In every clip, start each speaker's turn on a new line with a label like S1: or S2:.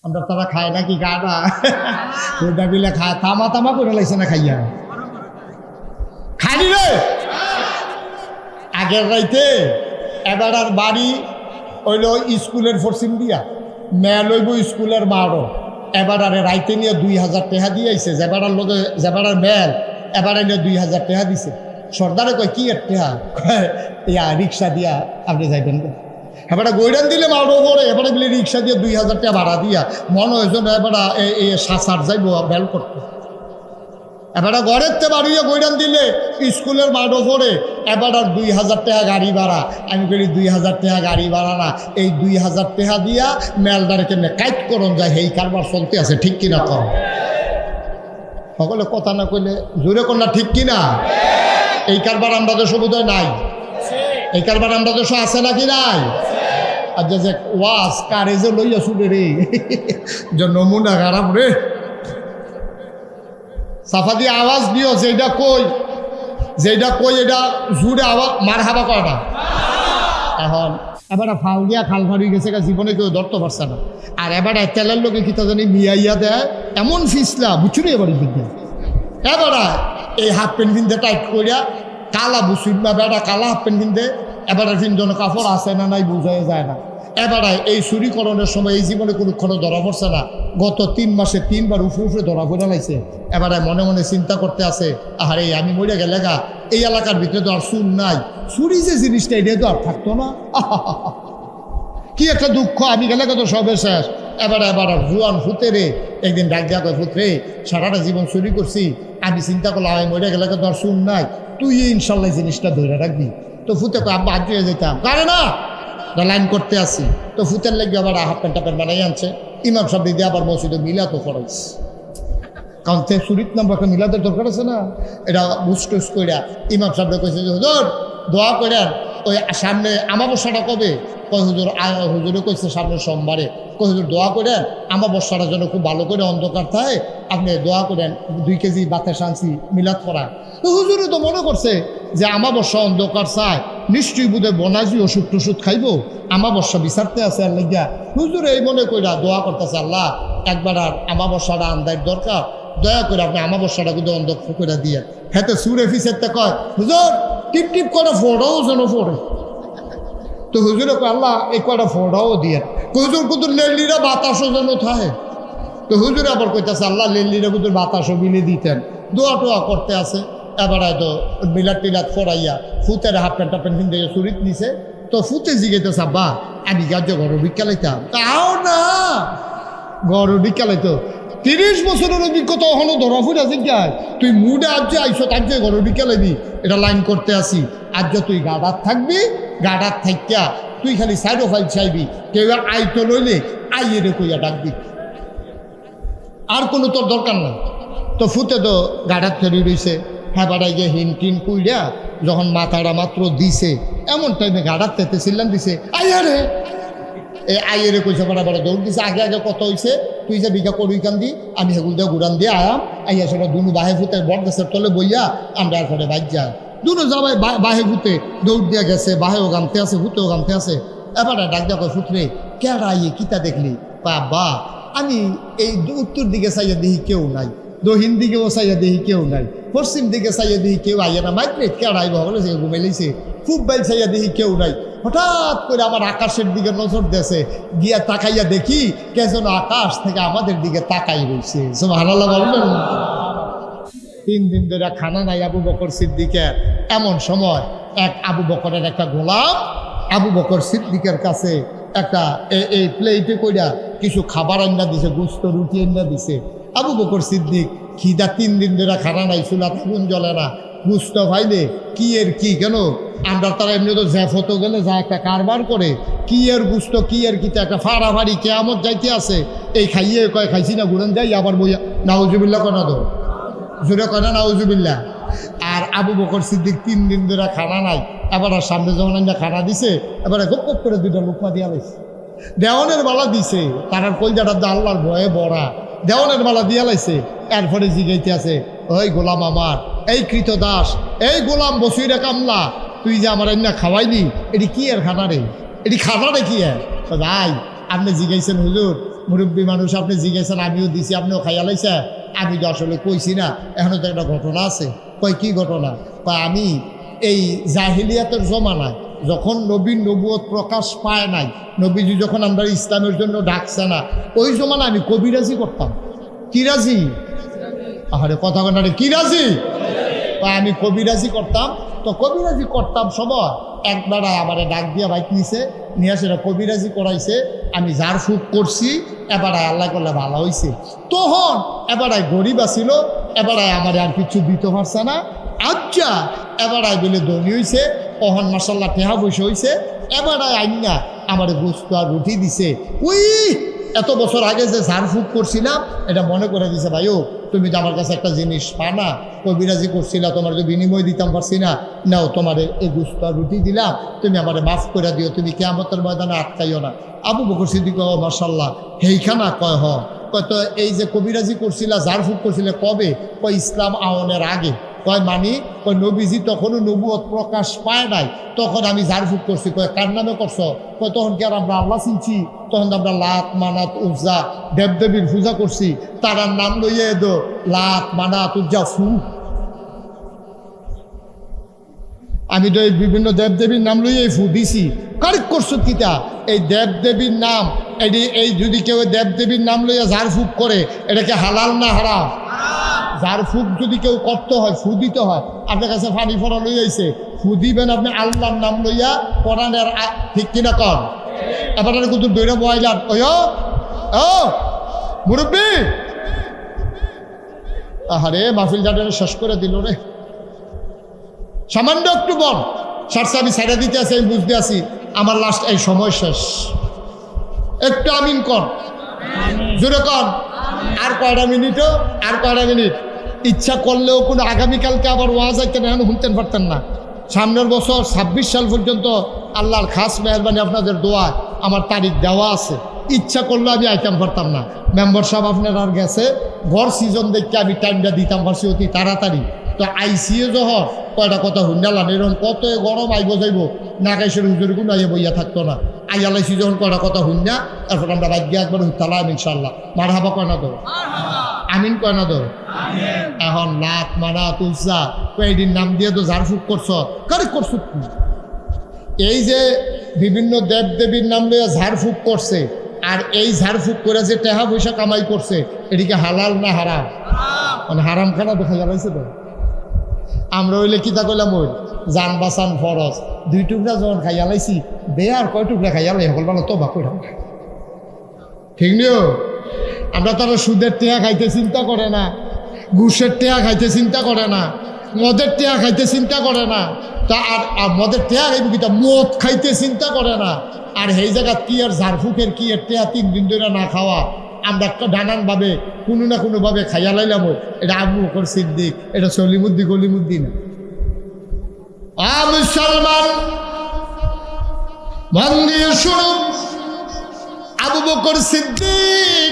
S1: আমরা তারা খায় নাকি গাড়া ওটা বিলে খায় তামা তামা করে লাইছে না খাইয়া খাইনি রে আগের রাইতে এবার আর বাড়ি হইল স্কুলের ফরসিম দিয়া মেয়ে লইব স্কুলের মারো এবার আরে রাইতে নিয়ে 2000 টাকা দিয়ে আইছে যেবার লোকে যেবার মেল এবার নিয়ে 2000 টাকা দিছে সর্দারে কয় কি এর টাকা ইয়া রিক্সা দিয়া আপনি যাইবেন এবারে গৈরান দিলে মারো পরে এবারে বলে রিক্সা দিয়ে 2000 টাকা ভাড়া দিয়া মনে হয়েছে এবার সাসার যাইব বেল করতে এবারে ঘরের তে বাড়িয়ে গৈরান দিলে স্কুলের মাঠও পড়ে এবার আর 2000 টাকা গাড়ি ভাড়া আমি বলি 2000 টাকা গাড়ি ভাড়া না এই 2000 টাকা দিয়া মেলদারে কেমনে কাইট করন যায় এই কারবার চলতে আছে ঠিক কিনা কম সকলে কথা না কইলে জোরে কন্যা ঠিক কিনা এই কারবার আমরা দেশ বোধহয় নাই এই কারবার আমরা দেশ আছে নাকি নাই আর যে ওয়াজ কারে যে লইয়া শুনে রে যে নমুনা খারাপ রে সাফা দিয়ে আওয়াজ দিও যেটা কই এটা জুড়ে আওয়াজ মার হাবা করে না এখন এবার ফাল দিয়া খাল ফাড়ি গেছে জীবনে কেউ ধরতে পারছে না আর এবার তেলের লোকে কি তা জানি মিয়াইয়া দেয় এমন ফিসলা বুঝছো রে এবার এবার এই হাফ প্যান্ট কিনতে টাইট করিয়া কালা বুঝুন না বেড়া কালা হাফ প্যান্ট কিনতে এবার তিনজন কাপড় আছে না নাই বোঝাই যায় না এবার এই চুরিকরণের সময় এই জীবনে কোনোক্ষণ ধরা পড়ছে না গত 3 মাসে 3 বার উফরে ধরা পড়ে লাইছে এবার মনে মনে চিন্তা করতে আছে আরে আমি মরে গেলে গা এই এলাকার ভিতরে তো আর চুর নাই চুরি যে জিনিসটা এটা তো আর থাকতো না কি একটা দুঃখ আমি গেলে তো সবে শেষ এবার জুয়ান ফুতে রে একদিন ডাক দেওয়া কয় ফুতরে সারাটা জীবন চুরি করছি আমি চিন্তা করলাম আমি মরে গেলে তো আর চুর নাই তুই ইনশাল্লাহ জিনিসটা ধরে রাখবি তো ফুতে কয় আব্বা আজ যেতাম কারে না লাইন করতে আসি তো ফুতের লাগবে আবার হাফ প্যান্ট টাপেন বানাই আনছে ইমাম সাহেব দিয়ে আবার মসজিদে মিলাতো খরচ কারণ তে চুরিত নাম্বার একটা মিলাদের দরকার আছে না এটা বুস্টুস কইরা ইমাম সাহেব কইছে যে হুজুর দোয়া করেন ওই সামনে আমাবস্যাটা কবে কয় হুজুরে কইছে সামনে সোমবারে কই হুজুর দোয়া করেন আমাবস্যাটা যেন খুব ভালো করে অন্ধকার থাকে আপনি দোয়া করেন 2 কেজি বাতাস আনছি মিলাদ করা তো হুজুরে তো মনে করছে যে আমাবস্যা অন্ধকার চায় নিশ্চয়ই বোধহয় বনাজি ওষুধ টষুধ খাইব আমাবস্যা বিচারতে আছে আর লাগিয়া হুজুর এই মনে কইরা দোয়া করতেছে আল্লাহ একবার আর আমাবস্যাটা আন্দার দরকার দয়া করে আপনি আমাবস্যাটা কিন্তু অন্ধকার করে দিয়ে হেতে সুরে ফিসেরতে কয় হুজুর টিপ টিপ করে ফোড়াও যেন ফোড়ে তো হুজুরে কয় আল্লাহ এই কয়টা ফোড়াও দিয়ে হুজুর কিন্তু লেলিরা বাতাসও যেন থাকে তো হুজুরে আবার কইতেছে আল্লাহ লেলিরা কিন্তু বাতাসও মিলে দিতেন দোয়া টোয়া করতে আছে এবার হয়তো মিলাদ টিলাদ ফোড়াইয়া ফুতের হাফ প্যান্ট টাপ প্যান্ট কিনতে চুরিত নিছে তো ফুতে জিগাইতেছে আব্বা আমি গাছ ঘর বিকালাইতাম তাও না ঘর বিকালাইতো 30 বছরের অভিজ্ঞতা এখনো ধরা ফুটা জিজ্ঞায় তুই মুডে আজ আইসো তার যে ঘর বিকালাইবি এটা লাইন করতে আসি আজ তুই গাডার থাকবি গাডার থাইকা তুই খালি সাইডো ফাইল চাইবি কেউ আইতো লইলে আইয়ে রে কইয়া ডাকবি আর কোনো তোর দরকার নাই তো ফুতে তো গাডার ফেরি রইছে হ্যাঁ বাড়াই গিয়ে হিন টিন কুইডা যখন মাথাটা মাত্র দিছে এমন টাইমে গাডার তেতে ছিলাম দিছে আইয়া রে এই আইয়ে রে কইছে বাড়া বাড়া দৌড় দিছে আগে আগে কত হইছে তুই যে বিঘা করি কান দি আমি সেগুলো দিয়ে ঘুরান দিয়ে আয়াম আইয়া সেটা দুনু বাহে ফুতে বট গাছের তলে বইয়া আমরা এরপরে বাইক যা দুনো যাবাই বাহে ফুতে দৌড় দিয়া গেছে বাহেও গামতে আছে ফুতেও গামতে আছে এবারে ডাক দেওয়া কয় ফুটরে কেডা আইয়ে কিতা দেখলি বাবা আমি এই উত্তর দিকে চাইয়া দেখি কেউ নাই দক্ষিণ দিকেও চাইয়া দেখি কেউ নাই পশ্চিম দিকে চাইয়া দেখি কেউ আইয়া না মাইক্রেট কেডা আইব বলে সে ঘুমাই লাইছে খুব বাইল চাইয়া দেখি কেউ নাই হঠাৎ করে আমার আকাশের দিকে নজর দেছে গিয়া তাকাইয়া দেখি কে যেন আকাশ থেকে আমাদের দিকে তাকাই রয়েছে সুবহানাল্লাহ বলবেন 3 দিন ধরে খানা নাই আবু বকর সিদ্দিকের এমন সময় এক আবু বকরের একটা গোলাম আবু বকর সিদ্দিকের কাছে একটা এই প্লেটে কইরা কিছু খাবার আন্না দিছে গুস্ত রুটি আন্না দিছে আবু বকর সিদ্দিক খিদা 3 দিন ধরে খানা নাই চুলা আগুন জ্বলে না গুস্ত ভাইলে কি এর কি কেন আমরা তারা এমনি তো জ্যাফতো গেলে যা একটা কারবার করে কি এর গুস্ত কি এর কিতা একটা ফাড়াফাড়ি কেয়ামত যাইতে আছে এই খাইয়ে কয় খাইছি না ঘুরেন যাই আবার বইয়া নাউজুবিল্লাহ কনা দো জোরে কনা নাউজুবিল্লাহ আর আবু বকর সিদ্দিক 3 দিন ধরে খানা নাই এবার আর সামনে যখন আমরা খানা দিছে এবারে গপ গপ করে 2টা লুকমা দিয়া লাইছে দেওয়ানের বালা দিছে তার কলজাটা আল্লাহর ভয়ে বড়া দেওয়ানের বালা দিয়া লাইছে এরপরে জিগাইতে আছে ওই গোলাম আমার এই কৃত দাস এই গোলাম বসিরে কামলা তুই যে আমার এনে খাওয়াইলি এটি কি আর খানা রে এটি খানা রে কি ভাই আপনি জিগাইছেন হুজুর মুরব্বী মানুষ, আপনি জিজ্ঞেসেন, আমিও দিছি, আপনিও খাইয়া লাইছে। আমি তো আসলে কইছি না, এখনও তো একটা ঘটনা আছে। কয় কি ঘটনা? কয় আমি এই জাহিলিয়াতের জমানায় যখন নবীর নবুয়ত প্রকাশ পায় নাই, নবীজি যখন আমরা ইসলামের জন্য ডাকছে না, ওই জমানা আমি কবিরাজি করতাম। কি রাজি? আরে কথা কথাটা কি রাজি? আমি কবিরাজি করতাম। তো কবিরাজি করতাম সময় একবার আমার ডাক দিয়া বাইক নিছে, নিয়ে সেটা কবিরাজি করাইছে। আমি ঝাড় ফুঁক করছি, এবারে আল্লাহ করলে ভালো হয়েছে। তখন এবারে গরিব আসিল, এবারে আমার আর কিছু দিতে পারছে না। আচ্ছা, এবারে বলে ধনী হয়েছে, তখন মাসাল্লাহ টেহা বসে হয়েছে। এবারে আইনা আমার গোস্ত আর রুটি দিছে। উই এত বছর আগে যে ঝাড় ফুঁক করছিলাম এটা মনে করে দিছে, ভাইও তুমি তো আমার কাছে একটা জিনিস পা না, কবিরাজি করছিলা, তোমার যে বিনিময় দিতাম পারছি না, নাও তোমার এই গোস্ত আর রুটি দিলাম, তুমি আমার মাফ করে দিও, তুমি কিয়ামতের ময়দানে আটকাইও না। আবু বকর সিদ্দিক মাশাআল্লাহ হেইখানা কয় কয় তো এই যে কবিরাজি করছিলা, ঝাড় ফুঁক করছিলে কবে? কয় ইসলাম আওনের আগে। কয় মানি? কয় নবীজি তখনও নবুয়ত প্রকাশ পায় নাই, তখন আমি ঝাড়ফুঁক করছি। কয় কার নামে করছো? কয় তখন কি আর আমরা আল্লাহ চিনছি? তখন আমরা লাত মানাত উজ্জা দেবদেবীর পূজা করছি, তারার নাম লইয়ে দো লাত মানাত উজ্জা ফু। আমি তো এই বিভিন্ন দেবদেবীর নাম লইয়ে ফু দিছি। কারেক্ট করছো কিতা? এই দেবদেবীর নাম, এই যদি কেউ দেবদেবীর নাম লইয়া ঝাড়ফুঁক করে, এটাকে হালাল না হারাম? ঝাড়ফুঁক যদি কেউ করতে হয়, ফু দিতে হয়। আপনার কাছে পানি ফোড়া লই আইছে, ফু দিবেন আপনি আল্লাহর নাম লইয়া, কোরআনের ঠিক কিনা কর। এবার কিন্তু দৈরা বয়াইলাম, ওই ও মুরব্বী, আহারে মাহফিল জানের শেষ করে দিল রে। সামান্য একটু বল সারসা আমি সাইডা দিতে আছি, আমি বুঝতে আছি আমার লাস্ট এই সময় শেষ। একটু আমিন কর, জোরে কর। আর কয়টা মিনিটও, আর কয়টা মিনিট। ইচ্ছা করলেও কোনো আগামীকালকে আবার ওয়াজ আইতেন, এখন শুনতেন পারতেন না। সামনের বছর 26 সাল পর্যন্ত আল্লাহর খাস মেহরবানি আপনাদের দোয়া আমার তারিখ দেওয়া আছে। ইচ্ছা করলে আমি আইতাম পারতাম না। মেম্বার সাহেব আপনার আর গেছে, ঘর সিজন দেখতে আমি টাইমটা দিতাম পারছি অতি তাড়াতাড়ি। তো আইসিএ জহর কয়টা কথা হুন্ডালাম, এরকম কত গরম আইব যাইব, নাগাইশের হুজুর কোনো আইয়া বইয়া থাকতো না। আইয়ালাইছি যখন কয়টা কথা হুন্ডা, তারপর আমরা ভাগ্য একবার তালাম ইনশাল্লাহ। মার হাবা কয় না দো, আমিন কয় না দো। এখন লাত মানা তুলসা কয়েকদিন নাম দিয়ে তো ঝাড়ফুঁক করছ, কারেক্ট করছো। এই যে বিভিন্ন দেবদেবীর নাম লইয়া ঝাড়ফুঁক করছে, আর এই ঝাড়ফুঁক করে যে টেহা পয়সা কামাই করছে, এটিকে হালাল না হারাম? মানে হারাম খানা দেখা যাচ্ছে তো। আমরা হইলে কিতা কইলাম, ওই জান বাঁচান ফরজ, 2 টুকরা যখন খাইয়া লাইছি, বেয়ার কয় টুকরা খাইয়া লাই সকল ভালো তো বা কইলাম, ঠিক নিও। আমরা তারা সুদের টেহা খাইতে চিন্তা করে না, ঘুষের টেহা খাইতে চিন্তা করে না, মদের টেহা খাইতে চিন্তা করে না। তা আর মদের টেহা খাইব কিতা, মদ খাইতে চিন্তা করে না। আর সেই জায়গা কি আর ঝাড়ফুঁকের কি এর টেহা 3 দিন ধরে না খাওয়া, আমরা নানানভাবে কোনো না কোনোভাবে খাইয়া লাইলাম। এটা আবু বকর সিদ্দিক, এটা সলিমুদ্দিন গলিমুদ্দিন। মুসলমান মন দিয়ে শুনুন, আবু বকর সিদ্দিক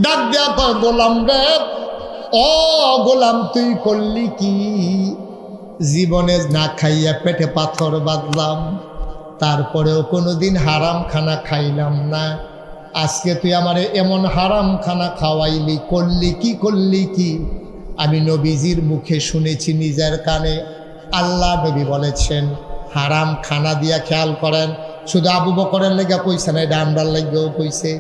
S1: ডাক দেয়া কয়, গোলাম রে, ও গোলাম তুই করলি কি? জীবনে না খাইয়া পেটে পাথর বাঁধলাম, তারপরেও কোনোদিন হারাম খানা খাইলাম না। আজকে তুই আমারে এমন হারাম খানা খাওয়াইলি, করলি কি করলি কি? আমি নবীজির মুখে শুনেছি নিজের কানে, আল্লাহ নবী বলেছেন হারাম খানা দিয়া, খেয়াল করেন, শুধু আবু বকরের লেগে কইছে না, এটা আমরার লেগেও কইছে।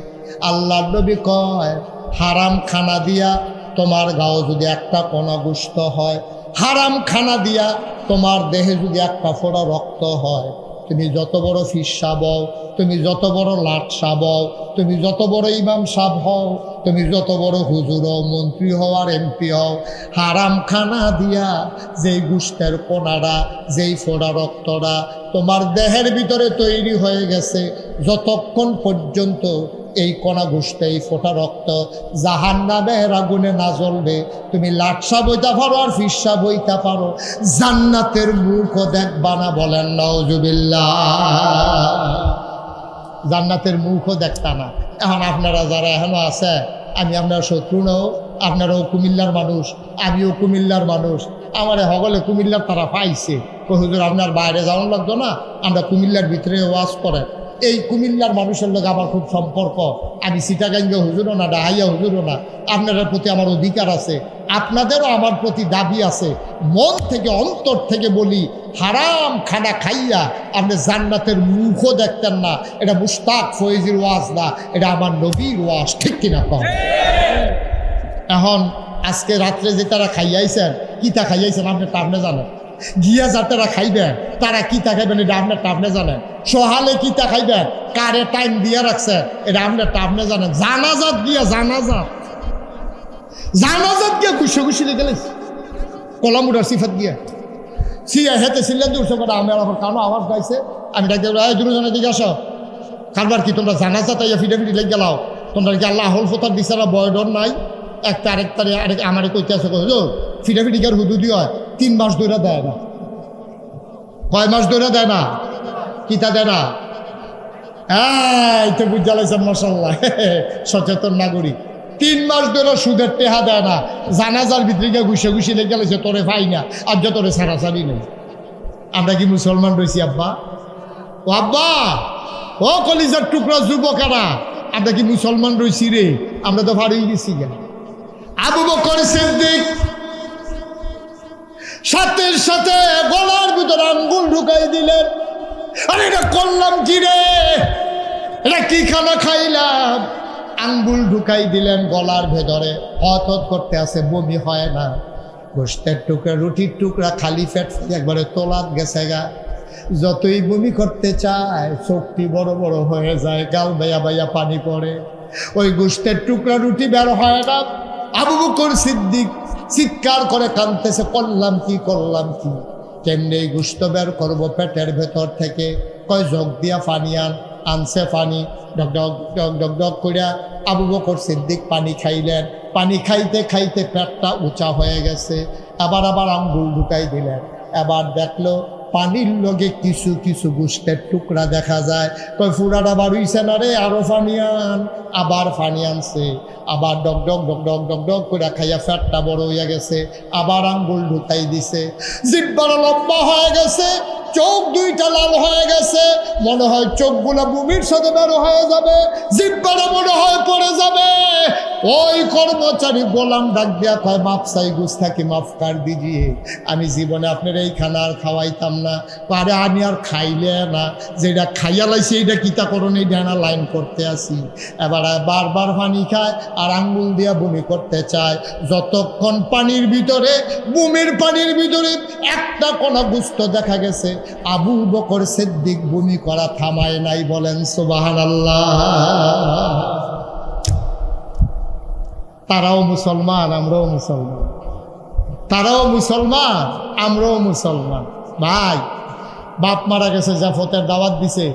S1: আল্লাহ নবী কয় হারাম খানা দিয়া তোমার গাও যদি একটা কণা গোস্ত হয়, হারাম খানা দিয়া তোমার দেহে যদি একটা ফোঁটা রক্ত হয়, তুমি যত বড় ফিস সাহ হও, তুমি যত বড় লাট সাহ হও, তুমি যত বড় ইমাম সাহ হও, তুমি যত বড় হুজুর হও, মন্ত্রী হও আর এমপি হও, হারাম খানা দিয়া যেই গোস্তের কোনারা, যেই ফোঁটা রক্তরা তোমার দেহের ভিতরে তৈরি হয়ে গেছে, যতক্ষণ পর্যন্ত এই কণা গোস্তে, এই ফোঁটা রক্ত জাহান্নামের আগুনে না জ্বলবে, তুমি লাটসা বইতে পারো আর ফিসা বইতে পারো, জান্নাতের মুখও দেখবা না। বলেন নাউজুবিল্লাহ। জান্নাতের মুখও দেখতা না। এখন আপনারা যারা এখনো আছে, আমি আপনার শত্রু নও, আপনারাও কুমিল্লার মানুষ, আমিও কুমিল্লার মানুষ। আমার হগলে কুমিল্লার তারা পাইছে, হুজুর আপনার বাইরে যাওয়ান লাগতো না, আমরা কুমিল্লার ভিতরে ওয়াজ করে। এই কুমিল্লার মানুষের লোক আমার খুব সম্পর্ক। আমি চিটাগাঙ্গে হুজুরও না, ডাহাইয়া হুজুরও না। আপনাদের প্রতি আমার অধিকার আছে, আপনাদেরও আমার প্রতি দাবি আছে। মন থেকে অন্তর থেকে বলি, হারাম খানা খাইয়া আপনি জান্নাতের মুখও দেখতেন না। এটা মুশতাক ফয়েজির ওয়াজ না, এটা আমার নবীর ওয়াজ। ঠিক কিনা কম? এখন আজকে রাত্রে যে তারা খাইয়াইছেন, কিতা খাইয়াইছেন আপনি টাপনে জানেন। গিয়া যারা খাইবেন তারা কিতা খাইবেন এটা আপনার টাপনে জানেন। সহালে কিতা খাইবেন, কারে টাইম দিয়ে রাখছেন এটা আপনার টাপনে জানেন। জানাজাত গিয়া জানাজাত গিয়া খুশি খুশি গেলে কলামুডার সিফাত গিয়া সিয়া হেতে ছিলেন দুশো করে আমি আবার কারণ আওয়াজ গাইছে। আমি ডাকি দুজনের দিকে আসো, কারবার কি তোমরা জানাজা তাইয়া ফিটাফিটি লেগে গেলাও? তোমরা কি আল্লাহ হল ফোতার দিছারা বয়ডর নাই? একটা আরেকটারে আমারে কইতে আসো ফিটাফিটি কার হুদুদি হয় 3 মাস ধরে দেয় না। কয় মাস ধরে দেয় না? কিতা দেয় না? এই তো বুঝা লাইছেন মাশাআল্লাহ, সচেতন নাগরিক। 3 মাস ধরে সুদের টেহা দেয় না। জানাজার ভিতরে গিয়ে ঘুষে ঘুষি লেগে গেলেছে তোরে পাই না, আর যে তোরে সারাসারি নেই। আমরা কি মুসলমান রয়েছি আব্বা? ও আব্বা, ও কলিজার টুকরা যুবকেরা, আমরা কি মুসলমান রয়েছি রে? আমরা তো হারিয়ে গেছি। আবু বকর সিদ্দিক সাথে সাথে গলার ভিতরে আঙ্গুল ঢুকাই দিলেন। আরে এটা করলাম কি রে, এটা কি খানা খাইলাম? আঙ্গুল ঢুকাই দিলেন গলার ভেতরে। হত করতে আছে, বমি হয় না। গোশতের টুকরা, রুটির টুকরা, খালি পেট একবারে তোলাত গেছে গা। যতই বমি করতে চায় চোখটি বড় বড় হয়ে যায়, গাল বাইয়া বাইয়া পানি পড়ে, ওই গোশতের টুকরা রুটি বের হয় না। আবু বকর সিদ্দিক চিৎকার করে কাঁদতেছে, করলাম কি কেমনে এই গোশত বের করবো পেটের ভেতর থেকে? কয় জগ দিয়া পানি আনছে পানি, ডক ডক ডক ডক ডক করিয়া আবু বকর সিদ্দিক পানি খাইলেন। পানি খাইতে খাইতে পেটটা উঁচা হয়ে গেছে। আবার আঙ্গুল ঢুকাই দিলেন। এবার দেখলো পানির লগে কিছু কিছু গোশতের টুকরা দেখা যায়। কই ফুরাটা বাড়ুইছে না রে, আরো পানি আন। আবার পানি আনছে, আবার ডক ডক ডক ডক ডক ডক করে খাইয়া ফ্যাটটা বড় হইয়া গেছে। আবার আঙ্গুল ঢুকাই দিছে, জিহ্বাটা লম্বা হয়ে গেছে, চোখ দুইটা লাল হয়ে গেছে। মনে হয় চোখগুলা বুমির সাথে বের হয়ে যাবে, জিহ্বাটা মনে হয় পড়ে যাবে। ওই কর্মচারী গোলাম ডাক দিয়া কয়, মাফ চাই গুস্তাকি মাফ কার দিজিয়ে, আমি জীবনে আপনার এই খানা আর খাওয়াইতাম না। আরে আমি আর খাইলে না, যেটা খাইয়া লাইছি এইটা কিতা করুন, এই ডানা লাইন করতে আসি। এবার বারবার পানি খায় আর আঙ্গুল দিয়া বমি করতে চায়। যতক্ষণ পানির ভিতরে, বুমির পানির ভিতরে একটা কোনা গুস্ত দেখা গেছে, আবু বকর সিদ্দিক বমি করা থামায় নাই। বলেন সুবহানাল্লাহ। তারাও মুসলমান, আমরাও মুসলমান। তারাও মুসলমান, আমরাও মুসলমান। ভাই, বাপ মারা গেছে, জাফতের দাওয়াত দিছে,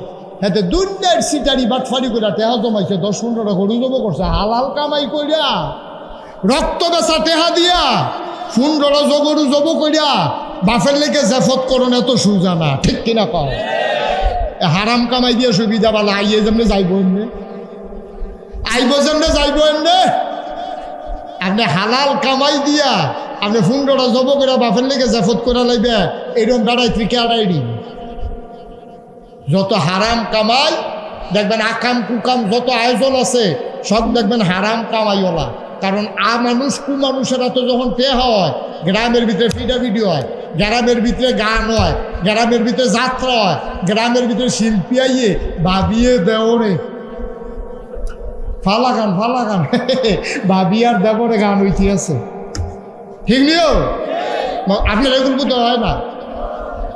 S1: হেতে দুনিয়ার সিটারি বাটফারি করে টেহা জমাইছে, 10-15টা গরু জব করছে, হালাল কামাই কইরা, রক্ত বেচা টেহা দিয়া 15টা গরু জব কইরা বাপের লেগে জাফত করুন, এত সুজা না। ঠিক কিনা কও? হারাম কামাই দিয়ে সুবিধা বালা, আইয়ে যেমনে যাইব এমনে, আইব যেমনে যাইব এমনে। আপনি হালাল কামাই দিয়া আপনি 15টা জব করে বাপের লেগে জাফত করা লাগবে, এরকম বেড়াই ত্রিকে আড়াইডি। যত হারাম কামাই দেখবেন, আকাম কুকাম যত আয়োজন আছে সব দেখবেন হারাম কামাইওয়ালা। কারণ মানুষ কুমানুষেরা তো যখন টেহা হয়, গ্রামের ভিতরে ফিডাফিডি হয়, গ্রামের ভিতরে গান হয়, গ্রামের ভিতরে যাত্রা হয়, গ্রামের ভিতরে শিল্পী আইয়ে ভাবিয়ে দেওরে ফালা গান ভাবি আর দেবরে গান হইতে আছে। ঠিক নিও? আপনার এগুলো তো হয় না,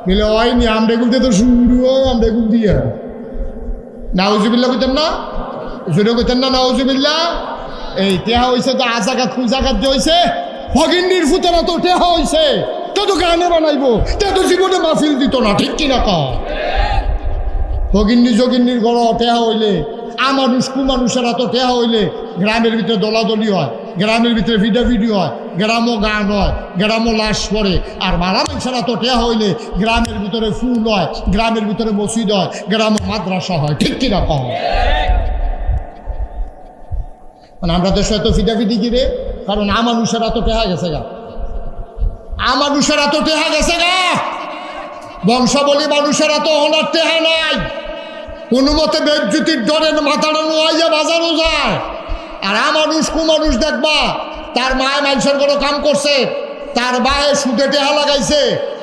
S1: বলে হয়নি, আমরা এগুলতে তো শুরু হয়, আমরা এগুল দিয়ে নাউজুবিল্লাহ কইতেন না, জোরে কইতেন না নাউজুবিল্লাহ। এই টেহা হয়েছে তো আজাগাত কুজাগাত যে হয়েছে, ফকিন্নির ফুতেরা তো টেহা হয়েছে, তো তো গানে বানাইবো, তে তো জীবনে মাহফিল দিত না। ঠিক কিনা কও? ফকিন্নি যোগিন্নির ঘর টেহা হইলে, মানুষ কুমানুষেরা তো টেহা হইলে গ্রামের ভিতরে দলাদলি হয়, গ্রামের ভিতরে ভিডাভিডি হয়, গ্রামও গান হয়, গ্রামও লাশ পড়ে। আর মারা মানুষেরা তো টেহা হইলে গ্রামের ভিতরে ফুল হয়, গ্রামের ভিতরে মসজিদ হয়, গ্রামে মাদ্রাসা হয়। ঠিক কিনা কও? মানে আমরা দেশে এত ফিডাফিডি কিরে, কারণ মানুষেরা তো টেহা গেছে গা, মানুষেরা তো টেহা গেছে গা, বংশাবলী মানুষেরা তো ওনার টেহা নাই। কোনো মতে বেজ্জুতির ডরে মাথাটা নোয়াইয়া বাজারও যায়। আর মানুষ কুমানুষ দেখবা তার মায় মানুষের কোনো কাম করছে, তার বায়ে সুদে টেহা লাগাইছে,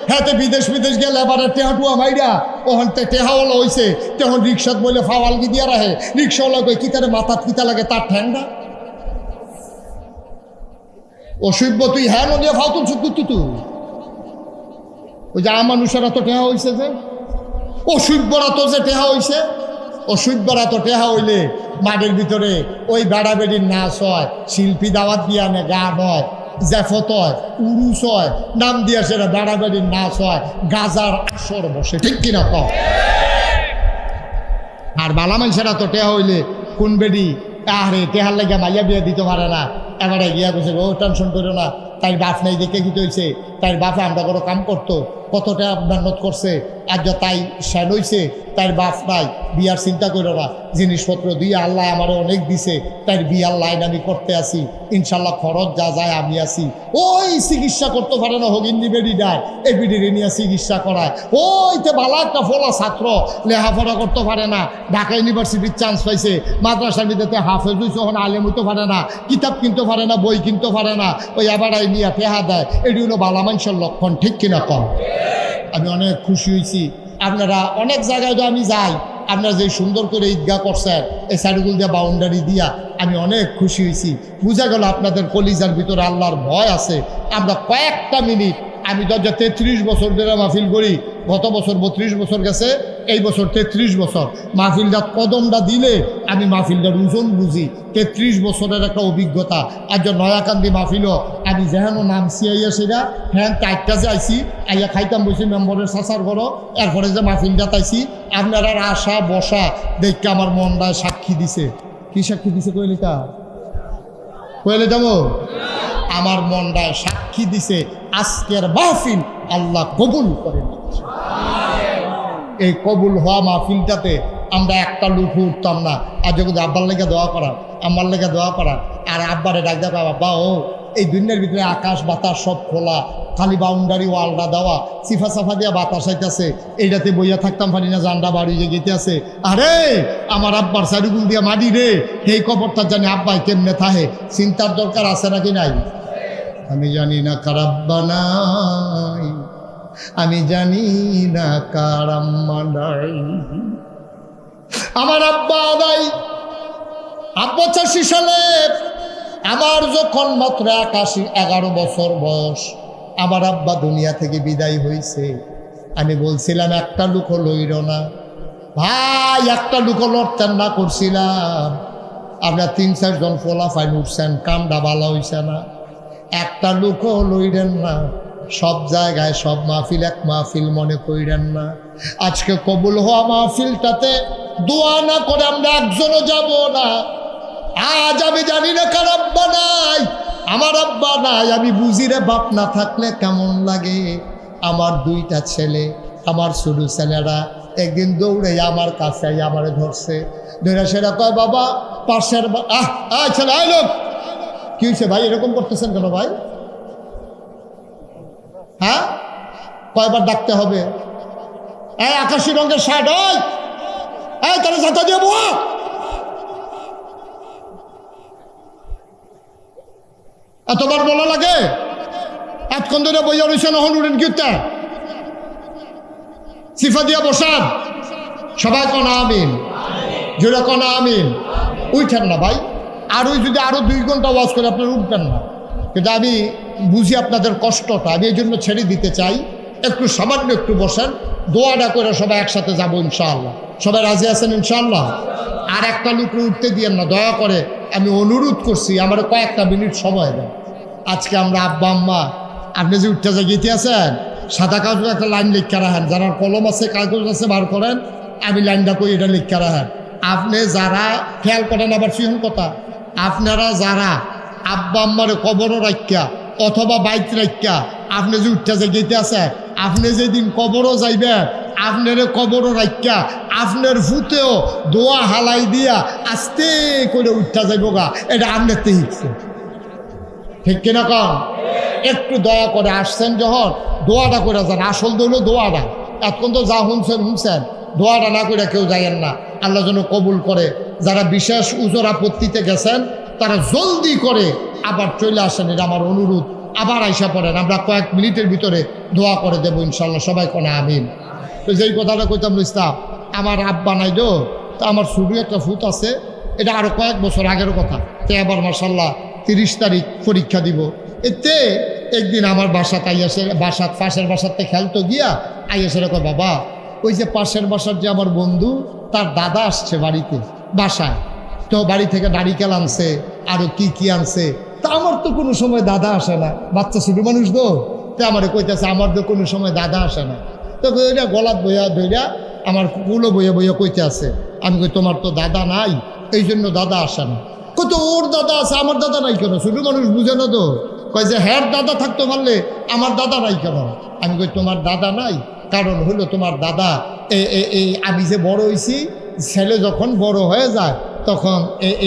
S1: হ্যাঁ বিদেশ গেলে এবারে টেহাটুয়া মাইরা ওখান থেকে টেহাওয়ালা হয়েছে, তখন রিক্সাত বলে ফাওয়ালগি দিয়া রাখে, রিক্সাওয়ালা কই কিতারে মাথা কিতা লাগে তার ঠ্যাংটা অসভ্য তুই হ্যাঁ নিয়ে ফাও তুলছ তুই ওই যে মানুষেরা তো টেহা হয়েছে, যে অসভ্যরা তো যে টেহা হয়েছে, অসভ্যরা তো টেহা হইলে মাঠের ভিতরে ওই বেড়া বেড়ির নাচ হয়, শিল্পী দাওয়াত দিয়া নে গান হয়, জেফত হয়, উরুস হয়, নাম দিয়া সেটা বেড়া বেড়ির নাচ হয়, গাজার আসর বসে, ঠিক কিনা কম। আর বালা মানুষেরা তো টেহা হইলে কোন বেড়ি আরে টেহার লেগে মাইয়া বিয়া দিতে পারে না, এবারে গিয়া বসে ও টেনশন করো না, তাই বাপ নাই দেখে কি হয়েছে, তাই বাপে আমরা কোনো কাম করতো, কতটা মেহনত করছে, আজ তাই শ্যান হইছে, তাই বাপ নাই, বিয়ার চিন্তা করো না, জিনিসপত্র দিয়ে আল্লাহ আমারও অনেক দিছে, তাই বিয়ার লাইন আমি করতে আসি, ইনশাল্লাহ খরচ যা যায় আমি আসি। ওই চিকিৎসা করতে পারে না হগিন্দি বেডি ডায়, এই বিডিরে নিয়ে চিকিৎসা করায়, ওইতে ভালো একটা ফলা ছাত্র লেখাপড়া করতে পারে না, ঢাকা ইউনিভার্সিটির চান্স পাইছে, মাদ্রাসার ভিতরে হাফেজ হইছে, ওখানে আলেম হইতে পারে না, কিতাব কিনতে পারে না, বই কিনতে পারে না, ওই এবারাই নিয়ে টেহা দেয়, এটি হলো বালা মানুষের লক্ষণ, ঠিক কিনা কম। আমি অনেক খুশি হয়েছি, আপনারা অনেক জায়গায় তো আমি যাই, আপনারা যে সুন্দর করে ঈদগাহ করছেন এই সাইডগুল দিয়ে বাউন্ডারি দিয়া, আমি অনেক খুশি হয়েছি। বুঝা গেল আপনাদের কলিজার ভিতরে আল্লাহর ভয় আছে। আমরা কয়েকটা মিনিট, আমি তো 33 বছর ধরে মাহফিল করি, গত বছর 32 বছর গেছে, এই বছর 33 বছর। মাহফিলটা কদমটা দিলে আমি মাহফিলটার ওজন বুঝি, 33 বছরের একটা অভিজ্ঞতা। আর যে নয়াকান্দি মাহফিলও আমি যেহেন নামছি আইয়া সেটা হ্যাঁ চারটা যে আইসি আইয়া খাইতাম বসি মেম্বরের সাসার ঘরও, এরপরে যে মাহফিলটা তাইছি আপনারা আসা বসা দেখতে আমার মনটায় সাক্ষী দিছে। কি সাক্ষী দিছে কইলিটা কইলে যাবো, আমার মনটায় সাক্ষী দিছে আজকের মাহফিল আল্লাহ কবুল করে নিচ্ছে। এই কবুল হওয়া মাহফিলটাতে আমরা একটা লুক উঠতাম না, আর যখন আব্বার লেগে দোয়া করা, আমার লেগে দোয়া করা, আর আব্বারে ডাক দেওয়া, বাবা ও এই দুনিয়ার ভিতরে আকাশ বাতাস সব খোলা, খালি বাউন্ডারি ওয়ালটা দেওয়া, সিফা সাফা দিয়া বাতাস আইতেছে, এইটাতে বইয়া থাকতাম পারি না, জানটা বাড়ি যে গেতে আছে, আরে আমার আব্বার চারিগুল দিয়া মাটি রে, এই কবরটা জানি আব্বাই কেমনে থাহে, চিন্তার দরকার আছে নাকি নাই? আমি জানি না কার আব্বা নাই, আমি জানি না কার আম্মা নাই, আমার আব্বা নাই। আব্বা 85 সালে, আমার যখন মাত্র 11 বছর বয়স, আমার আব্বা দুনিয়া থেকে বিদায় হয়েছে। আমি বলছিলাম একটা লুকো লইল না ভাই, একটা লুকো লড়তেন না করছিলাম, আপনার 3-4 জন ফোলা ফাইন উঠছেন, কামটা ভালো হইছে না, একটা লুকো লইলেন না, সব জায়গায় সব মাহফিল এক মাহফিল মনে কইরেন না। আজকে কবুল হওয়া মাহফিলটাতে দোয়া না করে আমরা একজনও যাব না। আজ আমি জানি না কার আব্বা নাই, আমার আব্বা নাই, আমি বুঝি রে বাপ না থাকলে কেমন লাগে। আমার 2টা ছেলে, আমার ছোট ছেলেরা একদিন দৌড়ে আমার কাছে আমারে ধরছে, ধরে সেরা কয় বাবা পাশের ছেলে আই লোক কি হয়েছে ভাই, এরকম করতেছেন কেন ভাই? হ্যাঁ কয়বার ডাকতে হবে? এই আকাশি রঙের শার্ট, এই তারা ছাতা দিয়ে বো, এতবার বলা লাগে? এতক্ষণ ধরে বইয়া রয়েছেন, নহন উড়েন কিতা সিফা দিয়া বসান, সবাই কনা আমিন, জোরে কনা আমিন। উঠেন না ভাই, আর ওই যদি আরো 2 ঘন্টা ওয়াজ করে আপনারা উঠবেন না, কিন্তু আমি বুঝি আপনাদের কষ্টটা, আমি এই জন্য ছেড়ে দিতে চাই। একটু সামান্য একটু বসেন, দোয়াটা করে সবাই একসাথে যাবো ইনশাআল্লাহ। সবাই রাজি আছেন ইনশাআল্লাহ? আর একটা লোক উঠতে দিয়েন না দয়া করে, আমি অনুরোধ করছি, আমার কয়েকটা মিনিট সময় দেন। আজকে আমরা আব্বা আম্মা, আপনি যে উঠতে জাগিতে আছেন, সাদা কাগজ একটা লাইন লিখতে রাখেন, যারা কলম আছে কাগজ আছে বার করেন, আমি লাইনটা কই এটা লিখতে রাখেন। আপনি যারা খেয়াল করেন, আবার সিহন কথা, আপনারা যারা আব্বা আম্মারে কবরও রাখিয়া অথবা বাইক রাখিয়া আপনি যে উঠতে জাগিতে আছে, আপনি যেদিন কবরও যাইবেন, আপনার কবরও রাখিয়া আপনার ফুতেও দোয়া হালাই দিয়া আস্তে করে উঠতে যাইব গা, এটা আপনার তে হিচ্ছে, ঠিক কিনা কন? একটু দয়া করে আসছেন যখন দোয়াটা করে যান, আসল তো হলো দোয়াটা। এতক্ষণ তো যা শুনছেন দোয়াটা না করে কেউ যাইয়েন না, আল্লাহ যেন কবুল করে। যারা বিশেষ উজর আপত্তিতে গেছেন তারা জলদি করে আবার চলে আসেন, এটা আমার অনুরোধ। আবার আইসা পড়েন, আমরা কয়েক মিনিটের ভিতরে দোয়া করে দেবো ইনশাল্লাহ। সবাই কোনা আমিন। তো যেই কথাটা কইতাম ইসলাম, আমার আব্বা নাই দো, তো আমার শুধু একটা ফুট আছে, এটা আরও কয়েক বছর আগের কথা। তো আবার মার্শাল্লাহ 30 তারিখ পরীক্ষা দিব। এতে একদিন আমার বাসাত আইয়াসে, বাসাত পাশের বাসাতে খেলতো গিয়া আইয়াসে রেখো, বাবা ওই যে পাশের বাসার যে আমার বন্ধু, তার দাদা আসছে বাড়িতে বাসায়, তো বাড়ি থেকে নারিকেল আনছে, আরও কি আনছে। তা আমার তো কোনো সময় দাদা আসে না, বাচ্চা ছোটো মানুষ তো, তো আমার কইতেছে আমার তো কোনো সময় দাদা আসে না। তো ওইটা গলাত বইয়া ধইরা আমার কুলো বইয়া কইতে আছে। আমি কই তোমার তো দাদা নাই, এই জন্য দাদা আসে না। কত ওর দাদা আছে, আমার দাদা নাই কেন? ছোটো মানুষ বুঝে না তো, কয় যে হ্যাঁ দাদা থাকতে পারলে আমার দাদা নাই কেন? আমি কই তোমার দাদা নাই, কারণ হলো তোমার দাদা এই আমি যে বড় হয়েছি, ছেলে যখন বড় হয়ে যায় তখন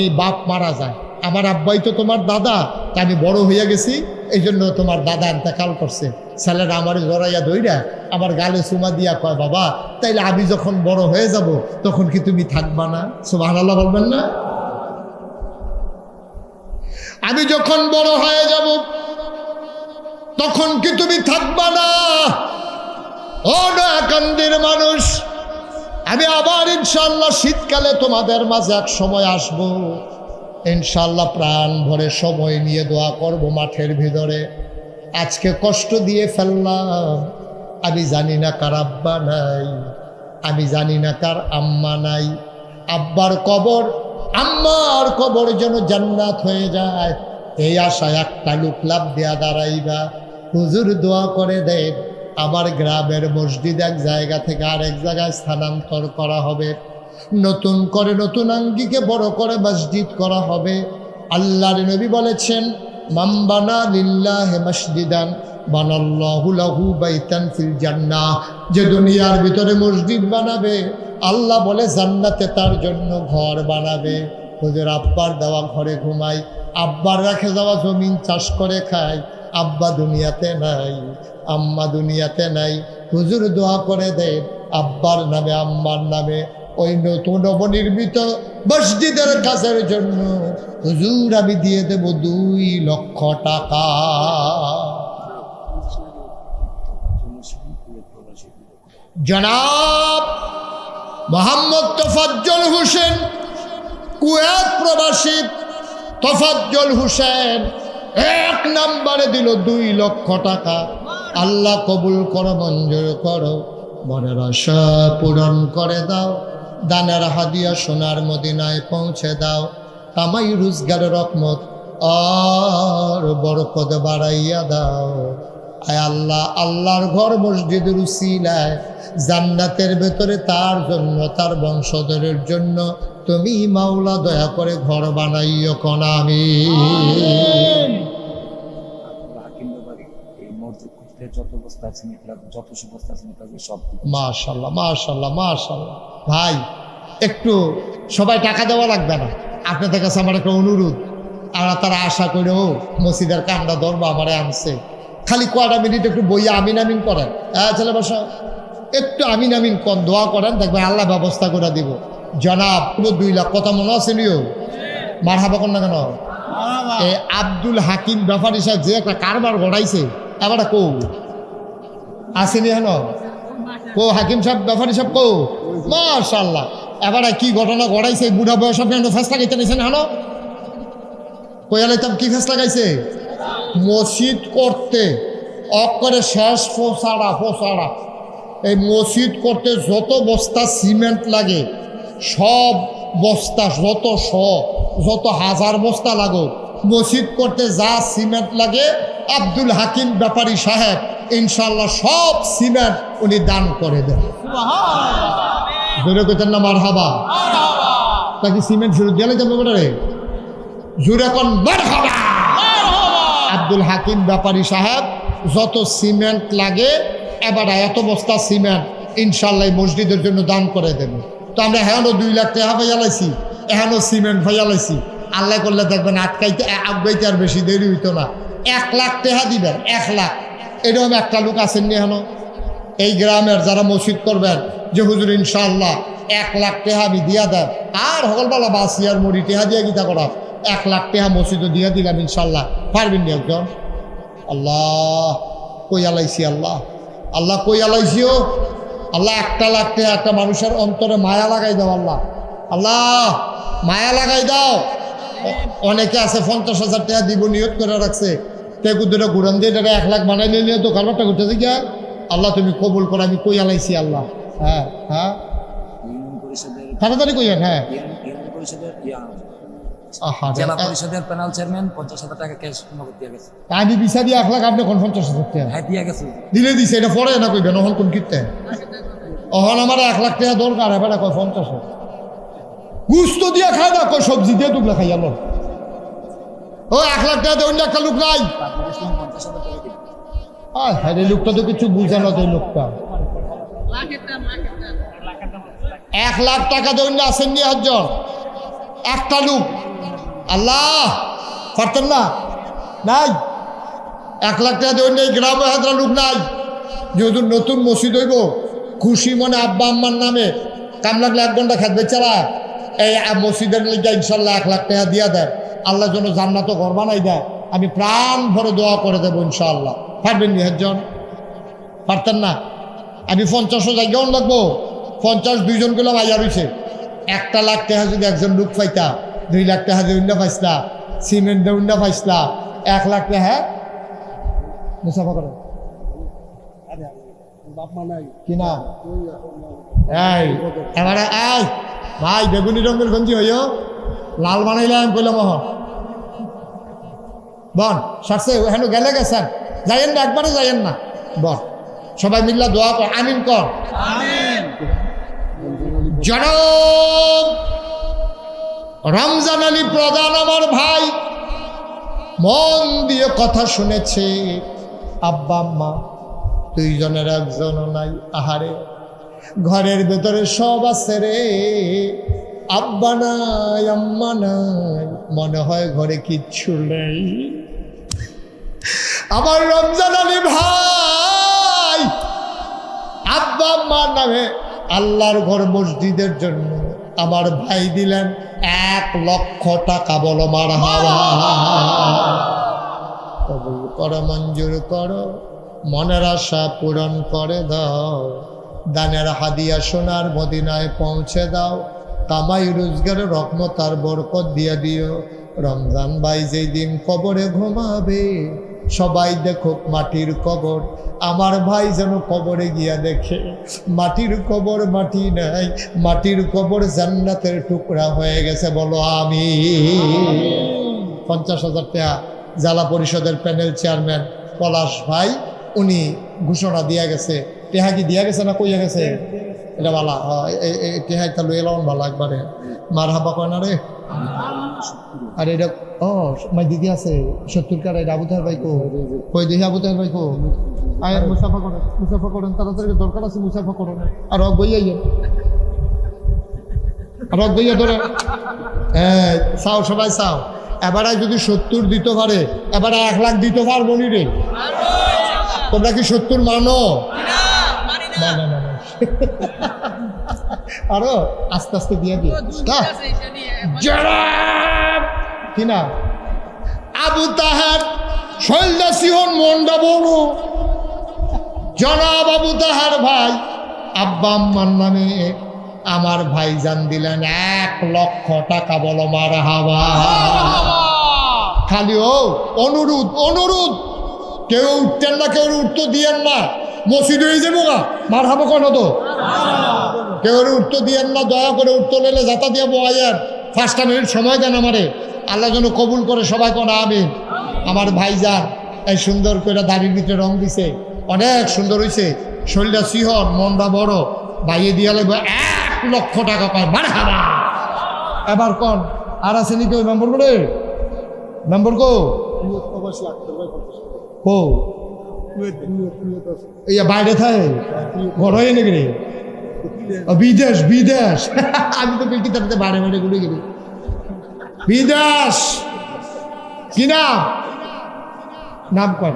S1: এই বাপ মারা যায়। আমার আব্বাই তো তোমার দাদা, তা আমি বড় হইয়া গেছি, এই জন্য তোমার দাদা ইন্তেকাল করছে। ছেলেরা আমার জড়াইয়া ধইরা আমার গালে চুমা দিয়া কয়, বাবা তাইলে আমি যখন বড় হয়ে যাব তখন কি তুমি থাকবা না? সুবহানাল্লাহ বলবেন না? আমি যখন বড় হয়ে যাব তখন কি তুমি থাকবা না? ও নয়াকান্দির মানুষ, আমি আবার ইনশাল্লাহ শীতকালে তোমাদের মাঝে এক সময় আসব, ইনশাল্লাহ প্রাণ ভরে সময় নিয়ে দোয়া করব মাঠের ভিতরে। আজকে কষ্ট দিয়ে ফেললাম, আমি জানি না কার আব্বা নাই, আমি জানি না কার আম্মা নাই। আব্বার কবর, আম্মার কবর যেন জান্নাত হয়ে যায়, এই আশায় একটা লোক লাভ দেয়া দাঁড়াইবা। হুজুর দোয়া করে দেন, আমার গ্রামের মসজিদ এক জায়গা থেকে আরেক জায়গায় স্থানান্তর করা হবে, নতুন করে নতুন আঙ্গিকে বড় করে মসজিদ করা হবে। আল্লাহর নবী বলেছেন, মান বানা লিল্লাহি মসজিদান বানাল্লাহু লাহু বাইতান ফিল জান্নাহ। যে দুনিয়ার ভিতরে মসজিদ বানাবে, আল্লাহ বলে জান্নাতে তার জন্য ঘর বানাবে। হুজুর আব্বার দেওয়া ঘরে ঘুমাই, আব্বার রেখে যাওয়া জমিন চাষ করে খায়, আব্বা দুনিয়াতে নাই, আম্মা দুনিয়াতে নাই। হুজুর দোয়া করে দেন আব্বার নামে আম্মার নামে ওই নতুন নবনির্মিত মসজিদের কাজের জন্য হুজুর আমি দিয়ে দেব 2 লক্ষ টাকা। জনাব মোহাম্মদ তোফাজ্জল হোসেন, কুয়েত প্রবাসী তোফাজ্জল হোসেন 1 নম্বরে দিল 2 লক্ষ টাকা। আল্লাহ কবুল করো, মঞ্জুর করো, মনের আশা পূরণ করে দাও, দানের হাদিয়া সোনার মদিনায় পৌঁছে দাও, কামাই রোজগারের রহমত আর বরকত বাড়াইয়া দাও। আয় আল্লাহ, আল্লাহর ঘর মসজিদের উসিলায় জান্নাতের ভেতরে তার জন্য, তার বংশধরের জন্য তুমি মাওলা দয়া করে ঘর বানাইও কোন আমিন। মাশাআল্লাহ মাশাআল্লাহ মাশাআল্লাহ। ভাই একটু সবাই টাকা দেওয়া লাগবে না, আপনাদের কাছে আমার একটা অনুরোধ। আমরা তারা আশা করেও মসজিদের কান্ডা ধরবো আমারে আনছে, খালি কয়টা মিনিট একটু বইয়া আমিন আমিন করেন। হ্যাঁ ছেলে বসা, একটু আমিন আমিন কন, দোয়া করেন, দেখবেন আল্লাহ ব্যবস্থা করে দিব। জনাব 2 লাখ কথা মনে আছে নিও, মারহাবা কর না কেন? এই আব্দুল হাকিম ব্যাপারী সাহেব যে একটা কারবার গড়াইছে, এবার কৌ আসেনি হেন কো হাকিম সাহেব ব্যাপারী সাহেব কৌ, মাশাআল্লাহ। এবার কি ঘটনা গড়াইছে, বুড়া বয়স আপনি ফেসলা গাইতে নিয়েছেন হেন কয়ালাইতাম কি ফেসলা গাইছে? মসজিদ করতে অকরে শেষ ফোসাড়া এই মসজিদ করতে যত বস্তা সিমেন্ট লাগে, সব বস্তা, যত হাজার বস্তা লাগো, মসজিদ করতে যা সিমেন্ট লাগে আব্দুল হাকিম ব্যাপারী সাহেব ইনশাল্লাহ সব সিমেন্ট উনি দান করে দেন। জোরে কইতেন না মারহাবা? তাকে সিমেন্ট শুরু দিয়ে যাবো রে, জোরে কোন মারহাবা। আব্দুল হাকিম ব্যাপারী সাহেব যত সিমেন্ট লাগে এবার এত বস্তা সিমেন্ট ইনশাল্লাহ মসজিদের জন্য দান করে দেবে। তো আমরা এখনও 2 লাখ টাকা ভাইয়ালাইছি, এখনও সিমেন্ট ভাইয়ালাইছি। আল্লাহ করলে দেখবেন আগাইতে আর বেশি দেরি হইতো না। 1 লাখ টাকা দিবেন, 1 লাখ। এরকম একটা লোক আসেননি এখনো? এই গ্রামের যারা মসজিদ করবেন যে হুজুর ইনশাআল্লাহ 1 লাখ টাকা আমি দিয়া দেন, আর হকলবালা বাসিয়ার মুড়ি টেহা দিয়া গীতা করা 1 লাখ টাকা মসজিদও দিয়া দিলাম ইনশাআল্লাহ, পারবেন নি একজন? আল্লাহ কই আলাইছি, আল্লাহ আল্লাহ কই আলাইছিও, আল্লাহ 1 লাখ টাকা একটা মানুষের অন্তরে মায়া লাগাই দাও, আল্লাহ আল্লাহ মায়া লাগাই দাও। অনেকে আছে 50,000 টাকা দিব নিয়ত করে রাখছে, টেকু দুটো ঘুরান দিয়ে 1 লাখ বানাই নিয়ে তো কারবারটা করতেছে গিয়া। আল্লাহ তুমি কবুল করো, আমি কই আলাইছি আল্লাহ। হ্যাঁ হ্যাঁ তাড়াতাড়ি কইয়েন। হ্যাঁ
S2: জেলা পরিষদের প্যানেল চেয়ারম্যান 50,000 টাকা ক্যাশ নগদ দিয়ে গেছে।
S1: আমি বিচা দিয়ে 1 লাখ, আপনি কোন 50,000 টাকা?
S2: হ্যাঁ দিয়ে গেছে,
S1: দিলে দিছে, এটা পরে না কইবেন অহন কোন কীর্তে অহন আমার 1 লাখ টাকা দরকার, এবার কয় 50,000 গুস্ত দিয়া খায় না, কয় সবজি দিয়ে টুকলা খাই আলো। ও 1 লাখ টাকা দিয়ে অন্য একটা লোক নাই।
S2: 50,000 টাকা দিবে।
S1: হ্যাঁ এই লোকটা তো কিছু বুঝে না, তো এই লোকটা 1 লাখ টাকা দৈন্য আসেননি একজন, একটা লোক। আল্লাহ পারতেন না? নাই 1 লাখ টাকা দৈন্য এই গ্রামে হাজার লোক নাই। যেহেতু নতুন মসজিদ হইব, খুশি মনে আব্বা আম্মার নামে কাম লাগলে 1 ঘন্টা খাদ্য চালা এই মসজিদের লিগে ইনশাল্লাহ 1 লাখ টাকা দিয়া দেয়, আল্লাহ যেন জান্নাত ঘর বানাই দেয়। আমি প্রাণ ভরে দোয়া করে দেবো ইনশাআল্লাহ। পারবেন নি একজন? পারতেন না? আমি 50,000 জায়গাও লাগবো, 50 2 জন গুলো মাইয়া রয়েছে। 1 লাখ টাকা যদি একজন লোক পাইতা, 2 লাখ টাকা দিয়ে উন্না পাইসলা, সিমেন্ট দিয়ে উন্না পাইসলা, 1 লাখ টাকা। হ্যাঁ মুসাফা করেন কি না? এই এবারে এই ভাই বেগুনি রঙের গঞ্জি হইও, লাল বানাইলাম কইলাম মহন বন সারছে হেন গেলে গেছেন, যাইয়েন না, একবারে যাইয়েন না। বল সবাই মিল্লা দোয়া কর, আমিন কর। জনাব রমজান আলী প্রধান আমার ভাই মন দিয়ে কথা শুনেছে। আব্বা আম্মা 2 জনের একজনও নাই। আহারে ঘরের ভেতরে সব আছে রে, আব্বা নাই আম্মা নাই, মনে হয় ঘরে কিচ্ছু নেই। আমার রমজান আলী ভাই আব্বা আম্মার নামে আল্লাহর ঘর মসজিদের জন্য আমার ভাই দিলেন 1 লক্ষ টাকা। বলো মারহাবা। কবুল করো, মঞ্জুর করো, মনের আশা পূরণ করে দাও, দানের হাদিয়া সোনার মদিনায় পৌঁছে দাও, কামাই রোজগারের রহমত আর বরকত দিয়ে দিও। রমজান ভাই যেই দিন কবরে ঘুমাবে সবাই দেখুক মাটির কবর, আমার ভাই যেন কবরে গিয়া দেখে মাটির কবর মাটি নাই, মাটির কবর জান্নাতের টুকরা হয়ে গেছে। বলো আমি। 50,000 টাকা জেলা পরিষদের প্যানেল চেয়ারম্যান পলাশ ভাই উনি ঘোষণা দিয়া গেছে। টেহা কি দিয়া গেছে না কইয়া গেছে? এটা ভালা টেহাইটা লই এলাম ভালো একবারে মারহাবা কয় না রে। আর এটা মাই দিদি আছে 70 কার আবু তাহের ভাই কই দেখি আবু তাহের ভাই আয় মুসাফা করেন তাড়াতাড়ি দরকার আছে, মুসাফা করেন। আর বইয়াইয়া ধরে হ্যাঁ চাও, সবাই চাও। এবারে যদি 70 দিতে পারে, এবারে 1 লাখ দিতে পারবো নি রে? তোমরা কি 70 মানো? মানে না আরো আস্তে আস্তে দিয়ে দিই কি না? আবু তাহের শৈলদা সিহন মন্ডা বড় জনাব আবু তাহের ভাই আব্বা আম্মার নামে আমার ভাইজান দিলেন 1 লক্ষ টাকা। বলো মারহাবা। খালি অনুরোধ কেউ উঠতেন না, কেউ উঠতে দিয়েন না, মসজিদ হয়ে যাবো না। মারহাবা কেন তো? কেউ উঠতে দিয়েন না, দয়া করে উঠতে নিলে যাতা দিয়ে বয়ার 5টা মিনিট সময় দেন আমারে। আল্লাহ যেন কবুল করে, সবাই কোনো আমিন। আমার ভাইজান এই সুন্দর করে দাড়ির ভিতরে রং দিছে, অনেক সুন্দর হয়েছে। শরীরটা সিহন, মনটা বড়, বাইয়ে দিয়ে লাগবে 1 লক্ষ টাকা পায়। মারহাবা। এবার কোন আর আছে নাকি ওই মেম্বর করে? মেম্বর কো বাইরে থাকে ঘর হয় নাকি রে? বিদেশ আমি তো কি তাতে বাইরে ঘুরে গেলি বিদেশ। কি নাম কর?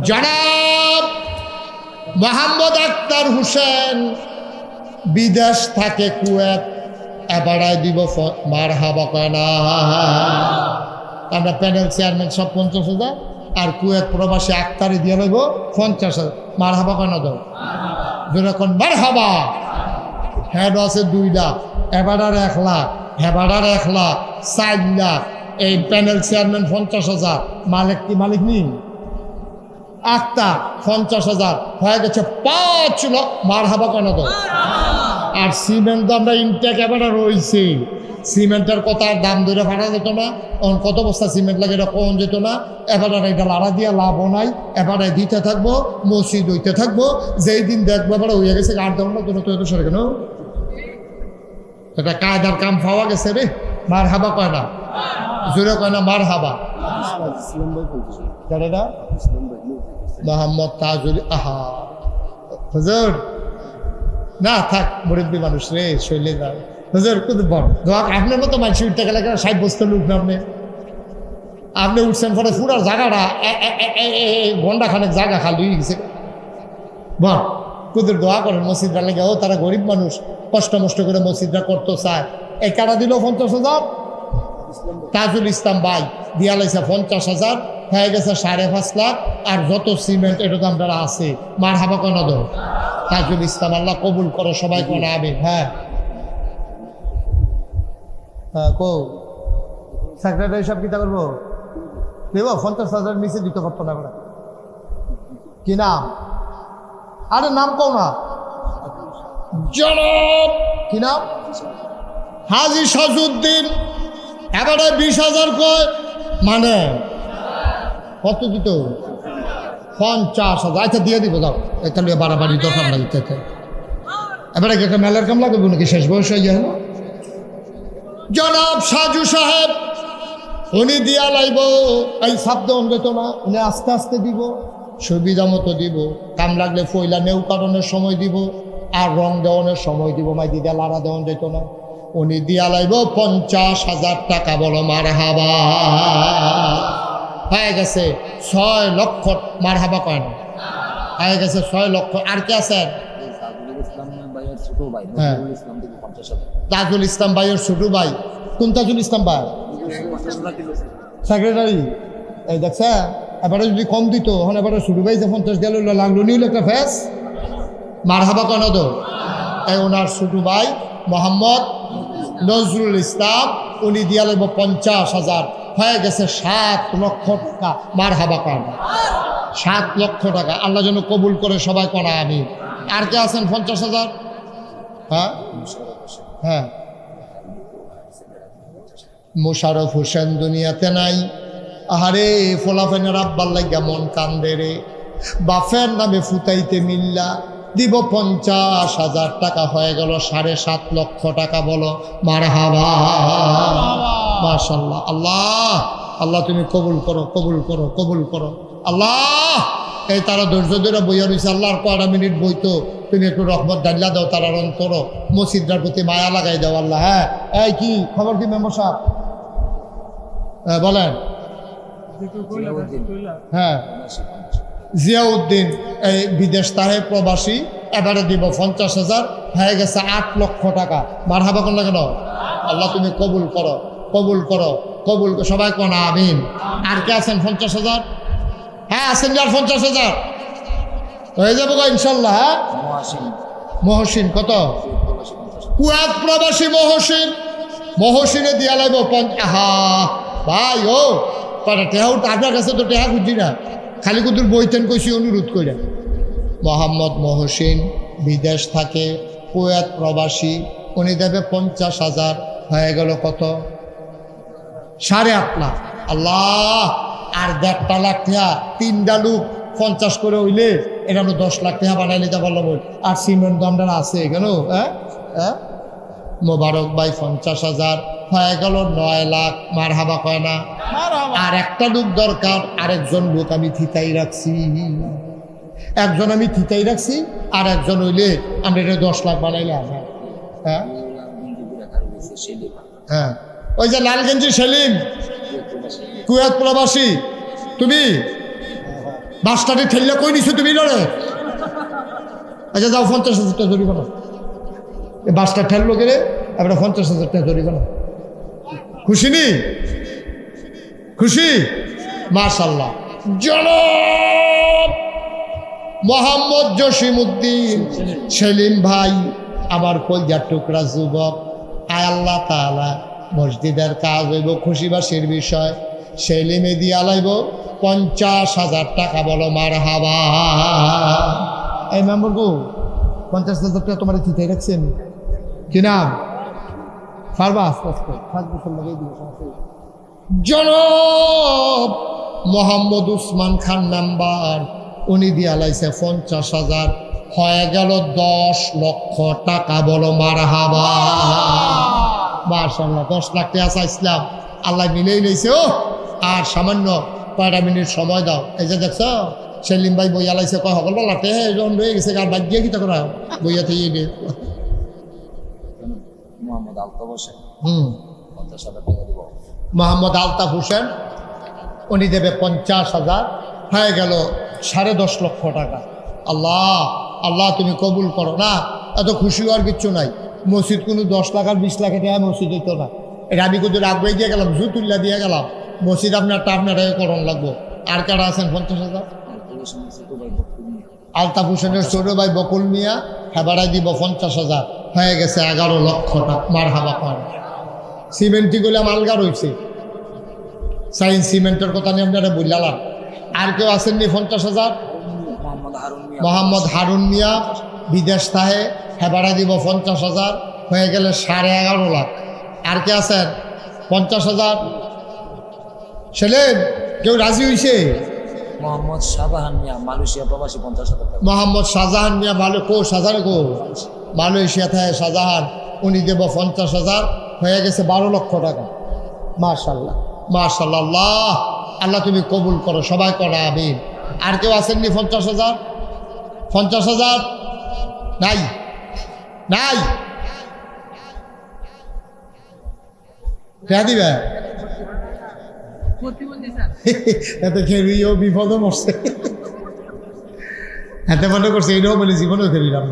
S1: জনাব মোহাম্মদ আক্তার হোসেন বিদেশ থাকে কুয়েত, এবারায় দিব মার হাবা কয় না। আমরা প্যানেল চেয়ারম্যান সব 50,000 আর কুয়েত প্রবাসী আক্তারে দিয়ে নেব 50,000। মার হাবা কয় না দাও যেরকম মার হাবা। হেড আছে 2 লাখ, এবারার 1 লাখ, হেবারার 1 লাখ, 4 লাখ। এই প্যানেল চেয়ারম্যান 50,000, মালিক কি মালিক নি আক্তার 50,000 হয়ে গেছে 5 লাখ। মার হাবা কেন তো? আর সিমেন্ট তো আমরা ইনটেক এবারে রয়েছি, সিমেন্টের কথা দাম ধরে ফাটা যেত না। কত বস্তা সিমেন্ট লাগে এটা কম যেত না। এবারে এটা লাড়া দিয়ে লাভও নাই, এবারে দিতে থাকবো, মসজিদ হইতে থাকবো। যেই দিন দেখবো এবারে হয়ে গেছে 8 দেওয়ার মতো তো সরে কেন এটা কায়দার কাম পাওয়া গেছে রে। মার হাবা কয় না, জোরে কয় না মার হাবা। মোহাম্মদ তাজুল আহা হুজুর না থাক, মুরব্বী মানুষ রে শৈলে যাও হুজুর কত বড় দোয়া। আপনার মতো মানুষ উঠতে গেলে 60 বছর লোক না আপনি উঠছেন পরে পুরার জায়গাটা ঘন্টা খানেক জায়গা খালি হয়ে গেছে। বল কুদুর দোয়া করেন মসজিদটা লেগে। ও তারা গরিব মানুষ, কষ্ট মষ্ট করে মসজিদটা করতে চায়। এই কারা দিল 50,000, তাজুল ইসলাম ভাই দিয়া লাইছে 50,000, হয়ে গেছে 5.5 লাখ। আর যত সিমেন্ট এটা তো আমরা আছে। মার হাবা কেন দো তাজুল ইসলাম, আল্লাহ কবুল করো সবাই কোন আমিন। হ্যাঁ হ্যাঁ কো সেক্রেটারি সব কিতা করবো দেব 50,000 নিচে দিতে পারতো না। কি নাম? আরে নাম কও না। জনাব কি নাম? হাজি সাজউদ্দিন। এবারে 20,000 কয় মানে কত দিত? 50,000। আচ্ছা দিয়ে দিব যাও, তাহলে বাড়াবাড়ি দরকার নাই। এবারে একটা মেলার কাম লাগবে নাকি? শেষ বয়স হয়ে যায় না? জনাব সাজু সাহেব উনি দিয়া লাইব। এই শব্দ যেত না, উনি আস্তে আস্তে দিব, সুবিধা মতো দিব। কাম লাগলে ফইলা নেউ কারণের সময় দিব, আর রং দেওয়ানোর সময় দিব। মাই দিদা লাড়া দেওয়ান যেত না। উনি দিয়া লাইব 50,000 টাকা। বলো মার হাবা। হয়ে গেছে 6 লক্ষ। মার হাবা কয় না? হয়ে গেছে 6 লক্ষ। আর কে আছেন? হ্যাঁ তাজুল ইসলাম ভাইয়ের ছোট ভাই। কোন তাজুল ইসলাম ভাই? সেক্রেটারি। এই দেখছে এবারে যদি কম দিত এখন এবারে ছোট ভাই যে 50 গেল লাগলো নিল একটা ফেস। মার হাবা কেন দো? তাই ওনার ছোট ভাই মোহাম্মদ নজরুল ইসলাম উনি দিয়া লাগবো 50,000। হয়ে গেছে 7 লক্ষ টাকা। মার হাবা কেন? 7 লক্ষ টাকা। আল্লাহ যেন কবুল করে সবাই করা আমি। আর কে আছেন 50,000? হ্যাঁ হ্যাঁ মোশারফ হোসেন দুনিয়াতে নাই। আহারে ফোলাফেনের আব্বার লাগিয়া মন কান্দে রে। বাফের নামে ফুটাইতে মিল্লা দিব 50,000 টাকা। হয়ে গেল 7.5 লক্ষ টাকা। বলো মার হাবা। মাশাল্লাহ। আল্লাহ আল্লাহ তুমি কবুল করো, কবুল করো, কবুল করো আল্লাহ। এই তারা ধৈর্য ধরে বইয়া রয়েছে। আল্লাহর 1 মিনিট বইতো, তুমি একটু রহমত ডাল্লা দাও তারার অন্তর, মসজিদটার প্রতি মায়া লাগাই দাও আল্লাহ। হ্যাঁ এই কি খবর? কি মেম্বার সাহেব বলেন? হ্যাঁ জিয়াউদ্দিন এই বিদেশ তাহে প্রবাসী। এবারে দিব 50,000। হয়ে গেছে 8 লক্ষ টাকা। মার হাবা কোন কেন? আল্লাহ তুমি কবুল করো, কবুল করো, কবুল। সবাই কোন আমিন। আর কে আছেন 50,000? হ্যাঁ আছেন যার 50,000 হয়ে যাবো ইনশাল্লাহ। হ্যাঁ মহসিন কত? কুয়াত প্রবাসী মহসিন। মহসিনে দিয়া লাগবো হা ভাই। ও কটা টেহা আপনার কাছে তো টেহা খুঁজি না, খালি কুতুর বইতেন কইছি অনুরোধ করে। মোহাম্মদ মহসিন বিদেশ থাকে, কুয়েত প্রবাসী। উনি দেবে 50,000। হয়ে গেল কত? 8.5 লাখ। আল্লাহ আর 1.5 লাখ টাকা। 3টা লোক 50 করে হইলে এটা আমরা 10 লাখ টাকা বানাই নিতে পারলাম। আর সিমেন্ট দামটা আছে কেন? হ্যাঁ হ্যাঁ মোবারক ভাই 50,000। হয়ে গেল 9 লাখ। মার হাবা কয় না? আর একটা লোক দরকার। আরেকজন লোক আমি থিতাই রাখছি। একজন আমি থিতাই রাখছি, আর একজন হইলে আমরা এটা 10 লাখ বানাইলাম। হ্যাঁ হ্যাঁ ওই যে লালগঞ্জি সেলিম কুয়েত প্রবাসী। তুমি বাসটাটি ঠেললে কই নিছো তুমি? লড়ে আচ্ছা যাও 50,000 টাকা জরিমানা, এই বাসটা ঠেললো গেলে এবার 50,000 টাকা জরিমানা। খুশি নি? খুশি? মাশাআল্লাহ। জনাব মোহাম্মদ জসিমউদ্দিন সেলিম ভাই, আমার কলজার টুকরা যুবক, আয় আল্লাহ তাআলা মসজিদের কাজ হইব, খুশিবাসীর বিষয়, সেলিমে দিয়া লাইব 50,000 টাকা। বলো মারহাবা। এই মেম্বার গো 50,000 টাকা তোমার চিঠি রাখছেন কি নাম? পারবা আস্তে আস্তে 5 বছর লাগিয়ে দিব। জনাব মোহাম্মদ উসমান খান নাম্বার, উনি দিয়া লাইছে 50,000, হয়ে গেল 10 লক্ষ টাকা। বলো মারহাবা। মাশাআল্লাহ, 10 লাখ টাকা চাইছিলাম, আল্লাহ মিলেই লইছে। ও আর সামান্য কয়টা মিনিট সময় দাও। এই যে দেখছো সেলিম ভাই বইয়া লাইছে, কয় সকল বলাতে জন রয়ে গেছে, আর বাদ দিয়ে কি করা বইয়া থেকে
S2: মোহাম্মদ আলতাফ হোসেন 50,000 টাকা দিব।
S1: মোহাম্মদ আলতাফ হোসেন উনি দেবে 50,000, হয়ে গেল 10.5 লক্ষ টাকা। আল্লাহ আল্লাহ তুমি কবুল করো। না এত খুশি হওয়ার কিচ্ছু নাই। মসজিদ কোনো 10 লাখ আর 20 লাখ টাকা মসজিদ হইতো না। এটা আমি কিন্তু আগ্রহ দিয়ে গেলাম, জুতুল্লা দিয়ে গেলাম। মসজিদ আপনার করণ লাগবো। আর কারা আছেন 50,000? আলতাফ হোসেনের ছোট ভাই বকুল মিয়া, হেবারাই দিব 50,000, হয়ে গেছে 11 লক্ষ টাকা। মারহাবা পান। সিমেন্টটি গুলাম আলগা রয়েছে, সাইন্স সিমেন্টের কথা নিয়ে আপনারা বললাম। আর কেউ আসেননি 50,000? মোহাম্মদ হারুন মিয়া বিদেশ থাহে, হেবারাই দিব 50,000, হয়ে গেলে 11.5 লাখ। আর কে আছেন 50,000? সেলেন কেউ রাজি হয়েছে?
S2: মোহাম্মদ শাহজাহান মিয়া মালয়েশিয়া প্রবাসী 50,000 টাকা।
S1: মোহাম্মদ শাহজাহান মিয়া শাহজাহান মালয়েশিয়া থাকে শাহজাহান, উনি দেব 50,000, হয়ে গেছে 12 লক্ষ টাকা। মাশাআল্লাহ মাশাআল্লাহ। আল্লাহ আল্লাহ তুমি কবুল করো, সবাই করো আমিন। আর কেউ আসেননি 50,000? 50,000 নাই? নাই কে দিবে? এত খেলিও বিপদও মরছে, এত মনে করছে এটাও বলে জীবনেও খেলিলাম।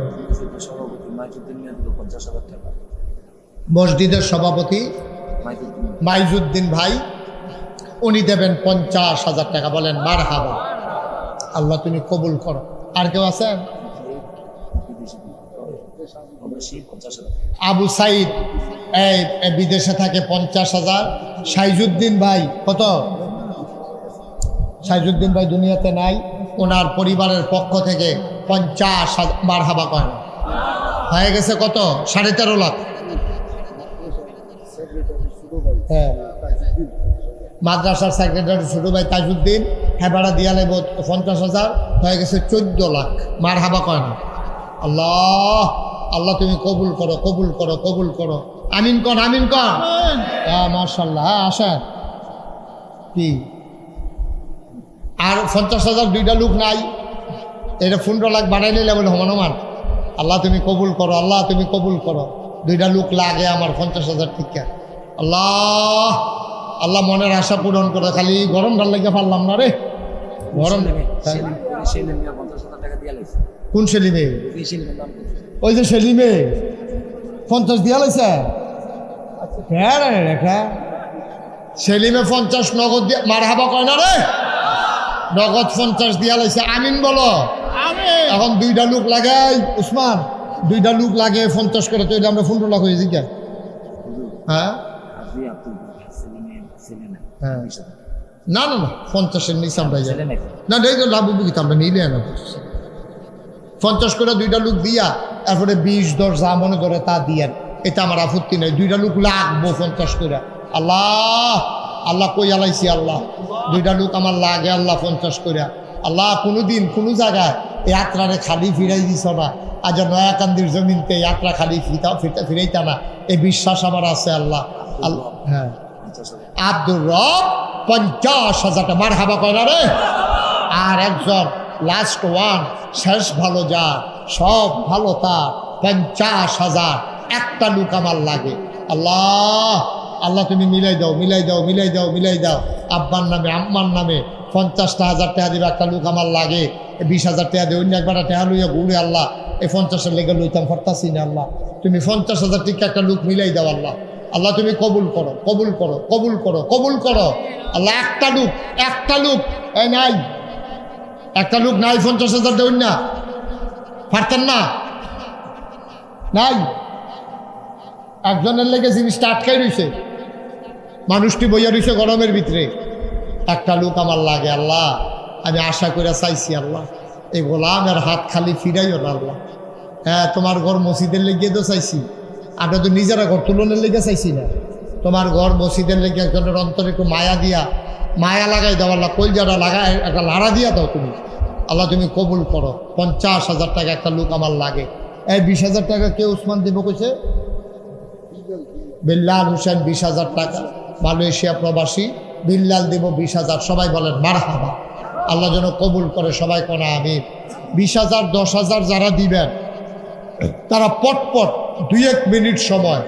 S2: সভাপতি মাইজুদ্দিন মিয়া দিল 50,000 টাকা।
S1: মসজিদের সভাপতি মাইজুদ্দিন ভাই, উনি দেবেন 50,000 টাকা। বলেন মারহাবা। আল্লাহ তুমি কবুল করো। আর কেউ আছেন? আবু সাইদ এই বিদেশে থাকে 50,000। সাইজুদ্দিন ভাই কত? সাইজুদ্দিন ভাই দুনিয়াতে নাই, ওনার পরিবারের পক্ষ থেকে 50,000। মারহাবা করেন। হয়ে গেছে কত? 13.5 লাখ। হ্যাঁ, মাদ্রাসার সেক্রেটারি ছোট ভাই তাজউদ্দিন, হেবাড়া দিয়া নেব 50,000, হয়ে গেছে 14 লাখ। মারহাবা করেন। আল্লাহ আল্লাহ তুমি কবুল করো, কবুল করো, কবুল করো। আমিন কর, আমিন কর। মাশাআল্লাহ। আসেন কি আর 50,000 দুইটা লোক নাই, এটা 15 লাখ বাড়াই নিলে বলে হমান। আল্লাহ তুমি কবুল করো, আল্লাহ তুমি কবুল করো। দুইটা লোক লাগে আমার 50,000 টিকা। আল্লাহ আল্লাহ মনের আশা পূরণ করে। খালি গরম ঢাল লেগে পারলাম না রে। গরম কোন সেলিমে? ওই যে সেলিমে 50 দিয়া লাইছে। সেলিমে 50 নগদ দিয়া। মারহাবা কয় না রে। নগদ 50 দিয়া লাইছে। আমিন বলো। এখন দুইটা লোক লাগাই উসমান, দুইটা লোক লাগে 50 করে, তো 15 লাখ হয়ে যায়। হ্যাঁ না না না 50-এর নিচে আমরা যাই না। দেখো লাভ বুঝি আমরা নিলে না 50 করে দুইটা লোক দিয়া, তারপরে 20-10 যা মনে করে তা দিয়েন, এটা আমার আপত্তি নেই। দুইটা লোক লাগবো 50 করে। আল্লাহ আল্লাহ কই আলাইছি। আল্লাহ দুইটা লোক আমার লাগে আল্লাহ 50 করে। আল্লাহ কোনোদিন কোনো জায়গায় যাত্রারে খালি ফিরাই দিছ না। আজ নয়াকান্দির জমিনতে যাত্রা খালি ফিরাইতা না, এই বিশ্বাস আমার আছে। আল্লাহ আল্লাহ। হ্যাঁ আব্দুর রব 50,000 টাকা। মারহাবা কয় না রে। আর একজন লাস্ট ওয়ান, শেষ ভালো যা সব ভালো তা, 50,000 একটা লোক আমার লাগে। আল্লাহ আল্লাহ তুমি মিলাই দাও, মিলাই দাও, মিলাই দাও, মিলাই দাও। আব্বার নামে আম্মার নামে 50,000 টাকা দিবে, একটা লোক আমার লাগে। 20,000 টাকা দিয়ে অন্য একবার টাকা লইয়া ঘুরে আল্লাহ এই 50-এর লেগে লইতাম পারতাছি না আল্লাহ, তুমি 50,000 টিকা একটা লোক মিলাই দাও আল্লাহ। আল্লাহ তুমি কবুল করো, কবুল করো, কবুল করো, কবুল করো আল্লাহ। একটা লোক এই নাই, একটা লোক নাই 50,000 দেউন না, পারতেন না, নাই। একজনের লেগে জিনিসটা আটকাই রয়েছে, মানুষটি বইয়া রয়েছে গরমের ভিতরে। একটা লোক আমার লাগে আল্লাহ, আমি আশা করে চাইছি আল্লাহ, এই গোলামের হাত খালি ফিরাইও না আল্লাহ। হ্যাঁ, তোমার ঘর মসজিদের লেগে তো চাইছি, আমরা তো নিজেরা ঘর তুলনের লেগে চাইছি না, তোমার ঘর মসজিদের লেগে একজনের অন্তরে একটু মায়া লাগাই দাও আল্লাহ, কলজাটা লাগাই একটা লাড়া দিয়া দাও তুমি আল্লাহ, তুমি কবুল করো। 50,000 টাকা একটা লোক আমার লাগে। এই 20,000 টাকা কে উসমান দেব কইছে? বিল্লাল হোসেন 20,000 টাকা, মালয়েশিয়া প্রবাসী। বিল্লাল দেব 20,000, সবাই বলেন মারহাবা। আল্লাহ যেন কবুল করে, সবাই কোনা আমিন। 20,000 10,000 যারা দিবেন তারা পটপট 2-1 মিনিট সময়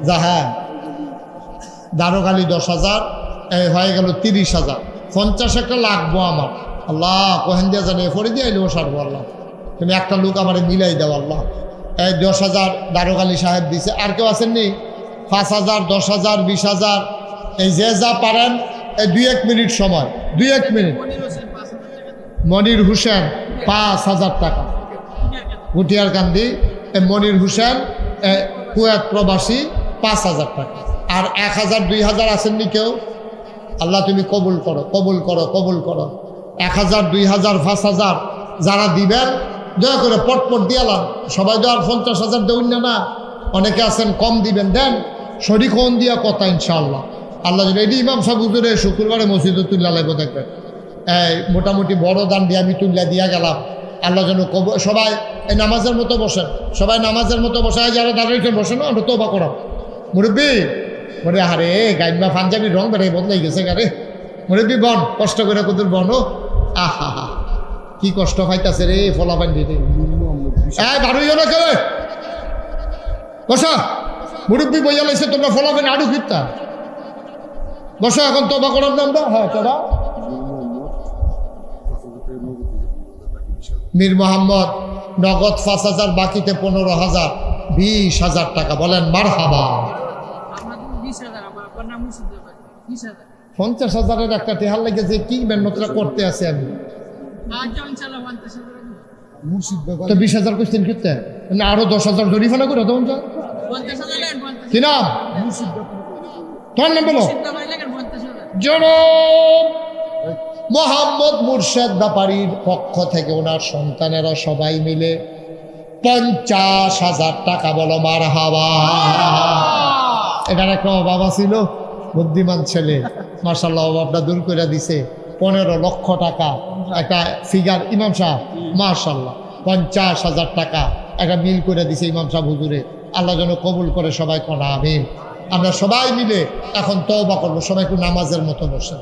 S1: যা, হ্যাঁ দারোগালি 10,000 হয়ে গেল 30,000, 50 একটা লাগবো আমার আল্লাহ, কোহেন দিয়া জানে ফরে দিয়ে আইলেও সারবো আল্লাহ, তুমি একটা লোক আমার মিলাই দাও আল্লাহ। এই 10,000 দারোগালি সাহেব দিছে, আর কেউ আসেননি? 5,000 10,000 20,000, এই যে যা পারেন এই 2-1 মিনিট সময়, 2-1 মিনিট। মনির হোসেন 5,000 টাকা, গুটিয়ার কান্দি। মনির হোসেন কুয়েত প্রবাসী 5,000 টাকা। আর 1,000 2,000 আসেননি কেউ? আল্লাহ তুমি কবুল করো, কবুল করো, কবুল করো। 1,000 2,000 5,000 যারা দিবেন দয়া করে পটপট দিয়ালাম। সবাই তো আর 50,000 দেউন না, অনেকে আছেন কম দিবেন, দেন শরীক হন দিয়া কথা ইনশাআল্লাহ। আল্লাহ যদি এটি ইমাম সাহেব হুজুরে শুক্রবারে মসজিদে তুল্লা লাগবে দেখবেন, মোটামুটি বড় দান দিয়ে আমি তুল্লা দিয়া গেলাম। আল্লাহ যেন সবাই এই নামাজের মতো বসেন, সবাই নামাজের মতো বসে, যারা দাঁড়িয়েছেন বসেন না, আমরা তোবা করাম। মুরব্বী বলে আরে গাইমা পাঞ্জাবির রং বেড়ে বদলাই গেছে গারে, মুরব্বী বন কষ্ট করে কত বনো। আহা হা কি কষ্ট পাইতাছে রে ফলাফান দিতে, বাড়িও না কেউ বসা। মুরব্বী বইয়া লাইছে, তোমরা ফলাফান আড়ু ফিরতা বসো, এখন তোবা করার না আমরা। হ্যাঁ তোরা মীর মোহাম্মদ নগদ 5,000, বাকিতে 15,000, 20,000 টাকা। বলেন মারহাবা। 50,000-এর একটা টেহার লেগে যে কি মেহনতটা করতে আছে আমি, তো 20,000 কোশ্চেন করতে না, আরো 10,000 জরিফানা করে তখন কি নাম তোমার নাম বলো? জনাব মোহাম্মদ মুর্শেদ ব্যাপারীর পক্ষ থেকে ওনার সন্তানেরা সবাই মিলে 50,000 টাকা। বলো মারহাবা। এখানে একটা বাবা ছিল, বুদ্ধিমান ছেলে, মাশাআল্লাহ অভাবটা দূর করে দিছে। 15 লক্ষ টাকা একটা ফিগার ইমাম সাহেব, মাশাআল্লাহ 50,000 টাকা একটা মিল করে দিছে ইমাম সাহেব হুজুরে। আল্লাহ যেন কবুল করে, সবাই কোনা আমিন। আমরা সবাই মিলে এখন তওবা করবো, সবাই একটু নামাজের মতো বসে,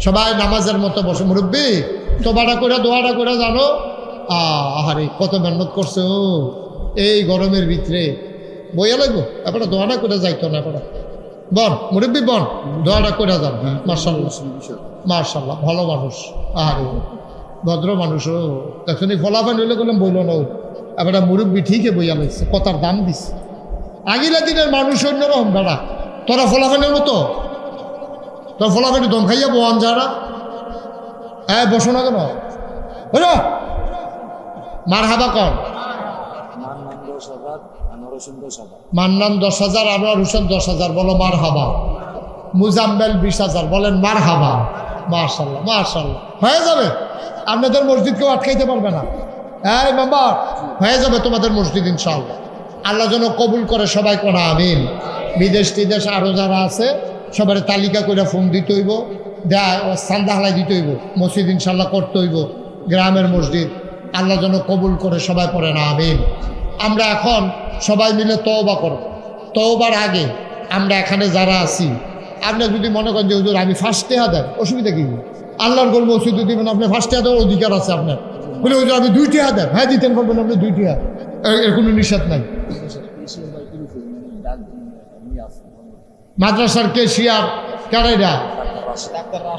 S1: সবাই নামাজের মতো বসে। মুরব্বী তোবাটা করে দোয়াটা করে জানো, আহারে কত মেহনত করছে ও এই গরমের ভিতরে, বইয়া লাগবো এবার দোয়াটা করে যাইতো না। এবার বন মুরব্বী বন দোয়াটা করে যান। মার্শাল্লাহ মার্শাল্লাহ, ভালো মানুষ, আহারে ভদ্র মানুষ। ও তখনই ফলাফল হইলে করলাম বইল না, এবার মুরব্বী ঠিকই বইয়া লাগছে, কথার দাম দিচ্ছে। আগিলা দিনের মানুষ অন্যরকম বেড়া, তোরা ফলাফলের মতো, তোর ফলাফল দম খাইয়া বোয়ান যারা। হ্যাঁ বসো না কেন, বুঝো মারহাবা কর। মান্নান 10,000, আনোয়ার হোসেন 10,000, বলো মারহাবা। মুজাম্মেল 20,000, বলেন মারহাবা। মাশাআল্লাহ মাশাআল্লাহ, হয়ে যাবে, আপনাদের মসজিদ কেউ আটকাইতে পারবে না। হ্যাঁ মেম্বার হয়ে যাবে তোমাদের মসজিদ ইনশাআল্লাহ। আল্লাহ যেন কবুল করে, সবাই কোনা আমিন। বিদেশ টিদেশ আরও যারা আছে সবার তালিকা করে ফোন দিতে হইব, চান্দা হালাই দিতে হইব, মসজিদ ইনশাল্লাহ করতে হইব, গ্রামের মসজিদ। আল্লাহ যেন কবুল করে, সবাই পড়ে না আমিন। আমরা এখন সবাই মিলে তওবা করব। তওবার আগে আমরা এখানে যারা আছি, আপনি যদি মনে করেন যে হুজুর আমি ফার্স্ট টেহা দেন, অসুবিধা কি? আল্লাহর গোল মসজিদে দিবেন, আপনি ফার্স্ট টেহা দেওয়ার অধিকার আছে আপনার। বলে হুজুর আমি 2 টেহা দেন, হ্যাঁ দিতেন, বলবেন আপনি 2 টেহা, এর কোনো নিষেধ নাই। মাদ্রাসার কেশিয়ার কারাইরা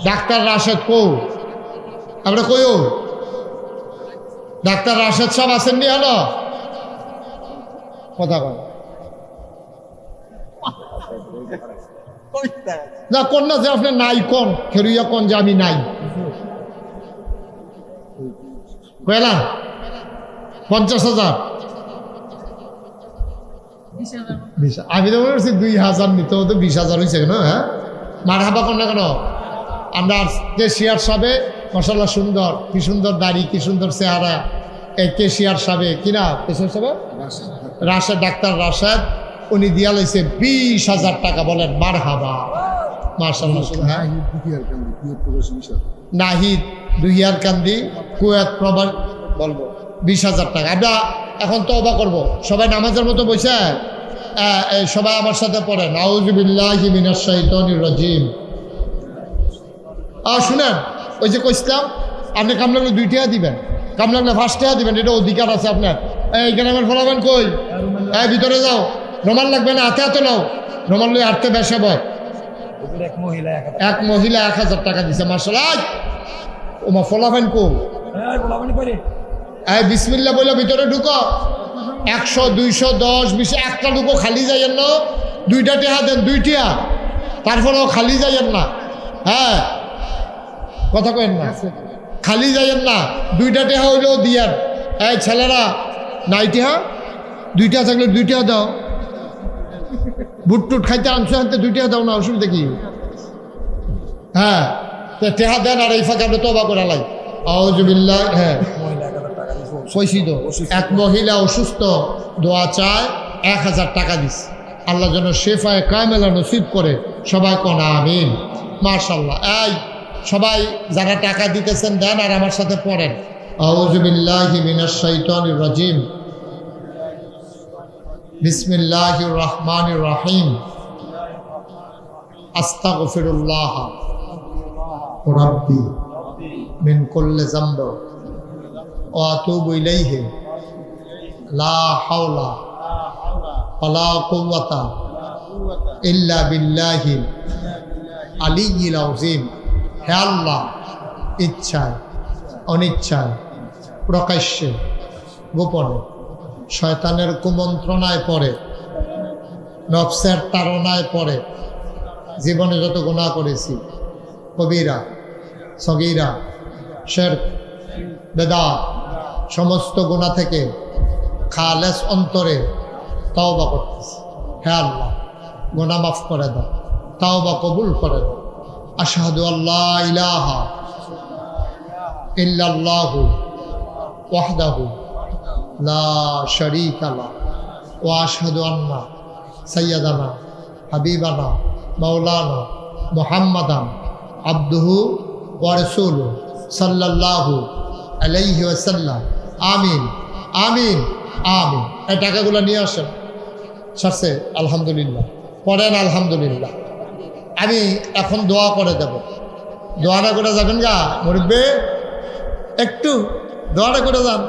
S1: ডাক্তার রাশেদ কো, আমরা কইও ডাক্তার রাশেদ সাহেব আসেননি? হলো কথা কয় না কোন না যে আপনি নাই কোন খেরুইয়া কোন যে আমি নাই কয়লা 50,000 আমি তো মনে করছি 2,000 নিতে হতো 20,000 হয়েছে কেন হ্যাঁ মার হাবা কোন না কেন আমরা কেশিয়ার সাবে মশাল্লা সুন্দর কি সুন্দর দাড়ি কি সুন্দর চেহারা এই কেশিয়ার সাবে কিনা কেশিয়ার সাবে রাশেদ ডাক্তার রাশেদ উনি দিয়া লাইছে 20,000 টাকা বলেন মার হাবা মাশাআল্লাহ হ্যাঁ নাহিদ দুহিয়ার কান্দি কুয়েত প্রবাল বলবো 20,000 টাকা আমরা এখন তওবা করব সবাই নামাজের মতো বসে সবাই আমার সাথে পড়েন আউযু বিল্লাহি মিনাশ শাইতানির রাজিম শুনেন ওই যে কইছিলাম আপনি কাম লাগলে 2 টাকা দিবেন কাম লাগলে 5 টাকা দিবেন এটা অধিকার আছে আপনার এই গ্রামের ফলাবেন কই ভিতরে যাও রোমাল লাগবে না হাতে হাতে নাও রোমাল লই হাঁটতে বেসে বয় এক মহিলা 1,000 টাকা দিছে মাশাআল্লাহ ওমা ফলাবেন কো বিসমিল্লাহ বলে ভিতরে ঢুকো 100 200 10 20 একটা ঢুকো খালি যাইয়েন না 2টা টাকা দেন 2 টাকা তারপরেও খালি যাইয়েন না হ্যাঁ কথা কেন না খালি যাইয়েন না 2টা টাকা হইলেও দিয়েন ছেলেরা নাই টাকা 2টা থাকলে 2 টাকা দাও বুট টুট খাইতে আনছো আনতে 2 টাকা দাও না অসুবিধা কি হ্যাঁ টেহা দেন আর এই ফাঁকে আমরা তওবা করে লাই আউযু বিল্লাহ হ্যাঁ কইছি তো এক মহিলা অসুস্থ দোয়া চায় 1,000 টাকা দিছে আল্লাহ যেন শেফায়ে কামেলা নসিব করে সবাই কোন আমিন মাশাআল্লাহ এই সবাই যারা টাকা দিতেছেন দেন আর আমার সাথে পড়েন আউযু বিল্লাহি মিনাশ শাইতানির রাজিম বিসমিল্লাহির রহমানির রহিম আস্তাগফিরুল্লাহ রাব্বি মিন কুল্লি যামব ওয়া আতুবু ইলাইহি লা হাওলা ওয়ালা কুওয়াতা ইল্লা বিল্লাহিল আলিয়্যিল আযীম হে আল্লাহ ইচ্ছায় অনিচ্ছায় প্রকাশ্যে গোপনে শয়তানের কুমন্ত্রণায় পড়ে নফসের তাড়নায় পড়ে জীবনে যত গুনাহ করেছি কবিরা সগীরা শিরক বেদাত সমস্ত গুনাহ থেকে খালেস অন্তরে তওবা করতেছি হে আল্লাহ গুনাহ মাফ করে দাও তওবা কবুল করে দাও আশহাদু আল্লা ইলাহা ইল্লাল্লাহু ওয়াহদাহু লা শারীকা লাহু ওয়া আশহাদু আন্না সাইয়্যিদানা হাবিবানা মাওলানা মুহাম্মাদান আবদুহু ওয়া রাসূলুহু সাল্লাল্লাহু আলাইহি ওয়াসাল্লাম আমিন আমিন আমিন এই টাকাগুলো নিয়ে আসেন সারছে আলহামদুলিল্লাহ পড়েন আলহামদুলিল্লাহ আমি এখন দোয়া করে দেব দোয়াটা করে যাবেন গা মুরব্বি একটু দোয়াটা করে যান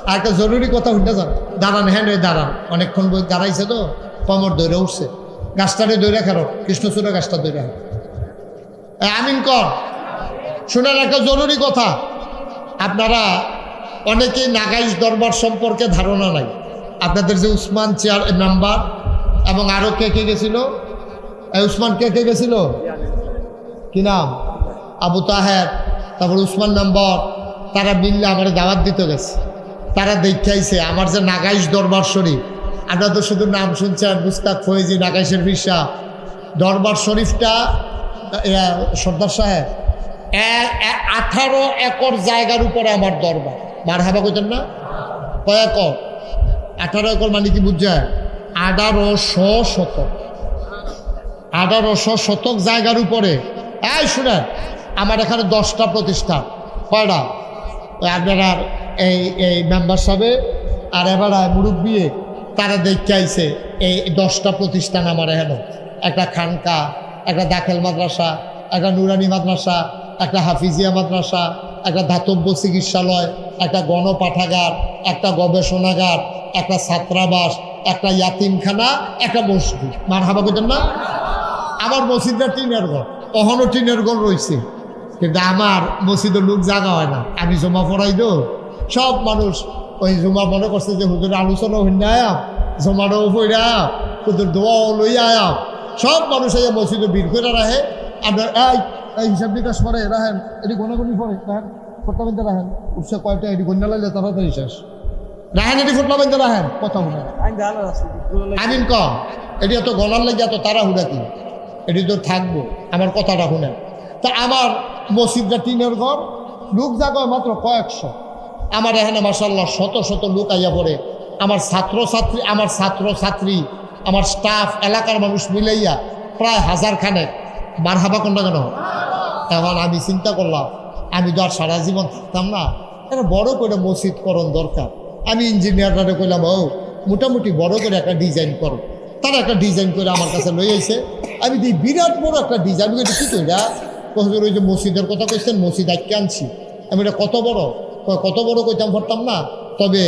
S1: আর একটা জরুরি কথা উঠে যান দাঁড়ান হ্যাঁ দাঁড়ান অনেকক্ষণ দাঁড়াইছে তো কমর দৌড়ে উঠছে গাছটারে দৌড়ে খেলো কৃষ্ণচূড়া গাছটা দৌড়ে খেলো আমিন কর শোনেন একটা জরুরি কথা আপনারা অনেকেই নাগাইশ দরবার সম্পর্কে ধারণা নাই আপনাদের যে উসমান চেয়ার মেম্বার এবং আরও কে কে গেছিল উসমান কে কে গেছিল কি নাম আবু তাহের তারপর উসমান মেম্বার তারা মিললে আমার দাওয়াত দিতে গেছে তারা দেখাইছে আমার যে নাগাইশ দরবার শরীফ আমরা তো শুধু নাম শুনছেন মুস্তাক ফয়েজি নাগাইশের বিশা দরবার শরীফটা সর্দার সাহেব 18 একর জায়গার উপরে আমার দরবার মারহাবা কইতেন না কয় একর 18 একর মানে কি বুঝছে 1800 শতক 1800 শতক জায়গার উপরে এই শুনেন আমার এখানে 10টা প্রতিষ্ঠান কয়টা আপনারা এই মেম্বার সাহেবে আর এবার মুরব্বী তারা দেখতে আইছে এই 10টা প্রতিষ্ঠান আমার এখানে একটা খানকা একটা দাখিল মাদ্রাসা একটা নুরানি মাদ্রাসা একটা হাফিজিয়া মাদ্রাসা একটা ধাতব্য চিকিৎসালয় একটা গণপাঠাগার একটা গবেষণাগার একটা ছাত্রাবাস একটা ইয়াতিমখানা একটা মসজিদ মারহাবা কইতেন না আমার মসজিদটা টিনের ঘর অহনো টিনের ঘর রয়েছে কিন্তু আমার মসজিদের লোক জায়গা হয় না আমি জমা পড়াই দো সব মানুষ ওই জমা মনে করছে যে হুজুরের আলোচনা হইনায়া জমানো পইরা তোদের দোয়াও লইয়া আয়া সব মানুষ এই মসজিদে ভিড় করে রাখে। আপনার এই হিসাব নিকাশ পরে রাখেন, এটি গোনাগুনি পরে রাখেন, ফোটলা বেঁধে রাখেন, উৎসব কয়টা এটি গন্যা লাগলে তাড়াতাড়ি শেষ রাখেন, এটি ফোটলা বেঁধে রাখেন, কথা বলে আমিন কম। এটি এত গলার লাগে এত তারা হুড়া কি, এটি তো থাকবো, আমার কথাটা শুনেন। তা আমার মসজিদটা টিনের ঘর, লোক জায়গায় মাত্র কয়েকশো। আমার এখানে মাসাল্লাহ শত শত লোক আইয়া পড়ে। আমার ছাত্রছাত্রী, আমার স্টাফ, এলাকার মানুষ মিলাইয়া প্রায় 1000 খানেক। মারহাবা কোনটা কেন? এখন আমি চিন্তা করলাম, আমি তো আর সারা জীবন থাকতাম না, একটা বড় করে মসজিদ করণ দরকার। আমি ইঞ্জিনিয়াররা কইলাম, ও মোটামুটি বড় করে একটা ডিজাইন করো। তারা একটা ডিজাইন করে আমার কাছে লই আইছে। আমি দিই বিরাট বড় একটা ডিজাইন, এটা কি কইরা? হুজুর ওই যে মসজিদের কথা কইছেন, মসজিদ আজকে আনছি। আমি এটা কত বড় কইতাম পারতাম না, তবে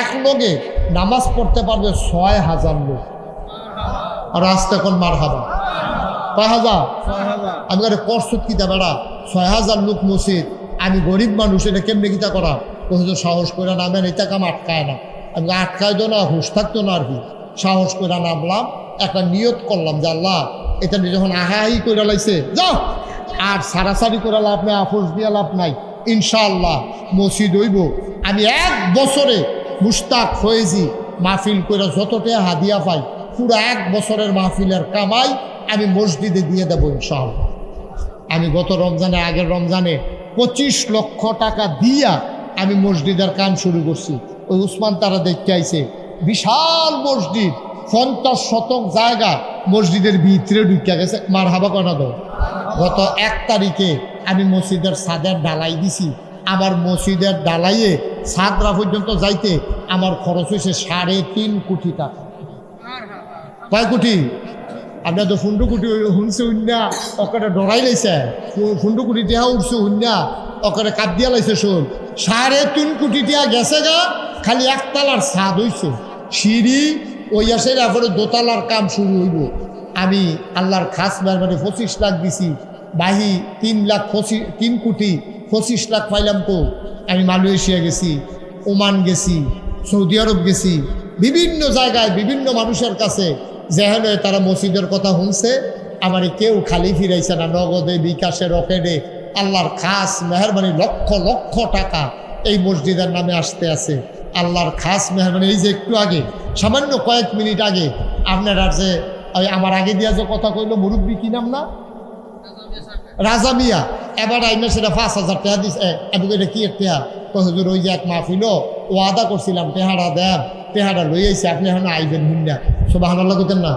S1: এক লগে নামাজ পড়তে পারবে 6000 লোক। আর আসতে এখন মার হাবা 6000, আমি আরে করছত কিতা বেড়া 6000 লোক মসজিদ, আমি গরিব মানুষ, এটা কেমনে কিতা করা? হুজুর সাহস করে নামেন, এটা কাম আটকায় না। আমি আটকায় তো না, হুশ থাকতো না আর কি। সাহস করে নামলাম, একটা নিয়ত করলাম যে আল্লাহ এটা যখন আহাহি করে লাইছে, যাও আর সারাসারি করে লাভ নাই, আপোষ দিয়া লাভ নাই, ইনশাআল্লাহ মসজিদ হইব। আমি 1 বছরে মুস্তাক ফয়েজি মাহফিল করে যতটা হাদিয়া পাই, পুরো 1 বছরের মাহফিলের কামাই আমি মসজিদে দিয়ে দেবো ইনশাআল্লাহ। আমি গত রমজানে, আগের রমজানে 25 লক্ষ টাকা দিয়া আমি মসজিদের কাম শুরু করছি। ওই উসমান তারা দেখতে আইছে, বিশাল মসজিদ, 50 শতক জায়গা মসজিদের ভিতরে ঢুকিয়া গেছে। মার হাবা কনা দাও। গত 1 তারিখে আমি মসজিদের ছাদের ঢালাই দিছি। আমার মসজিদের ঢালাইয়ে ছাদরা পর্যন্ত যাইতে আমার খরচ হয়েছে 3.5 কোটি টাকা। কয় কোটি? আপনার তো ফুন্ডু কোটি শুনছে উন্না, ওকে ডরাই লাইছে। ফুন্ডু কোটি টিয়া উঠছে উন্না, ওকে কাপ দিয়া লাইছে। শোন, 3.5 কোটি টিয়া গেছে গা, খালি 1 তালার ছাদ হইছে, সিঁড়ি ওই আসে, তারপরে 2 তালার কাম শুরু হইব। আমি আল্লাহর খাস মেহরবানি 25 লাখ দিছি, বাহি 3 কোটি 25 লাখ পাইলাম। তো আমি মালয়েশিয়া গেছি, ওমান গেছি, সৌদি আরব গেছি, বিভিন্ন জায়গায় বিভিন্ন মানুষের কাছে যেহেতু তারা মসজিদের কথা শুনছে, আমার কেউ খালি ফিরাইছে না, নগদে, বিকাশে, রকেটে। আল্লাহর খাস মেহরবানি লক্ষ লক্ষ টাকা এই মসজিদের নামে আসতে আছে। আল্লাহর খাস মেহরবানি। এই যে একটু আগে, সামান্য কয়েক মিনিট আগে আপনারা যে আমার আগে দিয়া যে কথা কইলো, মুরব্বী কি নাম না, রাজা মিয়া, এবার আইনে সেটা 5000 টাকা দিচ্ছে। এবং এটা কি একটা হুজুর, ওই যে এক মাহফিল ও আদা করছিলাম, টেহারা দেন, টেহারা লই আইছে, আপনি এখন আইবেন হুন্ডা। সুবহানাল্লাহ কইতেন না?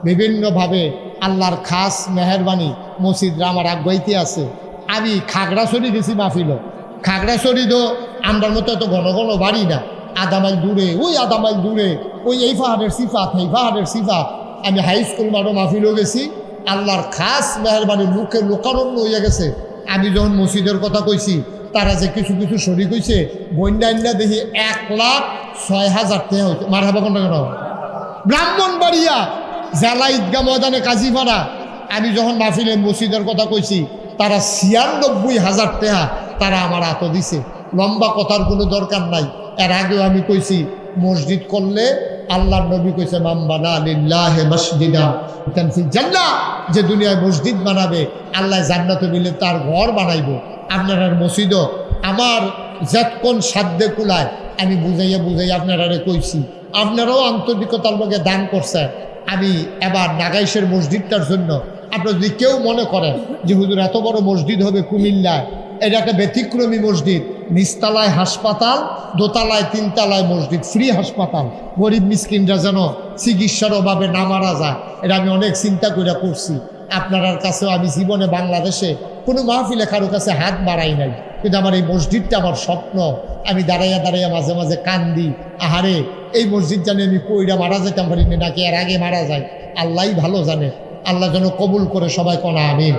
S1: বিভিন্নভাবে আল্লাহর খাস মেহরবানি মসজিদরা আমার আগ্রহীতে আছে। আমি খাগড়াছড়ি গেছি মাহফিল। খাগড়াছড়ি তো আমরার মতো এত ঘন ঘন বাড়ি না, 1/2 মাইল দূরে, আধা মাইল দূরে, এই পাহাড়ের সিফাত, এই পাহাড়ের সিফাত। আমি হাই স্কুল মাঠও মাহফিলও গেছি। আল্লাহর খাস মেহরবানি লোকে লোকারণ্য হইয়া গেছে। আমি যখন মসজিদের কথা কইছি, তারা যে কিছু কিছু শরীক হয়েছে, বন্যা দেখি 1,06,000 টাকা হইতে। মার হাবা কোনটা কেন? ব্রাহ্মণবাড়িয়া জেলা ঈদগাহ ময়দানে কাজীপাড়া, আমি যখন মাহফিলে মসজিদের কথা কইছি, তারা 96,000 টাকা তারা আমার হাত দিছে। লম্বা কথার কোনো দরকার নাই। এর আগেও আমি কইছি, মসজিদ করলে আল্লাহর নবী কইছে, মান বানা লিল্লাহি মসজিদা তানফিল জান্নাহ, যে দুনিয়ায় মসজিদ বানাবে আল্লাহ জান্নাতে মিলে তার ঘর বানাইবো। আপনার মসজিদও আমার যতক্ষণ সাধ্যে কুলায় আমি বুঝাইয়া আপনারা কইছি। আপনারাও আন্তরিকতার লগে দান করছেন। আমি এবার নাগাইশের মসজিদটার জন্য, আপনারা যদি কেউ মনে করেন যে হুজুর এত বড় মসজিদ হবে কুমিল্লায়, এটা একটা ব্যতিক্রমী মসজিদ, নিচতলায় হাসপাতাল, দোতলায় 3 তলায় মসজিদ, ফ্রি হাসপাতাল, গরিব মিসকিনরা যেন চিকিৎসার অভাবে না মারা যায়, এটা আমি অনেক চিন্তা করে করছি। আপনার কাছেও আমি জীবনে বাংলাদেশে কোনো মাহফিলে কারো কাছে হাত বাড়াই নাই, কিন্তু আমার এই মসজিদটা আমার স্বপ্ন। আমি দাঁড়াইয়া মাঝে মাঝে কান্দি, আহারে এই মসজিদ জানি আমি কইরা মারা যেতাম পারি নাকি এর আগে মারা যায়, আল্লাহই ভালো জানে। আল্লাহ যেন কবুল করে, সবাই কোনা আমিন।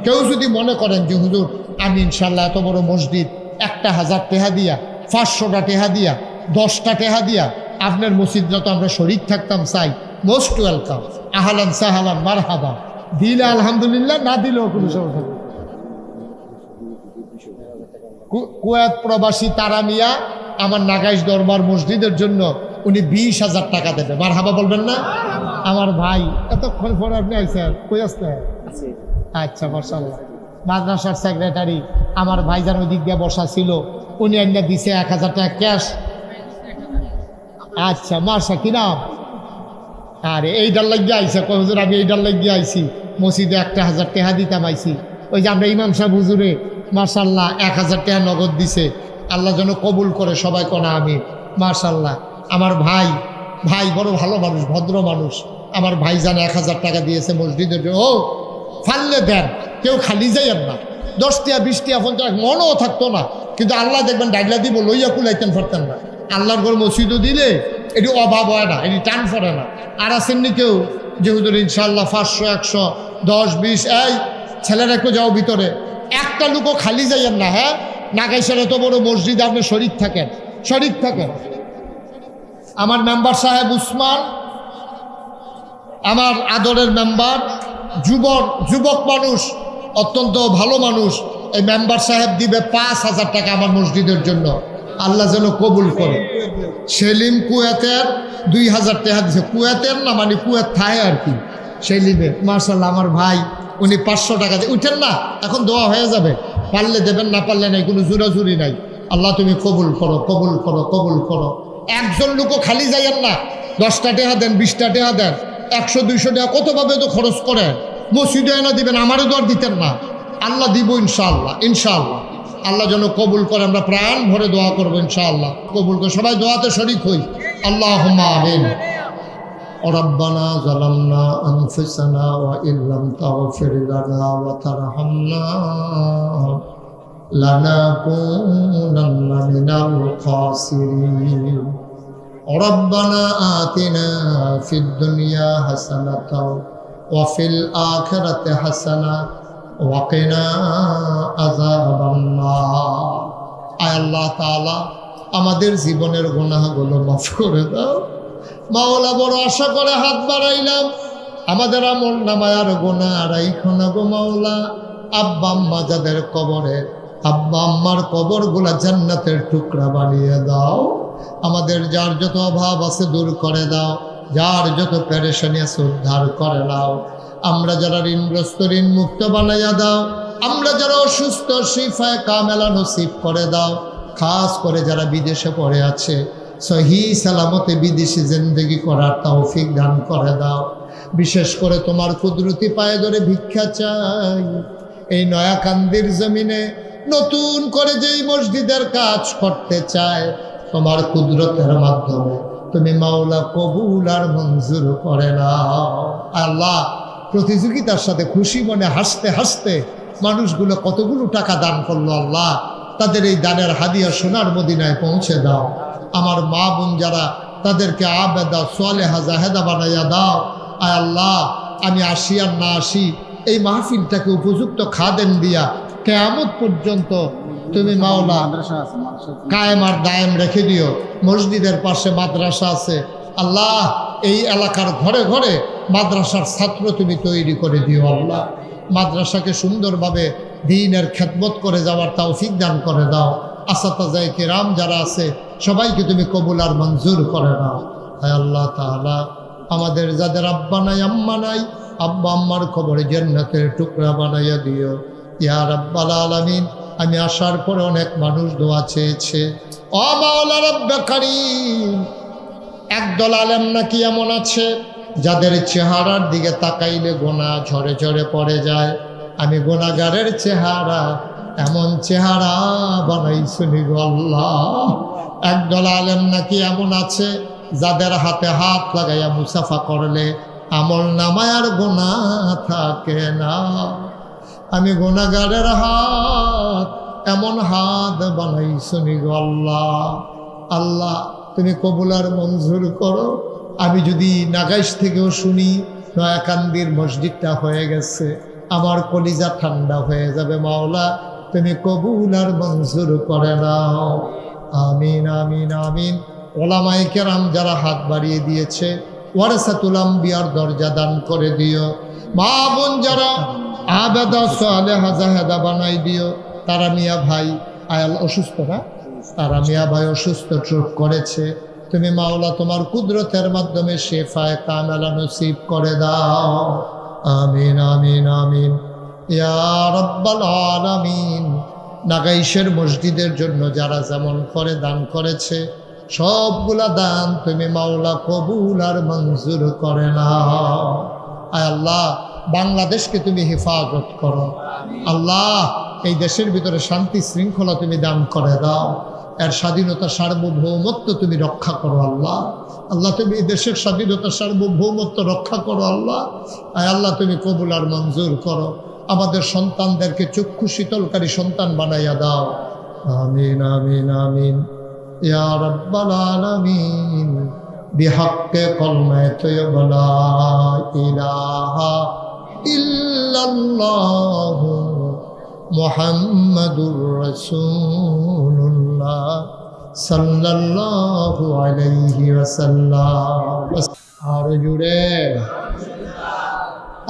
S1: কেউ যদি মনে করেন যে হুজুর আমি ইনশাল্লাহ এত বড় মসজিদ 1,000 টাকা দিয়া, 500টা টাকা দিয়া, 10টা টাকা দিয়া আপনার মসজিদটা তো আমরা শরীক থাকতাম, চাই, মোস্ট ওয়েলকাম, আহলান সাহালান মারহাবা। দিলে আলহামদুলিল্লাহ, না দিলেও কোনো সমস্যা নেই। কুয়েত প্রবাসী তারা মিয়া আমার নাগাইশ দরবার মসজিদের জন্য উনি 20,000 টাকা দেবে। মারহাবা বলবেন না? আমার ভাই এতক্ষণ পরে আপনি আইসেন, কই আসতে? আচ্ছা, মাশাআল্লাহ। মাদ্রাসার সেক্রেটারি আমার ভাইজান ওই দিক দিয়ে বসা ছিল, উনি এনে দিছে 1,000 টাকা ক্যাশ। আচ্ছা, মার্শা কি নাম? আরে এইটার লাগিয়ে আইসে, কই হুজুর আমি এইটার লাগিয়ে আইছি, মসজিদে 1,000 টাকা দিতাম আইছি। ওই যে আমরা ইমাম সাহেব হুজুরে মাশাআল্লাহ 1,000 টাকা নগদ দিছে, আল্লাহ যেন কবুল করে, সবাই কোনা আমি। মাশাআল্লাহ আমার ভাই বড় ভালো মানুষ, ভদ্র মানুষ। আমার ভাইজান 1,000 টাকা দিয়েছে মসজিদের জন্য। ও ফাললে দেন, কেউ খালি যাইয়েন না। 10 টাকা 20 টাকা 50 টাকা মনও থাকতো না, কিন্তু আল্লাহ দেখবেন ডাইলা দিব লইয়া কুলাইতেন পারতেন না। আল্লাহর ঘর মসজিদও দিলে এটি অভাব হয় না, এটি টান পড়ে না। আর আসেননি কেউ যে হুজুর ইনশাআল্লাহ 500 100 10 20, এই ছেলেরা একটু যাও ভিতরে, একটা লোকও খালি যাইয়েন না। হ্যাঁ, নাগাইশের এত বড় মসজিদ, আপনি শরীক থাকেন। আমার মেম্বার সাহেব উসমান, আমার আদরের মেম্বার, যুবক মানুষ, অত্যন্ত ভালো মানুষ। এই মেম্বার সাহেব দিবে 5,000 টাকা আমার মসজিদের জন্য, আল্লাহ যেন কবুল করে। সেলিম কুয়েতের 2,000 টাকা দিছে, কুয়েতের না মানে কুয়েত থায় আর কি, সেলিমে। মাশাআল্লাহ আমার ভাই উনি 500 টাকা দিয়ে উঠেন না, এখন দোয়া হয়ে যাবে, পারলে দেবেন না পারলে নাই, কোনো জোরাজুরি নাই। আল্লাহ তুমি কবুল করো, কবুল করো, কবুল করো। একজন লোকও খালি যাইয়েন না। 10টা টাকা দেন, 20টা টাকা দেন, 100-200 টাকা কতভাবে তো খরচ করেন, মসজিদে এনে দিবেন, আমারও দর দিতেন না। আল্লাহ দিব ইনশাআল্লাহ, ইনশাআল্লাহ। আল্লাহ যেন কবুল করে, আমরা প্রাণ ভরে দোয়া করবো ইনশাআল্লাহ কবুল করে। সবাই দোয়াতে শরীক হই, আল্লাহুম্মা আমিন। রব্বানা যালামনা আনফুসানা ওয়া ইল্লাম তাগফির লানা ওয়া তারহামনা লানাকুনান্না মিনাল খাসিরিন। রব্বানা আতিনা ফিদ দুনিয়া হাসানাতাও ওয়া ফিল আখিরাতি হাসানা ওয়া কিনা আযাবান নার। আয় আল্লাহ তাআলা আমাদের জীবনের গুনাহগুলো মাফ করে দাও। মাওলা বড় আশা করে হাত বাড়াইলাম, আমাদের আমল নামায় আর গুনাহ রাইখো না গো মাওলা। আব্বা আম্মা যাদের কবরে, আব্বা আম্মার কবরগুলা জান্নাতের টুকরা বানিয়ে দাও। আমাদের যার যত অভাব আছে দূর করে দাও, যার যত পেরেশানি আছে উদ্ধার করে দাও। আমরা যারা ঋণগ্রস্ত ঋণ মুক্ত বানাইয়া দাও। আমরা যারা অসুস্থ শিফায়ে কামেলা নসিব করে দাও। খাস করে যারা বিদেশে পড়ে আছে, সহি সালামতে বিদেশি জিন্দেগি করার তৌফিক দান করে দাও। বিশেষ করে তোমার কুদরতি পায়ে ধরে ভিক্ষা চাই, এই নয়াকান্দির জমিনে নতুন করে যেই মসজিদের কাজ করতে চায়, তোমার কুদরতের মাধ্যমে তুমি মাওলা কবুল আর মঞ্জুর করে নাও। আল্লাহ প্রতিযোগিতার সাথে খুশি মনে হাসতে হাসতে মানুষগুলো কতগুলো টাকা দান করলো, আল্লাহ তাদের এই দানের হাদিয়া সোনার মদিনায় পৌঁছে দাও। আমার মা বোন যারা, তাদেরকে আবেদা সালেহা জাহেদা বানাইয়া দাও। আয় আল্লাহ আমি আসি আর না আসি, এই মাহফিলটাকে উপযুক্ত খাদেম দিয়া কিয়ামত পর্যন্ত তুমি মাওলা কায়েম আর দায়েম রেখে দিও। মসজিদের পাশে মাদ্রাসা আছে, আল্লাহ এই এলাকার ঘরে ঘরে মাদ্রাসার ছাত্র তুমি তৈরি করে দিও। আল্লাহ মাদ্রাসাকে সুন্দরভাবে দ্বীনের খেদমত করে যাওয়ার তৌফিক দান করে দাও। আসাতাজায়ে কিরাম যারা আছে সবাইকে তুমি কবুল আর মঞ্জুর করে নাও। হায় আল্লাহ তাআলা আমাদের যাদের আব্বা নাই আম্মা নাই, আব্বা আম্মার খবরে জান্নাতের টুকরা বানাইয়া দিও ইয়া রাব্বাল আলামিন। আমি আসার পরে অনেক মানুষ দোয়া চেয়েছে, ও মাওলা রব্বে কারীম, একদল আলেম নাকি এমন আছে যাদের চেহারার দিকে তাকাইলে গোনা ঝরে ঝরে পড়ে যায়। আমি গোনাগারের চেহারা, এমন চেহারা বানাইছুনি গো আল্লাহ। একদল আলেম নাকি এমন আছে যাদের হাতে হাত লাগাইয়া মুসাফা করলে আমল নামায় আর গোনা থাকে না। আমি গোনাগারের হাত, এমন হাত বানাইছুনি গো আল্লাহ। আল্লাহ তুমি কবুল আর মঞ্জুর করো। আমি যদি নাগাইশ থেকেও শুনি নয়াকান্দির মসজিদটা হয়ে গেছে, আমার কলিজা ঠান্ডা হয়ে যাবে। মাওলা তুমি কবুল আর মঞ্জুর করে নাও। আমিন আমিন আমিন। ওলামায়ে কেরাম যারা হাত বাড়িয়ে দিয়েছে, ওয়ারাসাতুল আম্বিয়ার দরজা দান করে দিও। মা বোন যারা আবেদা সালেহা জাহেদা বানাই দিও। তারা মিয়া ভাই আয়াল অসুস্থ না, তারা মিয়া ভাই অসুস্থ, ট্রোক করেছে, তুমি মাওলা তোমার কুদরতের মাধ্যমে শেফায়ে কামেলা নসিব করে দাও। আমিন আমিন আমিন ইয়া রাব্বাল আলামিন। নাগাইশের মসজিদের জন্য যারা যেমন করে দান করেছে, সবগুলা দান তুমি মাওলা কবুল আর মঞ্জুর করে নাও। আয় আল্লাহ, বাংলাদেশকে তুমি হেফাজত করো আল্লাহ। এই দেশের ভিতরে শান্তি শৃঙ্খলা তুমি দান করে দাও। এর স্বাধীনতা সার্বভৌমত্ব তুমি রক্ষা করো আল্লাহ। আল্লাহ তুমি এই দেশের স্বাধীনতা সার্বভৌমত্ব রক্ষা করো আল্লাহ। আয় আল্লাহ তুমি কবুল আর মঞ্জুর করো। আমাদের সন্তানদেরকে চক্ষু শীতলকারী সন্তান বানাইয়া দাও। আমিন আমিন আমিন ইয়া রাব্বাল আলামিন। বিহাক্কে কলমায়ে তয়্যিবা লা ইলাহা ইল্লাল্লাহু মুহাম্মাদুর রাসূলুল্লাহ সাল্লাল্লাহু আলাইহি ওয়াসাল্লাম। আর জুড়ে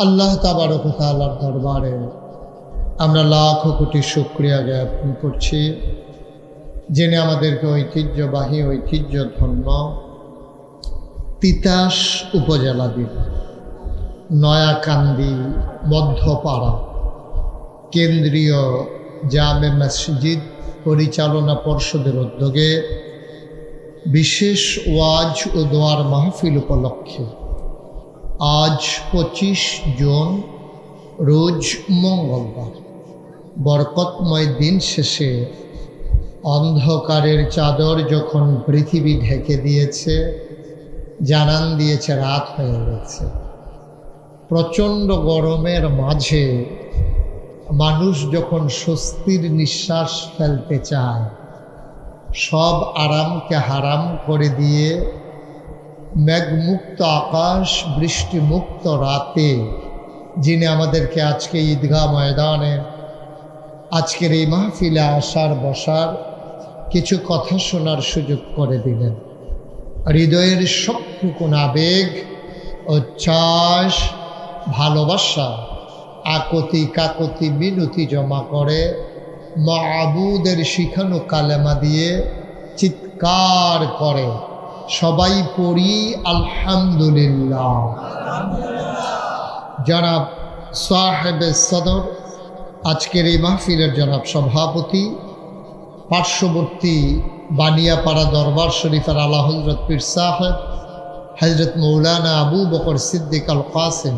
S1: আল্লাহ তাবারক ওয়া তাআলার দরবারে আমরা লাখো কোটি শুকরিয়া জ্ঞাপন করছি, যিনি আমাদেরকে ঐতিহ্যবাহী ঐতিহ্যধন্য তিতাস উপজেলাধীন নয়াকান্দি মধ্যপাড়া কেন্দ্রীয় জামে মসজিদ পরিচালনা পর্ষদের উদ্যোগে বিশেষ ওয়াজ ও দোয়ার মাহফিল উপলক্ষে আজ 25 জুন রোজ মঙ্গলবার বরকতময় দিন শেষে অন্ধকারের চাদর যখন পৃথিবী ঢেকে দিয়েছে, জানান দিয়েছে রাত হয়ে গেছে। প্রচণ্ড গরমের মাঝে মানুষ যখন স্বস্তির নিঃশ্বাস ফেলতে চায়, সব আরামকে হারাম করে দিয়ে মেঘমুক্ত আকাশ বৃষ্টিমুক্ত রাতে যিনি আমাদেরকে আজকে ঈদগাহ ময়দানে আজকের এই মাহফিলে আসার বসার কিছু কথা শোনার সুযোগ করে দিলেন, হৃদয়ের সবটুকুন আবেগ উচ্ছ্বাস ভালোবাসা আকতি কাকতি মিনতি জমা করে মাবুদের শিখানো কালেমা দিয়ে চিৎকার করে সবাই পড়ি আলহামদুলিল্লাহ। জনাব সাহেবে সদর আজকের এই মাহফিলের জনাব সভাপতি, পার্শ্ববর্তী বানিয়াপাড়া দরবার শরীফের আলা হজরত পীর সাহেব হজরত মৌলানা আবু বকর সিদ্দিক আল কাসেম,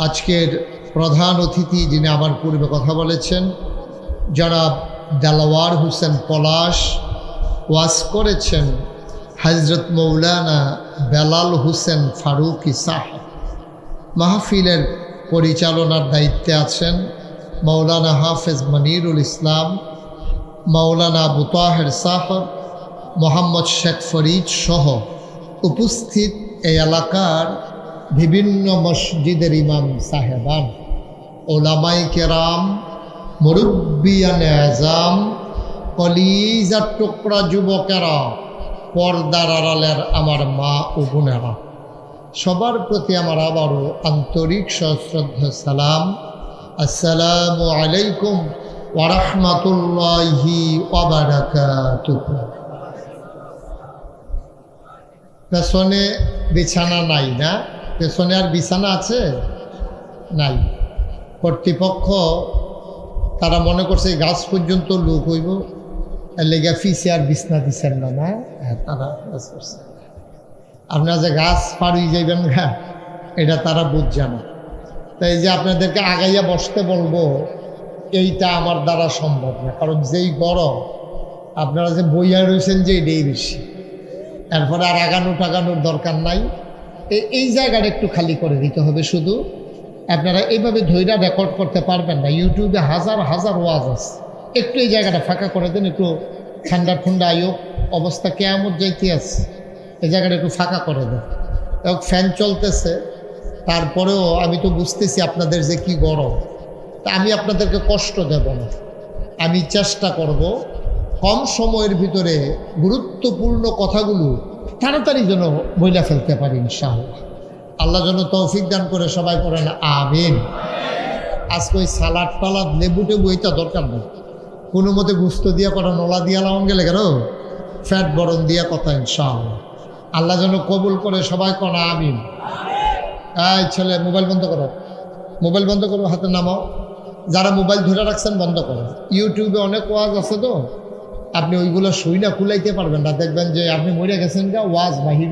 S1: আজকের প্রধান অতিথি যিনি আমার পূর্বে কথা বলেছেন জনাব দেলাওয়ার হোসেন পলাশ, ওয়াজ করেছেন হজরত মৌলানা বেলাল হোসেন ফারুকি সাহেব, মাহফিলের পরিচালনার দায়িত্বে আছেন মৌলানা হাফেজ মনিরুল ইসলাম, মৌলানা আবু তাহের সাহেব, মোহাম্মদ শেখ ফরিদ সহ উপস্থিত এই এলাকার বিভিন্ন মসজিদের ইমাম সাহেবান, ওলামাই কেরাম, মুরব্বিয়ানে আযাম, কলিজার টুকরা যুবকেরা, পর্দার আড়ালের আমার মা ও বোনেরা, সবার প্রতি আমার আবারও আন্তরিক সশ্রদ্ধ সালাম। আসসালামু আলাইকুম ওয়া রাহমাতুল্লাহি ওয়া বারাকাতুহু। পেছনে বিছানা নাই না? পেছনে আর বিছানা আছে? নাই। কর্তৃপক্ষ তারা মনে করছে গাছ পর্যন্ত লোক হইব, এর লেগে ফিসে আর বিছনা দিচ্ছেন না। না, হ্যাঁ, তারা করছে। আপনারা যে গাছ পাড়িয়ে যাইবেন গা, এটা তারা বুঝছে না। তাই যে আপনাদেরকে আগাইয়া বসতে বলবো, এইটা আমার দ্বারা সম্ভব না। কারণ যেই গরম, আপনারা যে বইয়া রয়েছেন যে এটাই বেশি, এরপরে আর আগানো টাগানোর দরকার নাই। এই জায়গাটা একটু খালি করে দিতে হবে। শুধু আপনারা এইভাবে ধৈর্য রেকর্ড করতে পারবেন না, ইউটিউবে হাজার হাজার ওয়াজ আছে। একটু এই জায়গাটা ফাঁকা করে দেন, একটু ঠান্ডা ঠান্ডা আয়োগ অবস্থা কেমন যাইতে আছে, এই জায়গাটা একটু ফাঁকা করে দেন। এবং ফ্যান চলতেছে, তারপরেও আমি তো বুঝতেছি আপনাদের যে কি গরম। তা আমি আপনাদেরকে কষ্ট দেব না, আমি চেষ্টা করব কম সময়ের ভিতরে গুরুত্বপূর্ণ কথাগুলো তাড়াতাড়ি যেন বইলা ফেলতে পারি ইনশাআল্লাহ। আল্লাহ যেন তৌফিক দান করে, সবাই পড়েন আমিন। আজকে ওই সালাদ টালাদ লেবু টেবু এটা দরকার নেই, কোনো মতে গুস্ত দিয়া করা নলা দিয়া লাউন গেলে কেন ফ্যাট বরণ দিয়ে কথা ইনশাআল্লাহ। আল্লাহ যেন কবুল করে, সবাই কোন আমিন। এই ছেলে মোবাইল বন্ধ করো, মোবাইল বন্ধ করো, হাতে নামাও। যারা মোবাইল ধরে রাখছেন বন্ধ করো। ইউটিউবে অনেক ওয়াজ আছে তো, আপনি ওইগুলো শুই না কুলাইতে পারবেন না, দেখবেন যে আপনি মরে গেছেন গা, ওয়াজ বাহির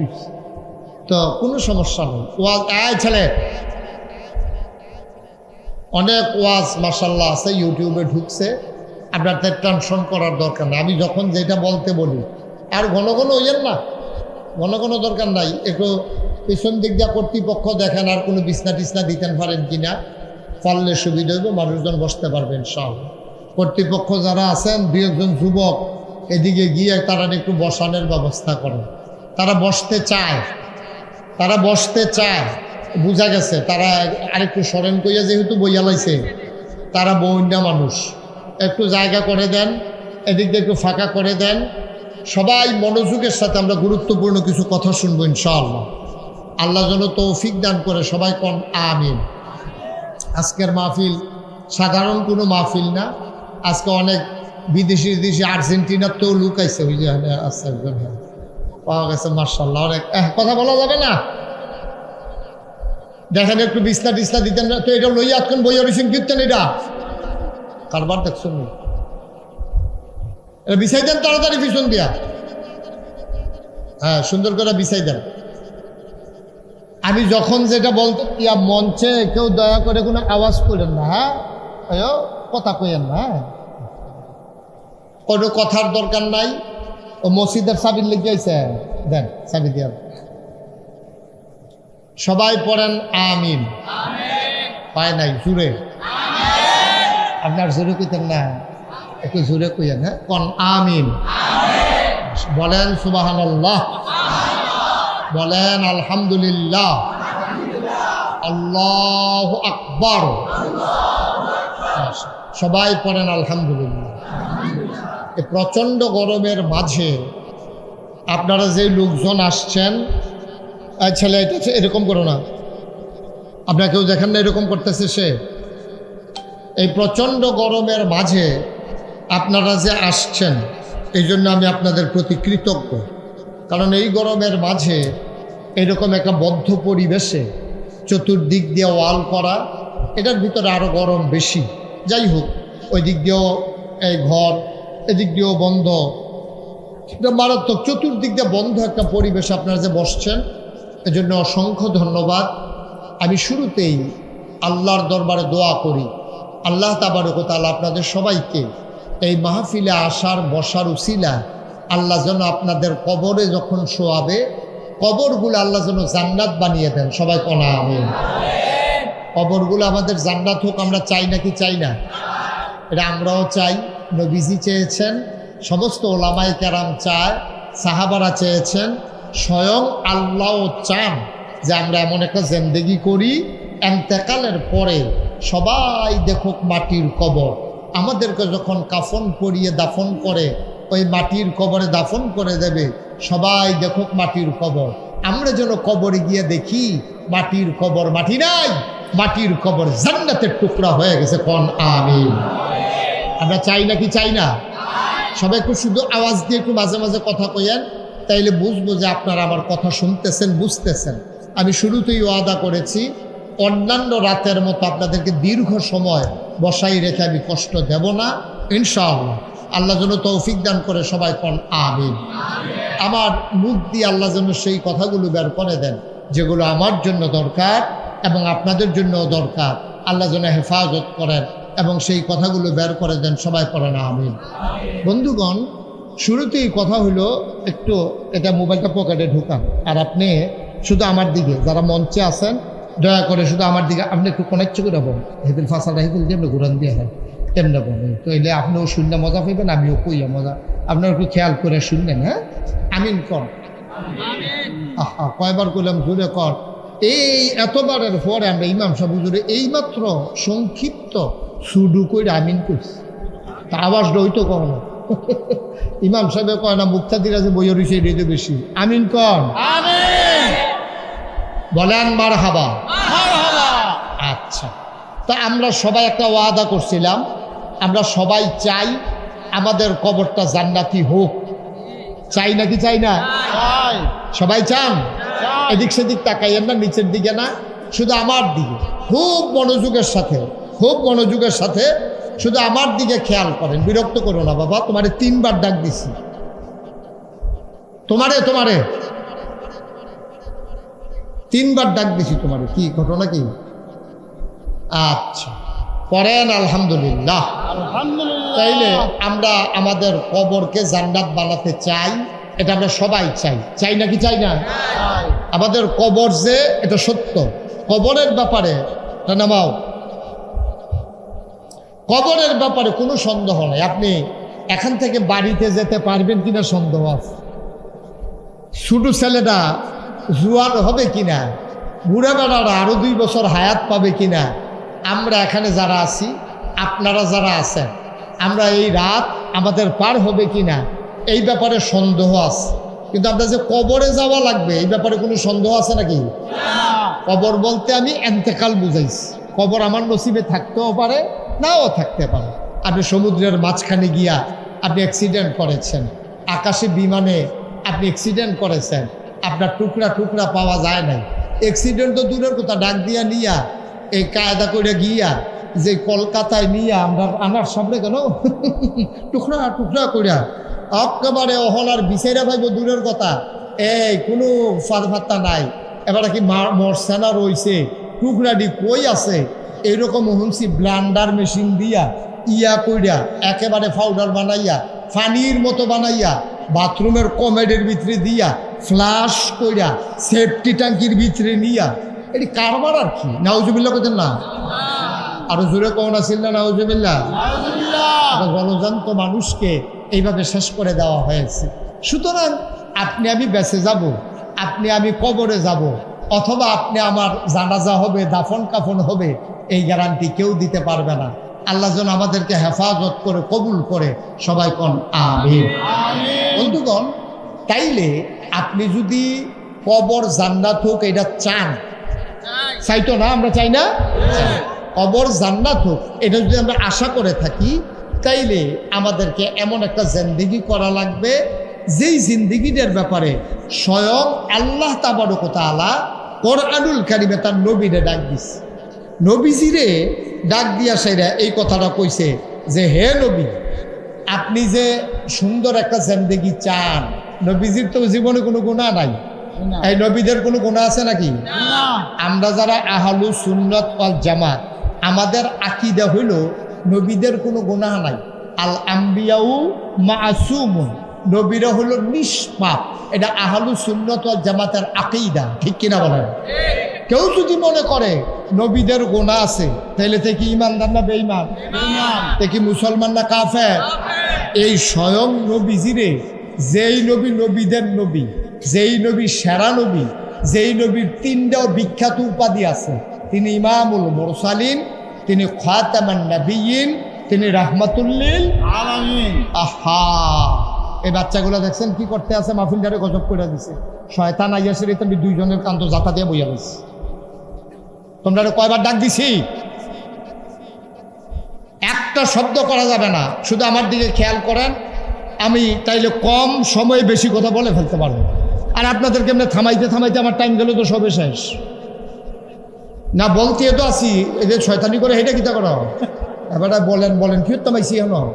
S1: তো কোনো সমস্যা নেই। ওয়াজ এই ছেলে, অনেক ওয়াজ মাশাআল্লাহ আছে ইউটিউবে ঢুকছে, আপনার তার টেনশন করার দরকার নেই। আমি যখন যেটা বলতে বলি, আর ঘন ঘন হইয়েন না, ঘন ঘন দরকার নাই। একটু পিছন দিক দিয়ে কর্তৃপক্ষ দেখেন আর কোনো বিছনা টিছনা দিতেন পারেন কিনা, পারলে সুবিধা হইব, মানুষজন বসতে পারবেন সব। কর্তৃপক্ষ যারা আছেন, দু একজন যুবক এদিকে গিয়ে তারা একটু বসানোর ব্যবস্থা করেন। তারা বসতে চায়, তারা বসতে চায়, বোঝা গেছে। তারা আরেকটু সরেন কইয়া যেহেতু বইয়া লাইছে, তারা বইনা মানুষ, একটু জায়গা করে দেন, এদিক দিয়ে একটু ফাঁকা করে দেন। সবাই মনোযোগের সাথে আমরা গুরুত্বপূর্ণ কিছু কথা শুনবো ইনশাআল্লাহ। আল্লাহ যেন তৌফিক দান করে, সবাই কোন আমিন। আজকের মাহফিল সাধারণ কোনো মাহফিল না। আজকে অনেক বিদেশি আর্জেন্টিনার তো লুকাইছে, ওই যে আছে একজন পাওয়া গেছে মাশাআল্লাহ। অনেক কথা বলা যাবে না, দেখেন একটু বিছনা টিছনা দিতেন না তো। এটা লইয়া আজকেন বইয়া রিসিং দিতেন, এটা কারবার দেখছেন, এটা বিছাই দেন তাড়াতাড়ি পিছন দিয়া। হ্যাঁ, সুন্দর করে বিছাই দেন। আমি যখন যেটা বলতে ইয়া মঞ্চে কেউ দয়া করে কোনো আওয়াজ করেন না, হ্যাঁ কথা কইেন না, কোনো কথার দরকার নাই। ও মসজিদের চাবি লেগে গেছে, দেন চাবি দিয়া। সবাই পড়েন আমিন। পায় নাই জুড়ে, আপনার জোরে কইতেন না, একটু জোরে কইয়েন। হ্যাঁ, কোন আমিন। বলেন সুবহানাল্লাহ, বলেন আলহামদুলিল্লাহ, আল্লাহু আকবার। সবাই পড়েন আলহামদুলিল্লাহ। এই প্রচণ্ড গরমের মাঝে আপনারা যে লোকজন আসছেন, ছেলে এটা এরকম করো না, আপনারা কেউ দেখেন না এরকম করতেছে সে। এই প্রচণ্ড গরমের মাঝে আপনারা যে আসছেন, এই জন্য আমি আপনাদের প্রতি কৃতজ্ঞ। কারণ এই গরমের মাঝে এরকম একটা বদ্ধ পরিবেশে চতুর্দিক দিয়ে ওয়াল করা, এটার ভিতরে আরও গরম বেশি। যাই হোক, ওই দিক দিয়েও এই ঘর, এদিক দিয়েও বন্ধ, এটা মারাত্মক। চতুর্দিক দিয়ে বন্ধ একটা পরিবেশ আপনারা যে বসছেন, এজন্য অসংখ্য ধন্যবাদ। আমি শুরুতেই আল্লাহর দরবারে দোয়া করি, আল্লাহ তাবারক ওয়া তাআলা আপনাদের সবাইকে এই মাহফিলে আসার বসার উসিলা আল্লাহ যেন আপনাদের কবরে যখন শোয়াবে, কবরগুলো আল্লাহ যেন জান্নাত বানিয়ে দেন। সবাই কোন আমিন। কবরগুলো আমাদের জান্নাত হোক, আমরা চাই নাকি চাই না? এটা আমরাও চাই, নবীজি চেয়েছেন, সমস্ত ওলামায়ে কেরাম চায়, সাহাবারা চেয়েছেন, স্বয়ং আল্লাহও চান যে আমরা এমন একটা জিন্দেগি করি, ইন্তেকালের পরে সবাই দেখুক মাটির কবর। আমাদেরকে যখন কাফন পরিয়ে দাফন করে, ওই মাটির কবরে দাফন করে দেবে, সবাই দেখুক মাটির কবর। আমরা যেন কবরে গিয়ে দেখি মাটির কবর মাটি নাই, মাটির কবর জান্নাতের টুকরা হয়ে গেছে। কোন আমিন। আমরা চাই নাকি চাই না? সবাই একটু শুধু আওয়াজ দিয়ে একটু মাঝে মাঝে কথা কইয়েন, তাইলে বুঝবো যে আপনারা আমার কথা শুনতেছেন, বুঝতেছেন। আমি শুরুতেই ওয়াদা করেছি, অন্যান্য রাতের মতো আপনাদেরকে দীর্ঘ সময় বসাই রেখে আমি কষ্ট দেব না ইনশাআল্লাহ। আল্লাহ যেন তৌফিক দান করে, সবাই কোন আমিন। আমার মুখ দিয়ে আল্লাহ যেন সেই কথাগুলো বের করে দেন যেগুলো আমার জন্য দরকার এবং আপনাদের জন্য দরকার। আল্লাহ যেন হেফাজত করেন এবং সেই কথাগুলো বের করে দেন। সবাই পড়েন আমিন। বন্ধুগণ, শুরুতেই কথা হলো, একটু এটা মোবাইলটা পকেটে ঢুকান, আর আপনি শুধু আমার দিকে, যারা মঞ্চে আছেন দয়া করে শুধু আমার দিকে আপনি একটু কনেক্ট করে দেবেন। হেফিল ফাঁসাটা হেফিল দিয়ে আপনি ঘুরান দিয়ে হয় এমনি বলেন, তো এলে আপনিও শুনলে মজা পাইবেন, আমিও কইয়া মজা, আপনারা একটু খেয়াল করে শুনবেন। হ্যাঁ, আমিন কর। আহা, কয়বার করলাম, জুড়ে কর। এই এতবারের পরে আমরা ইমাম সাহেব হুজুরে এইমাত্র সংক্ষিপ্ত সুডু করে আমিন করছি, তা আওয়াজটা হইতো কখনো। ইমাম সাহেব কয় না, মুক্তাদিরা যে বইয়ের হয়েছে রেজে বেশি। আমিন কর, বলেন মারহাবা। আচ্ছা, তা আমরা সবাই একটা ওয়াদা করছিলাম, আমরা সবাই চাই আমাদের কবরটা জান্নাতি হোক। চাই নাকি চাই না? সবাই চান? এদিক সেদিক তাকাইয়েন না, নিচের দিকে না, শুধু আমার দিকে খুব মনোযোগের সাথে, খুব মনোযোগের সাথে শুধু আমার দিকে খেয়াল করেন। বিরক্ত করো না বাবা, তোমারে 3 বার ডাক দিছি। তোমারে 3 বার ডাক দিছি তোমারে। কি ঘটনা কি? আচ্ছা পড়েন আলহামদুলিল্লাহ। তাইলে আমরা আমাদের কবরকে জান্নাত বানাতে চাই, এটা আমরা সবাই চাই। চাই নাকি চাই না? আমাদের কবর যে এটা সত্য, কবরের ব্যাপারে নামাও, কবরের ব্যাপারে কোনো সন্দেহ নেই। আপনি এখান থেকে বাড়িতে যেতে পারবেন কিনা সন্দেহ আছে। ছোট ছেলেটা জুয়ান হবে কিনা, বুড়া বেড়ারা আরো 2 বছর হায়াত পাবে কিনা, আমরা এখানে যারা আছি, আপনারা যারা আছেন, আমরা এই রাত আমাদের পার হবে কিনা এই ব্যাপারে সন্দেহ আছে। কিন্তু আমরা যে কবরে যাওয়া লাগবে এই ব্যাপারে কোনো সন্দেহ আছে নাকি? কবর বলতে আমি এন্তেকাল বুঝাইছি। কবর আমার নসিবে থাকতেও পারে, নাও থাকতে পারে। আপনি সমুদ্রের মাঝখানে গিয়া আপনি অ্যাক্সিডেন্ট করেছেন, আকাশে বিমানে আপনি অ্যাক্সিডেন্ট করেছেন, আপনার টুকরা টুকরা পাওয়া যায় নাই। অ্যাক্সিডেন্ট তো দূরের কথা, ডাক দিয়া নিয়া এই কায়দা করে গিয়া যে কলকাতায় নিয়ে আমরা আনার সামনে কেন টুকরা টুকরা করিয়া একেবারে অহলার বিচাইরা ভাইব দূরের কথা, এই কোনো ফাঁদফাত্তা নাই। এবারে কি মরসানা রয়েছে, টুকরাডি কই আছে, এইরকম হুমসি ব্লান্ডার মেশিন দিয়া ইয়া কইরা একেবারে পাউডার বানাইয়া ফানির মতো বানাইয়া বাথরুমের কমেডের ভিতরে দিয়া ফ্লাশ কইরা সেফটি ট্যাঙ্কির ভিতরে নিয়া, এটি কারবার আর কি। নাউজুবিল্লাহ করতেন না? আরো জোরে কখন আসিল না? নাউজুবিল্লাহ। গণজান্ত মানুষকে এইভাবে শেষ করে দেওয়া হয়েছে। সুতরাং আপনি আমি বেঁচে যাব, আপনি আমি কবরে যাব, অথবা আপনি আমার জানাজা হবে, দাফন কাফন হবে, এই গ্যারান্টি কেউ দিতে পারবে না। আল্লাহ যেন আমাদেরকে হেফাজত করে কবুল করে, সবাই কোন আমিন। বন্ধুগণ, তাইলে আপনি যদি কবর জান্নাত হোক এটা চান, চাইতো না? আমরা চাই না? কবর জান্নাত হোক এটা যদি আমরা আশা করে থাকি, তাইলে আমাদেরকে এমন একটা জিন্দেগি করা লাগবে যেই জিন্দেগিটার ব্যাপারে স্বয়ং আল্লাহ তাবারক ওয়া তাআলা কোরআনুল কারিমে তার নবীরে ডাক দিছে। নবীজিরে ডাক দিয়া সেরা এই কথাটা কইছে যে, হে নবী, আপনি যে সুন্দর একটা জিন্দেগি চান, নবীজির তো জীবনে কোনো গুনাহ নাই। এই নবীদের কোনো গুনাহ আছে নাকি? আমরা যারা আহলু সুন্নাত ওয়াল জামাত, আমাদের আকীদা হইল নবীদের কোনো গুনাহ নাই। আল আম্বিয়াউ মাসুমুন, নবীরা হলো নিষ্পাপ। এটা আহলু সুন্নাত ওয়াল জামাতের আকীদা, ঠিক কিনা বলেন? কেউ যদি মনে করে নবীদের গুনাহ আছে, তাহলে তে কি ইমানদার না বেঈমান? তে কি মুসলমান না কাফের? এই স্বয়ং নবীজিরে, যেই নবী নবীদের নবী, যেই নবী সেরা নবী, যেই নবীর 3টাও বিখ্যাত উপাধি আছে, তিনি ইমামুল মুরসালিন, তিনি খাতামান নবিয়্যিন, তিনি রাহমাতুল-লিল আলামিন। আহা, এই বাচ্চাগুলো দেখছেন কি করতে আছে? মাহফিলটারে গজব করে দিছে। শয়তান আইয়াছে রে, তুমি 2 জনের কান্ত জাতা দিয়ে বইয়া গেছে। তোমরা কয়বার ডাক দিছি? একটা শব্দ করা যাবে না, শুধু আমার দিকে খেয়াল করেন। আমি তাইলে কম সময়ে বেশি কথা বলে ফেলতে পারবো। আর আপনাদেরকে এমনি থামাইতে থামাইতে আমার টাইম গেল তো সবে শেষ। না বলতে তো আসি, এই যে শয়তানি করে হেঁটে কিতা করো? এবার বলেন বলেন কি থামাইছি এখন?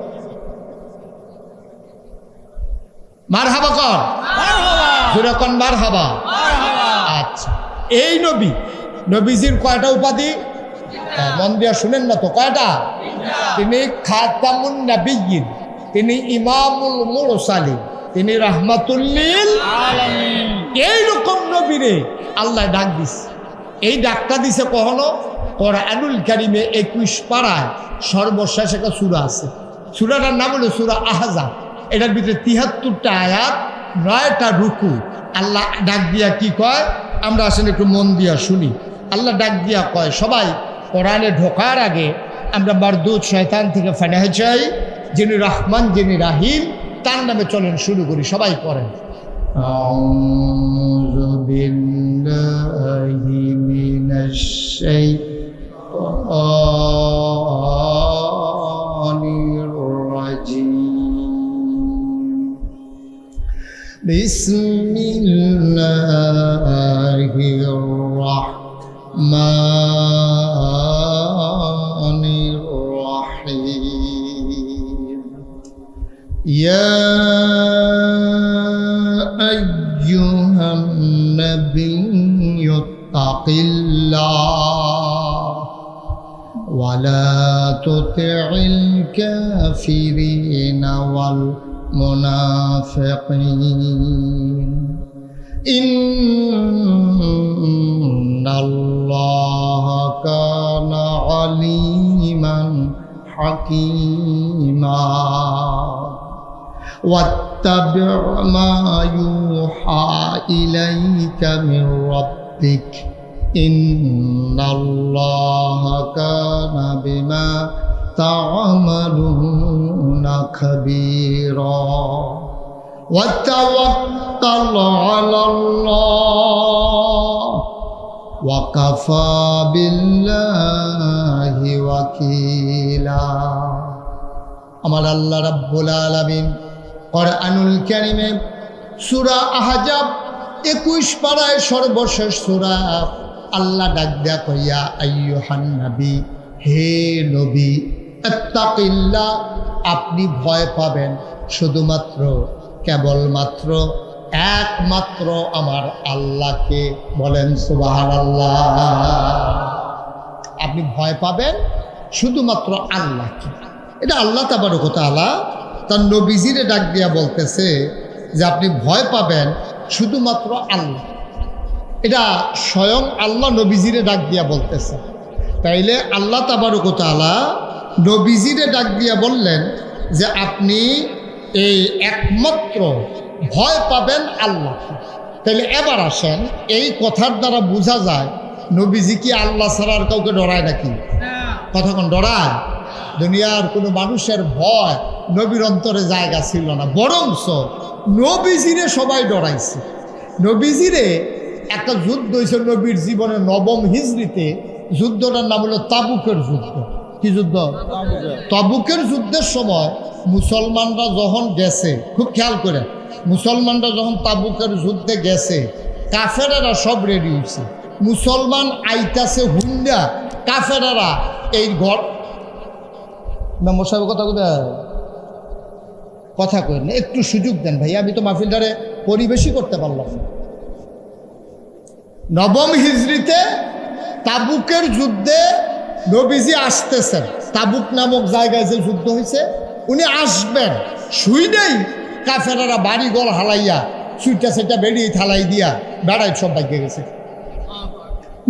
S1: মার হাবা কর, যেরকম মার হাবা। আচ্ছা, এই নবী, নবীজির কয়টা উপাধি? মন দিয়া শুনেন না তো, কয়টা? তিনি খাতামুন নবিয়্যিন, তিনি ইমামুল মুরসালিন, তিনি রাহমাতুল-লিল আলামিন। এইরকম নবীরে আল্লাহ ডাক দিছে। এই ডাকটা দিছে কখনো কোরআনুল কারিমে 21 পারায় সর্বশেষ একটা সূরা আছে। সূরাটার নাম হলো সূরা আহজাব। এটার ভিতরে 73টা আয়াত, 9টা রুকু। আল্লাহ ডাক দিয়া কি কয় আমরা আসলে একটু মন দিয়া শুনি। আল্লাহ ডাক দিয়া কয়, সবাই কোরআনে ঢোকার আগে আমরা মারদুদ শয়তান থেকে ফানাহ চাই, যিনি রহমান যিনি রাহিম, তার নামে চলেন শুরু করি। সবাই পড়েন। আউযু বিল্লাহি মিনাশ শাইতানির রাজিম। বিসমিল্লাহির রহমানির রহিম ইয়া আইয়ুহান নাবিয়্যু তাকিল্লাহ ওয়ালা তুতি'ল কাফিরিনা ওয়াল মুনাফিকিন ইন্নাল্লাহা কানা আলিমান হাকীমা واتبع ما يوحى إليك من ربك إن الله كان بما تعملون خبيرا وتوكل على الله وكفى بالله وكيلا আমার আল্লাহ রাব্বুল আলামিন কোরআনুল কারীমে সূরা আহজাব 21 পারায় সর্বশেষ সূরা আল্লাহ ডাক দেয়া কইয়া আইয়ুহান নবী হে নবী আত্তাকিল্লাহ আপনি ভয় পাবেন শুধুমাত্র কেবলমাত্র একমাত্র আমার আল্লাহকে বলেন সুবহানাল্লাহ আপনি ভয় পাবেন শুধুমাত্র আল্লাহকে এটা আল্লাহ তাবারক ওয়া তাআলা তার নবীজিরে ডাক দিয়া বলতেছে যে আপনি ভয় পাবেন শুধুমাত্র আল্লাহ এটা স্বয়ং আল্লাহ নবীজিরে ডাক দিয়া বলতেছে তাইলে আল্লাহ তাবারক ওয়া তাআলা নবীজিরে ডাক দিয়া বললেন যে আপনি এই একমাত্র ভয় পাবেন আল্লাহকে তাইলে এবার আসেন এই কথার দ্বারা বোঝা যায় নবীজি কি আল্লাহ ছাড়া আর কাউকে ডরায় নাকি কতক্ষণ ডরায় দুনিয়ার কোনো মানুষের ভয় নবীর অন্তরে জায়গা ছিল না বরঞ্চ নবীজিরে সবাই ডরাইছে নবীজিরে একটা যুদ্ধ হয়েছে নবীর জীবনে 9ম হিজরিতে যুদ্ধটার নাম হলো তাবুকের যুদ্ধ কি যুদ্ধ তাবুকের যুদ্ধের সময় মুসলমানরা যখন গেছে খুব খেয়াল করে মুসলমানরা যখন তাবুকের যুদ্ধে গেছে কাফেরেরা সব রেডি হয়েছে মুসলমান আইতাছে হুন্ডা কাফেরেরা এই ঘর মেম্বার সাহেব কথা কই না একটু সুযোগ দেন ভাই আমি তো মাহফিলটারে পরিবেশই করতে পারলাম না 9ম হিজরিতে তাবুকের যুদ্ধে নবীজি আসতেছেন তাবুক নামক জায়গায় যে যুদ্ধ হয়েছে উনি আসবেন শুই নেই কাফেরারা বাড়িঘর হালাইয়া সুইটা সেটা বেরিয়ে থালাই দিয়া বেড়াই সব বাইকে গেছে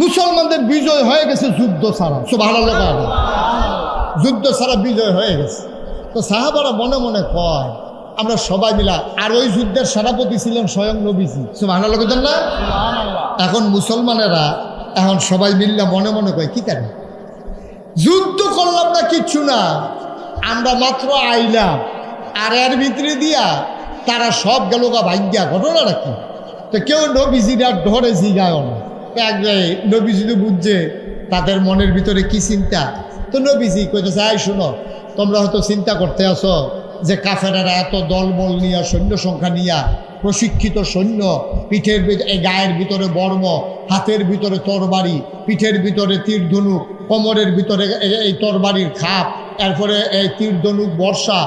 S1: মুসলমানদের বিজয় হয়ে গেছে যুদ্ধ ছাড়া সুবহানাল্লাহ যুদ্ধ ছাড়া বিজয় হয়ে গেছে তো সাহাবারা মনে মনে কয় আমরা সবাই মিলা আর ওই যুদ্ধের সেনাপতি ছিলেন স্বয়ং নবীজি সুবহানাল্লাহ বলেন না এখন মুসলমানেরা এখন সবাই মিললে মনে মনে কয় কি কেন যুদ্ধ করলাম না কিচ্ছু না আমরা মাত্র আইলাম আর এর ভিতরে দিয়া তারা সব গেল গা ভাগ্যা ঘটনাটা কি তো কেউ নবীজির আর ধরে জিগায় না নবীজি তো বুঝছে তাদের মনের ভিতরে কি চিন্তা তো নবীজি কইতেছে আই শুনো তোমরা হয়তো চিন্তা করতে আসো যে কাফেরারা এত দলবল নিয়া সৈন্য সংখ্যা নিয়া প্রশিক্ষিত সৈন্য পিঠের গায়ের ভিতরে বর্ম হাতের ভিতরে তরবারি পিঠের ভিতরে তীর ধনুক কোমরের ভিতরে এই তরবারির খাপ এরপরে এই তীর ধনুক বর্ষা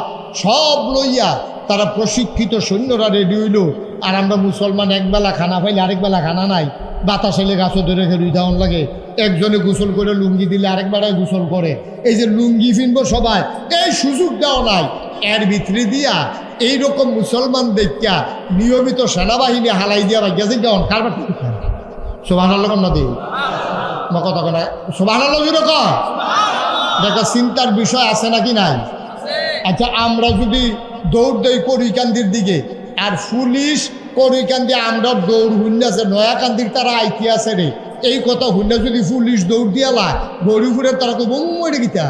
S1: সব লইয়া তারা প্রশিক্ষিত সৈন্যরা রেডি হইল আর আমরা মুসলমান একবেলা খানা পাইলে আরেক বেলা খানা নাই বাতাস এলে গাছও ধরে রুই ধাউন লাগে একজনে গোসল করে লুঙ্গি দিলে আরেক বেলায় গোসল করে এই যে লুঙ্গি ফিনবো সবাই এই সুযোগ দেওয়া নাই এর ভিতরে দিয়া এইরকম মুসলমান দেখা নিয়মিত সেনাবাহিনী হালাই দিয়া ভাই গেছে কেমন কারবার ঠিক খায় সুবহানাল্লাহ না দিই কথা কেনা সুবহানাল্লাহ জুড়ে কয় একটা চিন্তার বিষয় আছে নাকি নাই আচ্ছা আমরা যদি দৌড় দেই করিকান্দির দিকে আর পুলিশ করিকান্দি আমরা দৌড় হুন্নাছে নয়াকান্দির তারা আইতি আছে রে এই কথা হুন্না যদি পুলিশ দৌড় দিয়া লা গরিপুরের তারা তো বম মরে গিতা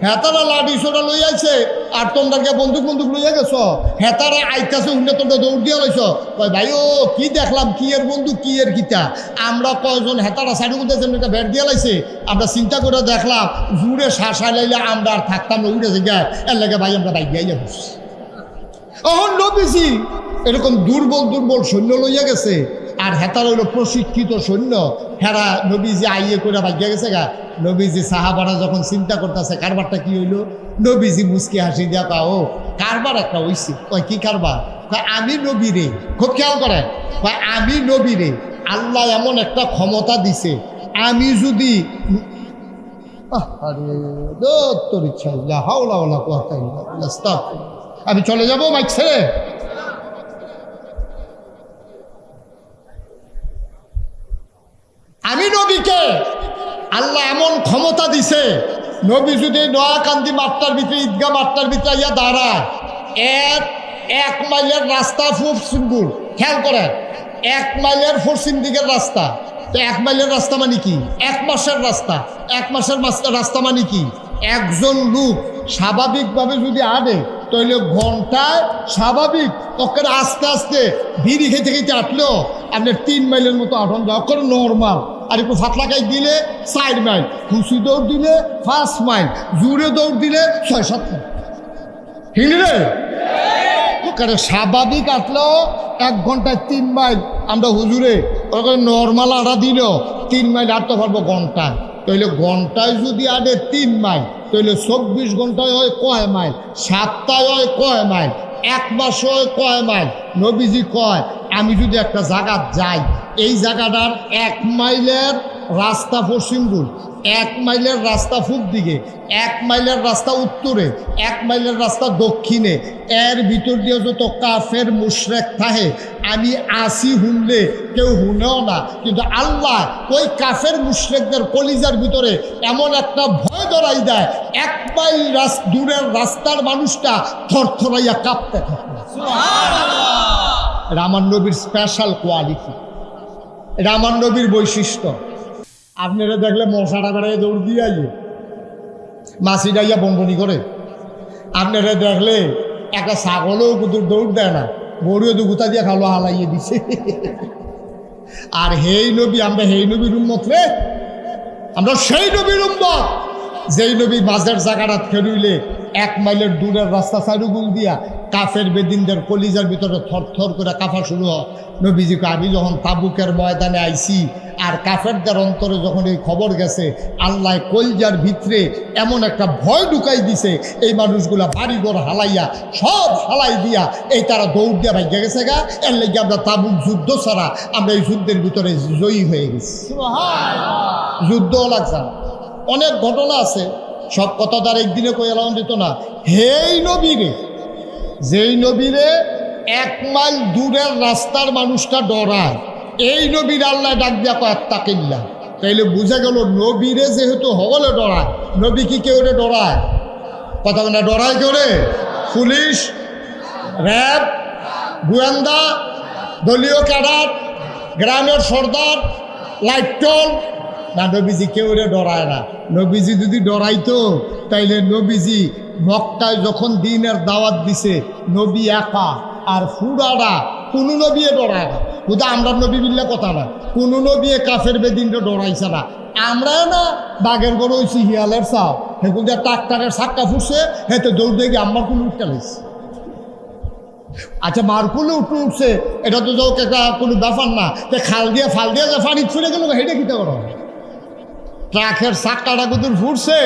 S1: হেতারা লাঠি সোটা লই আছে আর তোমরা বন্দুক লইয়া গেছো হেতারা আইতাছে হুন্না তোমরা দৌড় দিয়া লাইছ কয় ভাই ও কি দেখলাম কি এর বন্দুক কি এর গীতা আমরা কয়জন হেতারা সাইডে মধ্যে একটা ব্যাট দিয়া লাইছে আমরা চিন্তা করে দেখলাম জুড়ে শাসাই লাইলে আমরা আর থাকতাম না উড়েছে গা এর লাগে ভাই আমরা বাইক গাইয়া বসছি অহন নবীজি এরকম দুর্বল দুর্বল সৈন্য লইয়া গেছে, আর হেতার হইল প্রশিক্ষিত সৈন্য। হেরা নবীজি আইয়ে করে ভাগ্যা গেছে গা। নবীজি সাহাবারা যখন চিন্তা করতেছে কারবারটা কি হইল, নবীজি মুসকি হাসি দিয়া ও কারবার একটা হইছে। কয় কি কারবার? আমি নবী রে, খুব খেয়াল করে, আমি নবী রে, আল্লাহ এমন একটা ক্ষমতা দিছে, আমি যদি তোর ইচ্ছা আমি চলে যাব মাইক ছেড়ে। আমি নবীকে আল্লাহ এমন ক্ষমতা দিছে, নবী যদি নোয়াকান্দি মাঠটার ভিতরে, ঈদগাহ মাঠটার ভিতরে ইয়া দাঁড়ায়, এক মাইলের রাস্তা খুব সিম্বুল, খেয়াল করেন, 1 মাইলের পশ্চিম দিকের রাস্তা। তো 1 মাইলের রাস্তা মানে কি? 1 মাসের রাস্তা। 1 মাসের রাস্তা মানে কি? একজন লোক স্বাভাবিকভাবে যদি আনে তাহলে ঘন্টায় স্বাভাবিক ওকে আস্তে আস্তে বিড়ি খেতে খেতে আটলেও আপনার 3 মাইলের মতো আটন যাওয়া করে নর্মাল। আর একটু ফাতলাকাই দিলে 4 মাইল, খুশি দৌড় দিলে 5 মাইল, জুড়ে দৌড় দিলে 6-7 মাইল। হিংড়ে ওখানে স্বাভাবিক আটলেও 1 ঘন্টায় 3 মাইল। আমরা হুজুরে ওখানে নর্মাল আটা দিল 3 মাইল আটতে পারবো ঘন্টায়। তাহলে ঘন্টায় যদি আটে 3 মাইল, তাহলে 24 ঘন্টায় হয় কয় মাইল, সপ্তাহে হয় কয় মাইল, 1 মাস হয় কয় মাইল। নবীজি কয় আমি যদি একটা জায়গা যাই, এই জায়গাটার 1 মাইলের রাস্তা পশ্চিমবুল, 1 মাইলের রাস্তা পূব দিকে, 1 মাইলের রাস্তা উত্তরে, 1 মাইলের রাস্তা দক্ষিণে, এর ভিতর দিয়ে যত কাফের মুশরিক থাকে আমি আসি শুনলে কেউ শুনেও না, কিন্তু আল্লাহ ওই কাফের মুশরিকদের কলিজার ভিতরে এমন একটা ভয় ধরাই দেয়, 1 মাইল দূরের রাস্তার মানুষটা থরথরাইয়া কাঁপতে থাকে। এটা আমার নবীর স্পেশাল কোয়ালিটি, এটা আমার নবীর বৈশিষ্ট্য। আপনারা দেখলে মশাটা বেড়াই দৌড় দিয়ে আইয়ে, মাছিটা ইয়া বনবনি করে। আপনারা দেখলে একটা ছাগলও কুতুর দৌড় দেয় না, গরুও তো গুতা দিয়ে খালো হালাইয়ে দিছে। আর হেই নবী, আমরা হেই নবীর উম্মত রে, আমরা সেই নবীর উম্মত যেই নবী মাঝের জায়গাটা ফেরুইলে 1 মাইলের দূরের রাস্তা চারুগুল দিয়া কাফের বেদিনদের কলিজার ভিতরে থরথর করে কাফা শুরু হয়। নবীজিকে আমি যখন তাবুকের ময়দানে আইছি আর কাফেরদের অন্তরে যখন এই খবর গেছে, আল্লাহ কলিজার ভিতরে এমন একটা ভয় ঢুকাই দিছে, এই মানুষগুলা বাড়িঘর হালাইয়া সব হালাই দিয়া এই তারা দৌড় দিয়া ভাগ্যা গেছে গা। এর লেগে আমরা তাবুক যুদ্ধ ছাড়া আমরা এই যুদ্ধের ভিতরে জয়ী হয়ে গেছি। যুদ্ধও লাগছে না, অনেক ঘটনা আছে, সব কথা তার একদিনে কই এলাম দিত না। হেই নবীরে, যেই নবীরে 1 মাইল দূরের রাস্তার মানুষটা ডরায়, এই নবীর আল্লাহ ডাক দিয়া কয় আত্তাকিল্লাহ। তাইলে বুঝা গেল নবীরে যেহেতু হগলে ডরায়, নবী কি কেউ রে ডরায়? কথা না ডরায় কেউ রে? পুলিশ, র্যাব, গোয়েন্দা, দলীয় ক্যাডার, গ্রামের সর্দার, লাইটল না, নবীজি কেউ রে ডরায় না। নবীজি যদি ডরাইতো তাইলে নবীজি মক্কায় যখন দিনের দাওয়াত দিছে, নবী একা আর ফুরারা কোনো নবী ডরায় না। বুঝা আমরা নবী বিল্লা কথা না, কোনো নবী কাফের বেদিনটা ডরাইছে না। আমরা না বাঘের গরু হয়েছি হিয়ালের চাও, হেকুন দিয়ে ট্রাক্টারের চাক্কা ফুটছে, হেতে দৌড় দিয়ে আমার কোনো উঠতে লাগছে। আচ্ছা মারকুলে উঠছে, এটা তো যাও একটা কোনো ব্যাপার না, খাল দিয়ে ফাল দিয়ে যে পানি ছুড়ে গেল হেঁটে কিতে করো। ট্রাকের চাক্কাটা কুতুর ফুটছে,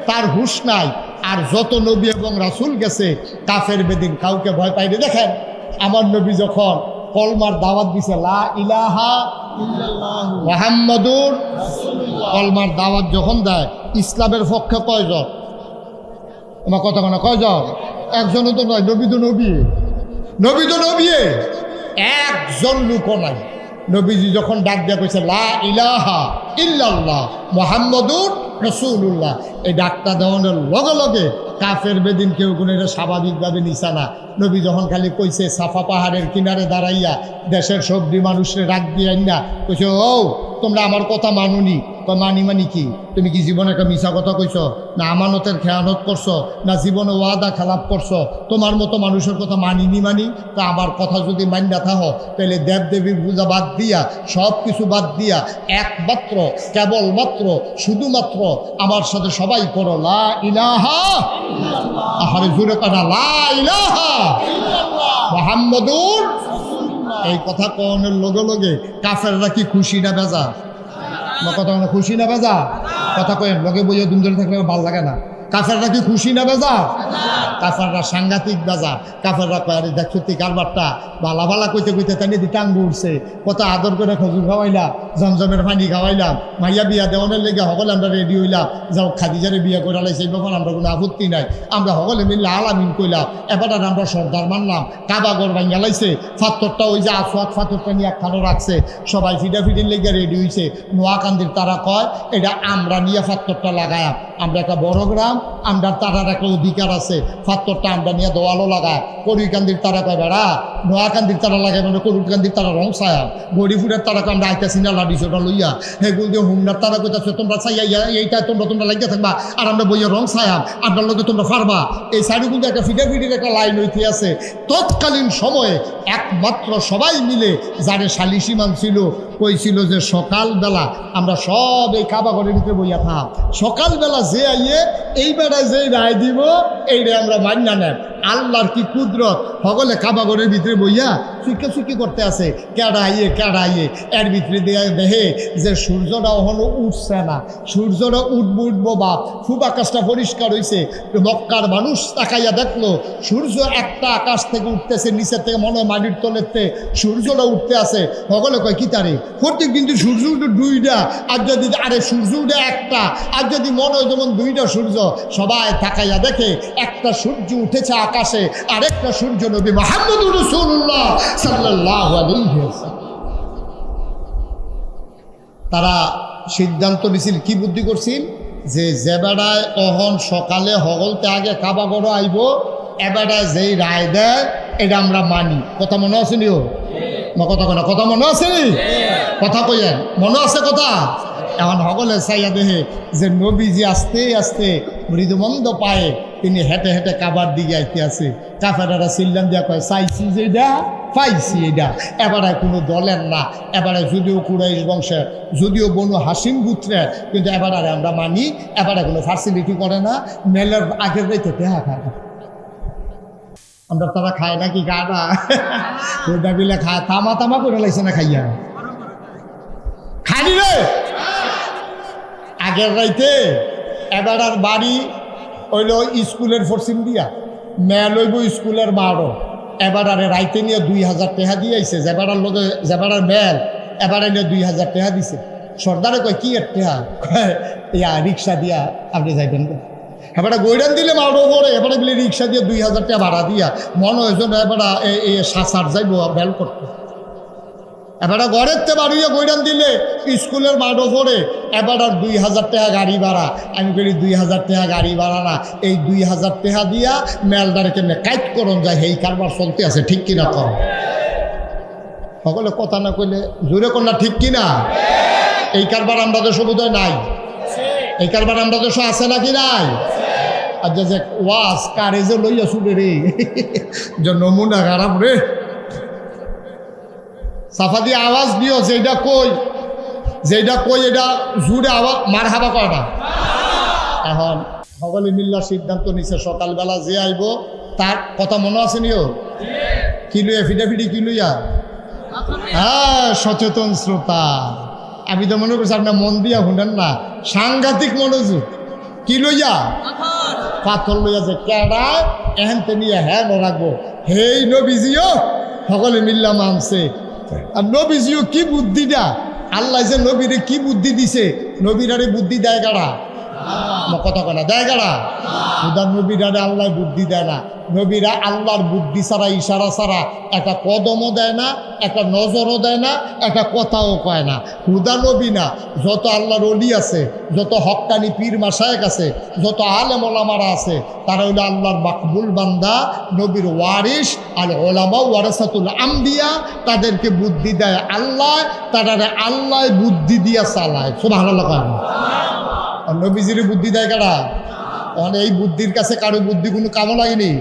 S1: তার হুশ নাই। আর যত নবী এবং রাসূল গেছে কাফের বেদিন কাউকে ভয় পাইনি। দেখেন আমার নবী যখন কলমার দাওয়াত দিছে, লা ইলাহা ইল্লাল্লাহ মুহাম্মাদুর রাসূলুল্লাহ, কলমার দাওয়াত যখন দেয়, ইসলামের পক্ষে কয়জন? আমার কথা না, কয়জন? একজনও তো নয়, নবী তো নবী, নবী তো নবী, একজন লোকও নাই। নবীজি যখন ডাক দেয়া কইছে লা ইলাহা ইল্লাল্লাহ মুহাম্মাদুর রাসূলুল্লাহ, এই ডাকটা দেওয়ানোর লগে লগে কাফের বেদিন কেউ কোনো এটা স্বাভাবিকভাবে নিছা না। নবী যখন খালি কইছে সাফা পাহাড়ের কিনারে দাঁড়াইয়া দেশের সবজি মানুষের রাগ দিয়ে না কইছে, ও তোমরা আমার কথা মানুনি। মানি মানি কি? তুমি কি জীবনে একটা মিছা কথা কইছো, না আমানতের খেয়ানত করছো, না জীবনে ওয়াদা খেলাপ করছো? তোমার মতো মানুষের কথা মানিনি মানি। তা আমার কথা যদি মান্যা থাকো তাহলে দেবদেবীর পূজা বাদ দিয়া, সব কিছু বাদ দিয়া একমাত্র কেবলমাত্র শুধুমাত্র আমার সাথে সবাই করো লা ইলাহা ইল্লাল্লাহ। আহারে জোরে কথা, লা ইলাহা ইল্লাল্লাহ মুহাম্মাদুর এই কথা কনের লগে লগে কাফেররা কি খুশি না বেজা? কথা খুশি না বেজা? কথা কয়েন লগে বইয়ে দুম ধরে থাকলে ভালো লাগে না। কাফেররা কি খুশি না বেজা? কাফেররা সাংঘাতিক বেজা। কাফেররা কয় আরে দেখছো তুই কারবারটা বালা বালা কইতে কইতে তাই নিয়ে টাঙ্গ উঠছে, কত আদর করে খজুর খাওয়াইলাম, জমজমের পানি খাওয়াইলাম, মাইয়া বিয়া দেওয়ানের লেগে সকলে আমরা রেডি হইলাম, যাও খাদিজারে বিয়া করে লাইছে, এই ব্যাপার আমরা কোনো আপত্তি নাই। আমরা সকলে মিললে আলামিন কইলাম, এবার আর আমরা সর্দার মানলাম, কাবাগর ভাঙ্গা লাইছে, ফাত্তরটা ওই যে আসওয়াদ ফাত্তরটা নিয়ে একখানো রাখছে, সবাই ফিডাফিডির লেগে রেডি হয়েছে। নোয়াকান্দির তারা কয় এটা আমরা নিয়ে ফাত্তরটা লাগায়াম, আমরা একটা বড় গ্রাম, আমরা তারার একটা অধিকার আছে, ফাত্তরটা আমরা নিয়ে দোয়ালও লাগায়। করিকান্দির তারা কয় বেড়া নোয়াকান্দির তারা লাগাই মানে করুকান্দির তারা রং ছায়া, গরিফুরের তারা কয় আমরা আইতাছি না লাডিস ওটা লইয়া, হেগুল দিয়ে হুমনার তারা কইতাছে তোমরা চাইয়া এইটা তোমরা লাগিয়ে থাকবা আর আমরা বইয়া রং ছায়া, আপনার লোকে তোমরা পারবা। এই সাইডগুলো একটা ফিডাফিডির একটা লাইন হইতে আছে। তৎকালীন সময়ে একমাত্র সবাই মিলে যারে সালিসি মান ছিল কইছিল যে সকালবেলা আমরা সব এই কাবাঘরের ভিতরে বইয়া থাক, সকালবেলা যে আইয়ে এই বেড়ায় যে রায় দিব এইটাই আমরা মান্যা নেন। আল্লাহর কি কুদরত, সকলে কাবাঘরের ভিতরে বইয়া চুকি করতে আছে, কেডা আইয়ে এর ভিতরে দিয়ে দেখে যে সূর্যটা এখনো উঠছে না, সূর্যটা উঠবো বাপ, খুব আকাশটা পরিষ্কার হয়েছে। মক্কার মানুষ তাকাইয়া দেখলো সূর্য একটা আকাশ থেকে উঠতেছে, নিচের থেকে মনে হয় মাটির তলেতে সূর্যটা উঠতে আছে। সকলে কয় কি তারে প্রত্যেক কিন্তু সূর্য উঠে দুইটা, আর যদি আরে সূর্য উঠে একটা, আর যদি মনে হয় যেমন দুইটা সূর্য। সবাই তাকাইয়া দেখে একটা সূর্য উঠেছে আকাশে, আরেকটা সূর্য নবী মুহাম্মদুর রাসূলুল্লাহ সাল্লাল্লাহু আলাইহি ওয়াসাল্লাম। তারা সিদ্ধান্ত নিছিল, কি বুদ্ধি করছিল যে বেড়ায় অহন সকালে হগলতে আগে কাবাঘর আইব, এবেড়ায় যেই রায় দেয় এটা আমরা মানি। কথা মনে আছে নিও? কথা মনে আছে নি? কথা কইয়েন মনে আছে কথা? এখন সকলে চাইয়া দেখে যে নবীজি আস্তে আস্তে মৃদুমন্দ পায়ে তিনি হেঁটে হেঁটে কাবার দিকে আইতে আছে। কাফেরারা চিল্লান দিয়া কয় চাইছি যে এটা পাইছি, এটা এবারে কোনো দলের না, এবারে যদিও কুরাইশ বংশের, যদিও বনু হাসিম গোত্রের, কিন্তু এবারে আমরা মানি, এবারে কোনো ফ্যাসিলিটি করে না, মেলের আগের রাইতে টেহা খায় না। আমরা তারা খায় না কি খায় না? ওইটা বিলে খায়, তামা করে লাগছে না খাইয়া খালি রে আগের রাইতে। এবার আর বাড়ি হইল স্কুলের ফরসিম দিয়া, মেল হইব স্কুলের বারো। এবার আরে রাইতে নিয়ে 2000 টাকা দিয়ে আইছে, যেবারার লোকে যেবারার মেল এবারে নিয়ে 2000 টাকা দিছে। সর্দারে কয় কি একটা ইয়া রিক্সা দিয়া আপনি যাইবেন। এবারে গৈরান দিলে মারো পরে, এবারে বলে রিক্সা দিয়ে 2000 টাকা ভাড়া দিয়া মনে হয়েছে এবার এই সার যাইব বেল করতে। এবার ঘরের তে বাড়িয়ে গৈরান দিলে স্কুলের মাঠও পড়ে, এবার আর 2000 টাকা গাড়ি ভাড়া। আমি বলি 2000 টাকা গাড়ি ভাড়া না, এই 2000 টাকা দিয়া মেলদারে কেমনে কাইট করন যায়, এই কারবার চলতে আছে, ঠিক কিনা কর? সকলে কথা না কইলে জোরে কর না, ঠিক কিনা? এই কারবার আমরা দেশ বোধহয় নাই, এই কারবার আমরা দেশ আছে নাকি নাই? আর যে ওয়াজ কারে যে লইয়া শুনে রে যে নমুনা খারাপ রে, সাফা দিয়ে আওয়াজ দিও যেটা কই এটা জুড়ে আওয়াজ মার হাবা কয় না। এখন সকলে মিল্লা সিদ্ধান্ত নিছে সকালবেলা যে আইব তার কথা মনে আছে নিও? কি লইয়া ফিডাফিডি কি লইয়া? হ্যাঁ, সচেতন শ্রোতা, আমি তো মনে করছি আপনার মন দিয়া শুনেন না, সাংঘাতিক মনোযোগ। কি লইয়া? পাথর লইয়া যে কেডায় এহেনতে নিয়ে হ্যাঁ রাখবো। হেই নবীজিও সকলে মিল্লা মানছে। আর নবীজিও কি বুদ্ধিটা, আল্লাহ যে নবীরে কি বুদ্ধি দিছে, নবীরারে বুদ্ধি দেয় কারা? কথা কয় না, দেয় কারা? উদার নবীরারে আল্লাহ বুদ্ধি দেয় না। নবীরা আল্লাহর বুদ্ধি ছাড়া, ইশারা ছাড়া একটা কদমও দেয় না, একটা নজরও দেয় না, একটা কথাও কয় না। হুদা নবী না, যত আল্লাহর ওলি আছে, যত হক্কানি পীর মাশায়েখ আছে, যত আলেম ওলামারা আছে, তারা হইল আল্লাহর মাকবুল বান্দা, নবীর ওয়ারিস। আর ওলামা ওয়ারাসাতুল আম্বিয়া, তাদেরকে বুদ্ধি দেয় আল্লাহ, তারা আল্লাহ বুদ্ধি দিয়া চালায়। সুবহানাল্লাহ। আর নবীজির বুদ্ধি দেয় কারা? তখন এই বুদ্ধির কাছে কারো বুদ্ধি কোনো কামও লাগেনি।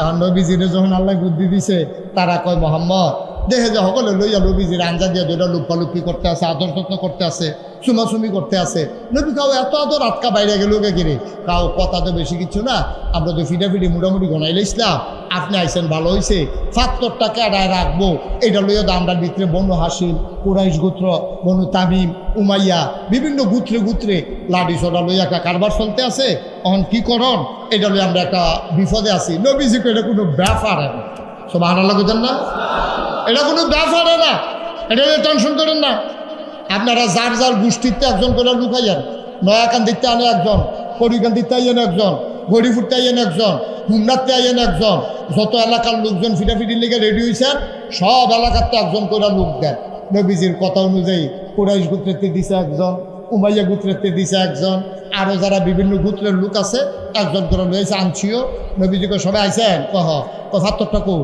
S1: আর নবীজিরে যখন আল্লাহ বুদ্ধি দিছে, তারা কয় মোহাম্মদ দেখে যে সকলে লইয়া নবীজির আঞ্জা দিয়ে দুটা লুপালুপি করতে আছে, আদর যত্ন করতে আছে, চুমাচুমি করতে আছে। নবী কাউ এত আদর আটকা বাইরে গেল গিরে কাউ কথা তো বেশি কিছু না, আমরা তো ফিটাফিটি মোটামুটি গনাইলে ইসলাম, আপনি আইসেন ভালো হয়েছে, ৭৫টাকে আড়ায় রাখবো, এটা লইয়া তো আমরা ভিতরে বনু হাসিম, কুরাইশ গোত্র, বনু তামিম, উমাইয়া, বিভিন্ন গোত্রে গোত্রে লাডি সোডা লইয়া একটা কারবার চলতে আছে। এখন কি করন, এটা লইয়া আমরা একটা বিপদে আছি। নবীজিকে এটা কোনো ব্যাপার না, সব আনাল্লা বুঝেন না, এটা কোনো ব্যাপার না, এটা টেনশন করেন না। আপনারা যার যার গোষ্ঠীতে একজন করে লুকাইয়েন, নয়াকান দিতে আনে একজন, করিকান দিতে আইয়েন একজন, গরিপুরতে আইয়েন একজন, হুমনাতে আইয়েন একজন, যত এলাকার লোকজন ফিটাফিটির লেগে রেডি হয়েছেন সব এলাকাতে একজন করে লোক দেন। নবীজির কথা অনুযায়ী কুরাইশ গোত্রেতে দিছে একজন, উমাইয়া গোত্রেতে দিছে একজন, আরও যারা বিভিন্ন গোত্রের লোক আছে একজন করে লয়েছে আনছিও। নবীজিকে সবাই আইসেন কহ কথাত্তরটা কো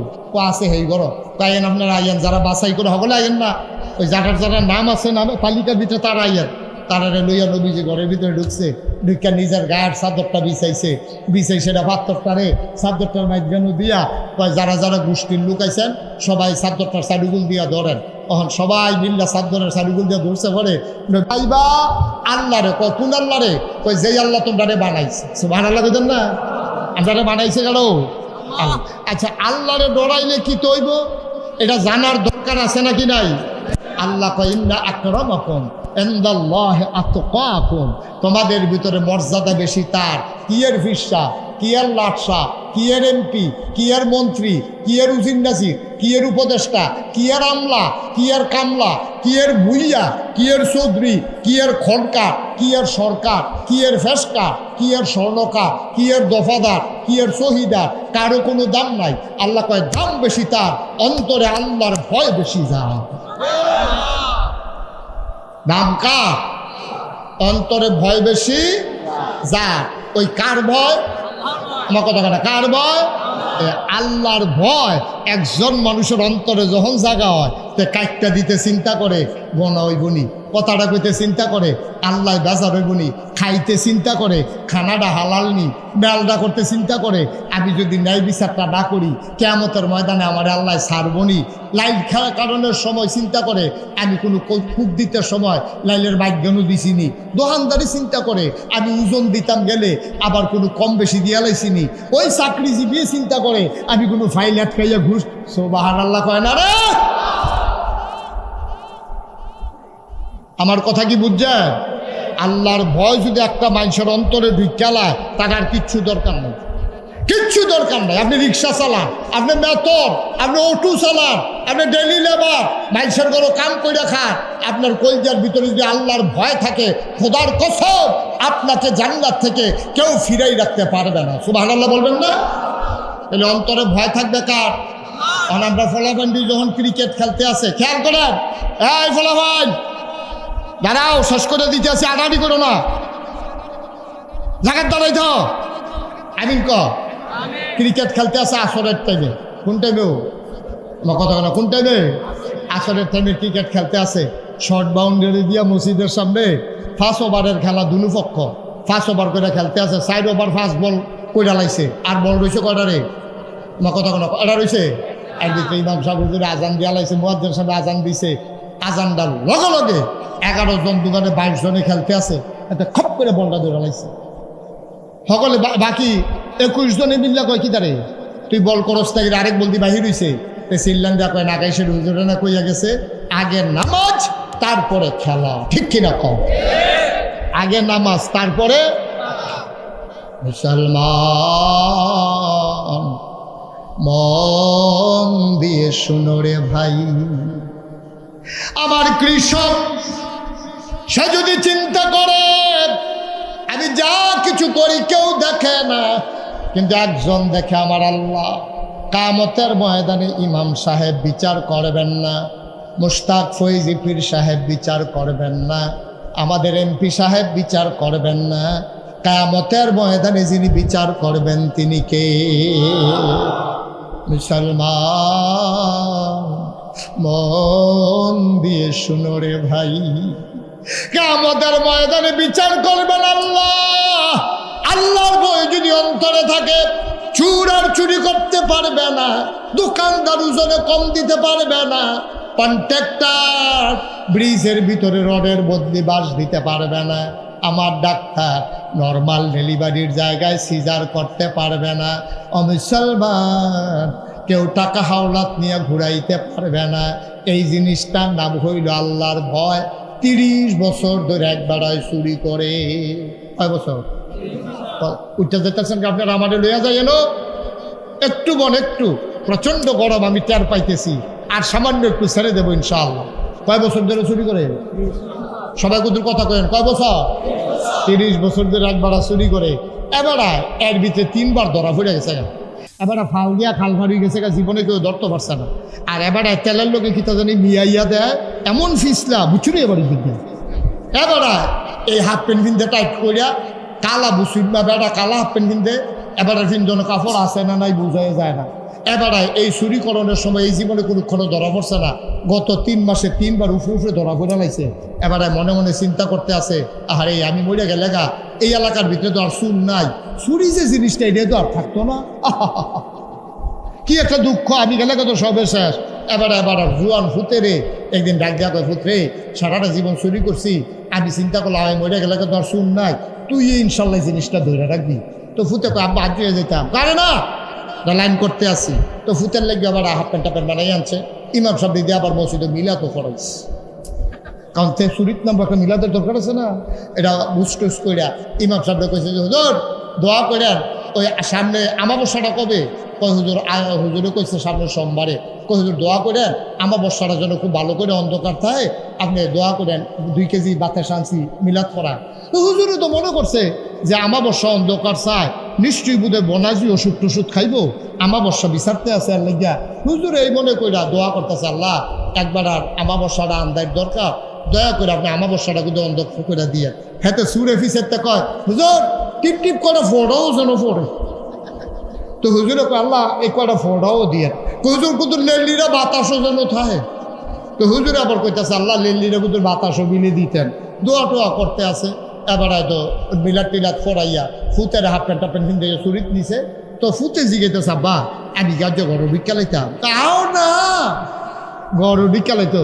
S1: আছে হেই গর তাইয়েন, আপনারা আইয়েন, যারা বাছাই করে সকলে আইয়েন না, ওই যাটার যারা নাম আছে নামে তালিকার ভিতরে তারা আইয়েন। তারারে লইয়া নবীজি ঘরের ভিতরে ঢুকছে, ঢুকা নিজের গায়ের চাদরটা বিছাইছে, বিছাই সেটা পাত্তরটারে চাদরটার মাধ্যমে দিয়া কয় যারা যারা গোষ্ঠীর লোক আইছেন সবাই চাদরটার চারিগুল দিয়া ধরেন। তখন সবাই মিল্লা চাদরের চারিগুল দিয়া ধরছে পরে ভাইবা আল্লাহ রে, কোন আল্লাহ রে, কই যেই আল্লাহ তোমরা বানাইছে, সুবহানাল্লাহ বুঝেন না, আমরা বানাইছে গেল আল্লাহ। আচ্ছা আল্লাহরে ডরাইলে কি তৈব, এটা জানার দরকার আছে নাকি নাই? আল্লাহ কয় ইন্না আকরামাকুম ইনদাল্লাহি আতকাকুম, তোমাদের ভিতরে মর্যাদা বেশি তার, কি এর ফিরসা, কি এর লাটসা, কি এর এমপি, কি এর মন্ত্রী, কি এর উজির নাজির, কি এর উপদেষ্টা, কি এর আমলা, কি এর কামলা, কি এর ভুইয়া, কি এর চৌধুরী, কি এর খড়কা, কি এর সরকার, কি এর ফেসকা, কি এর স্বর্ণকা, কি এর দফাদার, কি এর শহীদার, কারো কোনো দাম নাই। আল্লাহ কয় দাম বেশি তার, অন্তরে আল্লাহর ভয় বেশি যায়। নাম কার? অন্তরে ভয় বেশি যার। ওই কার ভয়? আমার কথা কাটা, কার ভয়? আল্লাহর ভয় একজন মানুষের অন্তরে যখন জাগা হয় তে কাইটটা দিতে চিন্তা করে বনা ওই বনি, কথাটা কইতে চিন্তা করে আল্লাহ বেজার ওই বনি, খাইতে চিন্তা করে খানাটা হালাল নি, বেলটা করতে চিন্তা করে আমি যদি ন্যায় বিচারটা না করি কিয়ামতের ময়দানে আমার আল্লাহ ছাড়বনি। লাইল খেলা কারণের সময় চিন্তা করে আমি কোনো খুব দিতে সময় লাইলের ভাগ্যনও দিছিনি। দোকানদারি চিন্তা করে আমি ওজন দিতাম গেলে আবার কোনো কম বেশি দিয়া লাইছিনি। ওই চাকরিজীবী চিন্তা করে আমি কোনো ফাইল আটকাইয়া ঘুষ, সুবহানাল্লাহ কয় না রে? আমার কথা কি বুঝছেন? আল্লাহর ভয় যদি একটা মানুষের অন্তরে ঢুকালায় তার আর কিচ্ছু দরকার নেই, কিচ্ছু দরকার নাই। আপনি রিক্সা চালান, আপনি মেতর, আপনি অটো চালান, আপনি ডেলি লেবার, মানুষের ঘরে কাম করে খান, আপনার কলজার ভিতরে যদি আল্লাহর ভয় থাকে খোদার কসম আপনাকে জান্নাত থেকে কেউ ফিরাই রাখতে পারবে না। সুবহানাল্লাহ বলবেন না? তাহলে অন্তরে ভয় থাকবে কার? কারণ আমরা ফলাফান্ডি যখন ক্রিকেট খেলতে আসে, খেয়াল করেন, এই ফলাফান দাঁড়াও, শেষ করে দিতে আসে, আড়াআড়ি করো না, জায়গার দাঁড়াই তো আমিন ক। ক্রিকেট খেলতে আসে আসরের টাইমে, কোন টাইমেও আমার কথা না, কোন টাইমে? আসরের টাইমে ক্রিকেট খেলতে আসে, শর্ট বাউন্ডারি দিয়া মসজিদের সামনে 5 ওভারের খেলা, দুনো পক্ষ 5 ওভার করে খেলতে আছে, 4 ওভার 5 বল কইরা লাইছে, আর বল রয়েছে কয়টা রে? আমার কথা কোনো এটা রয়েছে একদিকে ইমাম সাহেব হুজুরে আজান দিয়া লাইছে, মুয়াজ্জিন সাহেব আজান দিছে, আজানটার লগে লগে 11 জন দোকানে 22 জনে খেলতে আছে, একটা খপ করে বলটা ধরে লাইছে। সকলে বাকি 21 জনে মিল্লা কয় কি তারে তুই বল করস তাকে আরেক বলতি বাহির হইছে, চিল্লান দেওয়া কয় নাগাইশের হুজুরে না কইয়া গেছে আগে নামাজ তারপরে খেলা, ঠিক কিনা কম? আগে নামাজ তারপরে। মুসলমান মন দিয়ে শুনো রে ভাই, আমার কৃষক সে যদি চিন্তা করে আমি যা কিছু করি কেউ দেখে না, কিন্তু একজন দেখে আমার আল্লাহ। কিয়ামতের ময়দানে ইমাম সাহেব বিচার করবেন না, মুশতাক ফৈজি পীর সাহেব বিচার করবেন না, আমাদের এমপি সাহেব বিচার করবেন না। কিয়ামতের ময়দানে যিনি বিচার করবেন তিনি কে? মুসলমান মন দিয়ে শুনো রে ভাই, কিয়ামতের ময়দানে বিচার করবেন আল্লাহ। আল্লাহর ভয় যদি অন্তরে থাকে চুর আর চুরি করতে পারবে না, দোকানদার ওজনে কম দিতে পারবে না, কন্ট্রাক্টর ব্রিজের ভিতরে রডের বদলি বাঁশ দিতে পারবে না, আমার ডাক্তার নর্মাল ডেলিভারির জায়গায় সিজার করতে পারবে না, অমুসলমান কেউ টাকা হাওলাত নিয়ে ঘুরাইতে পারবে না। এই জিনিসটার নাম হইল আল্লাহর ভয়। 30 বছর ধরে একবারায় চুরি করে। কয় বছর উঠতে যেতেছেন কি আপনার? আমাদের লইয়া যায় এনো একটু একটু প্রচন্ড গরম আমি টের পাইতেছি, আর সামান্য একটু ছেড়ে দেবো ইনশাআল্লাহ। কয় বছর ধরে চুরি করে? সবাই কুতুর কথা কেন, কয় বছর? 30 বছর ধরে একবারা চুরি করে। এবারা এর ভিতরে 3বার ধরা পড়ে গেছে, এবারে ফাল দিয়া খাল ফাড়ি গেছে, জীবনে কেউ ধরতে পারছে না। আর এবারে তেলের লোকে কি তা জানি মিয়াইয়া দেয় এমন ফিসলা বুঝুরি এবার দিকে। এবারে এই হাফ প্যান্ট কিনতে টাইট করিয়া কালা বুসুর না বেড়া কালা হাফ প্যান্ট কিনতে, এবারে ফিনজন কাপড় আছে না নাই বুঝাই যায় না। এবারে এই চুরিকরণের সময় এই জীবনে কোনোক্ষণও ধরা পড়ছে না। গত 3 মাসে 3বার উফরে ধরা পড়ে লাইছে। এবারে মনে মনে চিন্তা করতে আছে, আরে আমি মরে গেলে গা এই এলাকার ভিতরে তো আর চুর নাই, চুরি যে জিনিসটা এটা তো আর থাকতো না। কি একটা দুঃখ, আমি গেলে তো সবে শেষ। এবারে জুয়ান ফুতেরে একদিন ডাক দিয়া কয়, ফুতরে সারাটা জীবন চুরি করছি, আমি চিন্তা করলাম আমি মরে গেলে তো আর চুর নাই, তুই ইনশাল্লাহ জিনিসটা ধরে রাখবি। তো ফুতে কয় আব্বা হাজিয়ে যেতাম, কারে না লাইন করতে আসি। তো ফুতের লেগে আবার হাফ প্যান্ট টাপেন বানাই আনছে। ইমাম সাহেব দিয়ে আবার মসজিদে মিলাত করাইছে, কারণ তে চুরিত নাম একটা মিলাদের দরকার আছে না। এটা বুঝটুস কইরা ইমাম সাহেব কইছে যে হুজুর দোয়া করেন, ওই সামনে আমাবস্যাটা কবে? কয় হুজুর হুজুরে কইছে সামনে সোমবারে। কয় হুজুর দোয়া করেন আমাবস্যাটার জন্য খুব ভালো করে অন্ধকার থাকে, আপনি দোয়া করেন 2 কেজি বাতাস আনছি মিলাদ করা। তো হুজুরে তো মনে করছে যে আমাবস্যা অন্ধকার চায়, নিশ্চয়ই বুধে বনাজি ওষুধ টষুধ খাইব, আমাবস্যা বিচারতে আছে। আর লাগিয়া হুজুরে এই মনে কইরা দোয়া করতেছে, আল্লাহ একবার আর আমাবস্যাটা আন্দার দরকার, দয়া করে আপনি আমাবস্যাটা কিন্তু অন্ধকার করে দিয়ে। হেতে সুরে ফিসেরতে কয় হুজুর টিপ টিপ করে ফোড়াও যেন ফোড়ে। তো হুজুরে কয় আল্লাহ এই কয়টা ফোড়াও দিয়ে। হুজুর কিন্তু লেলিরা বাতাসও যেন থাকে। তো হুজুরে আবার কইতেছে আল্লাহ লেলিরা কিন্তু বাতাসও বিলে দিতেন। দোয়া টোয়া করতে আছে। এবার হয়তো মিলাদ টিলাদ ফোড়াইয়া ফুতের হাফ প্যান্ট টাপেন কিনতে চুরিত নিছে। তো ফুতে জিগেতেছে আব্বা আমি গাছ ঘর বিকালাইতাম, তাও না ঘর বিকালাইতো।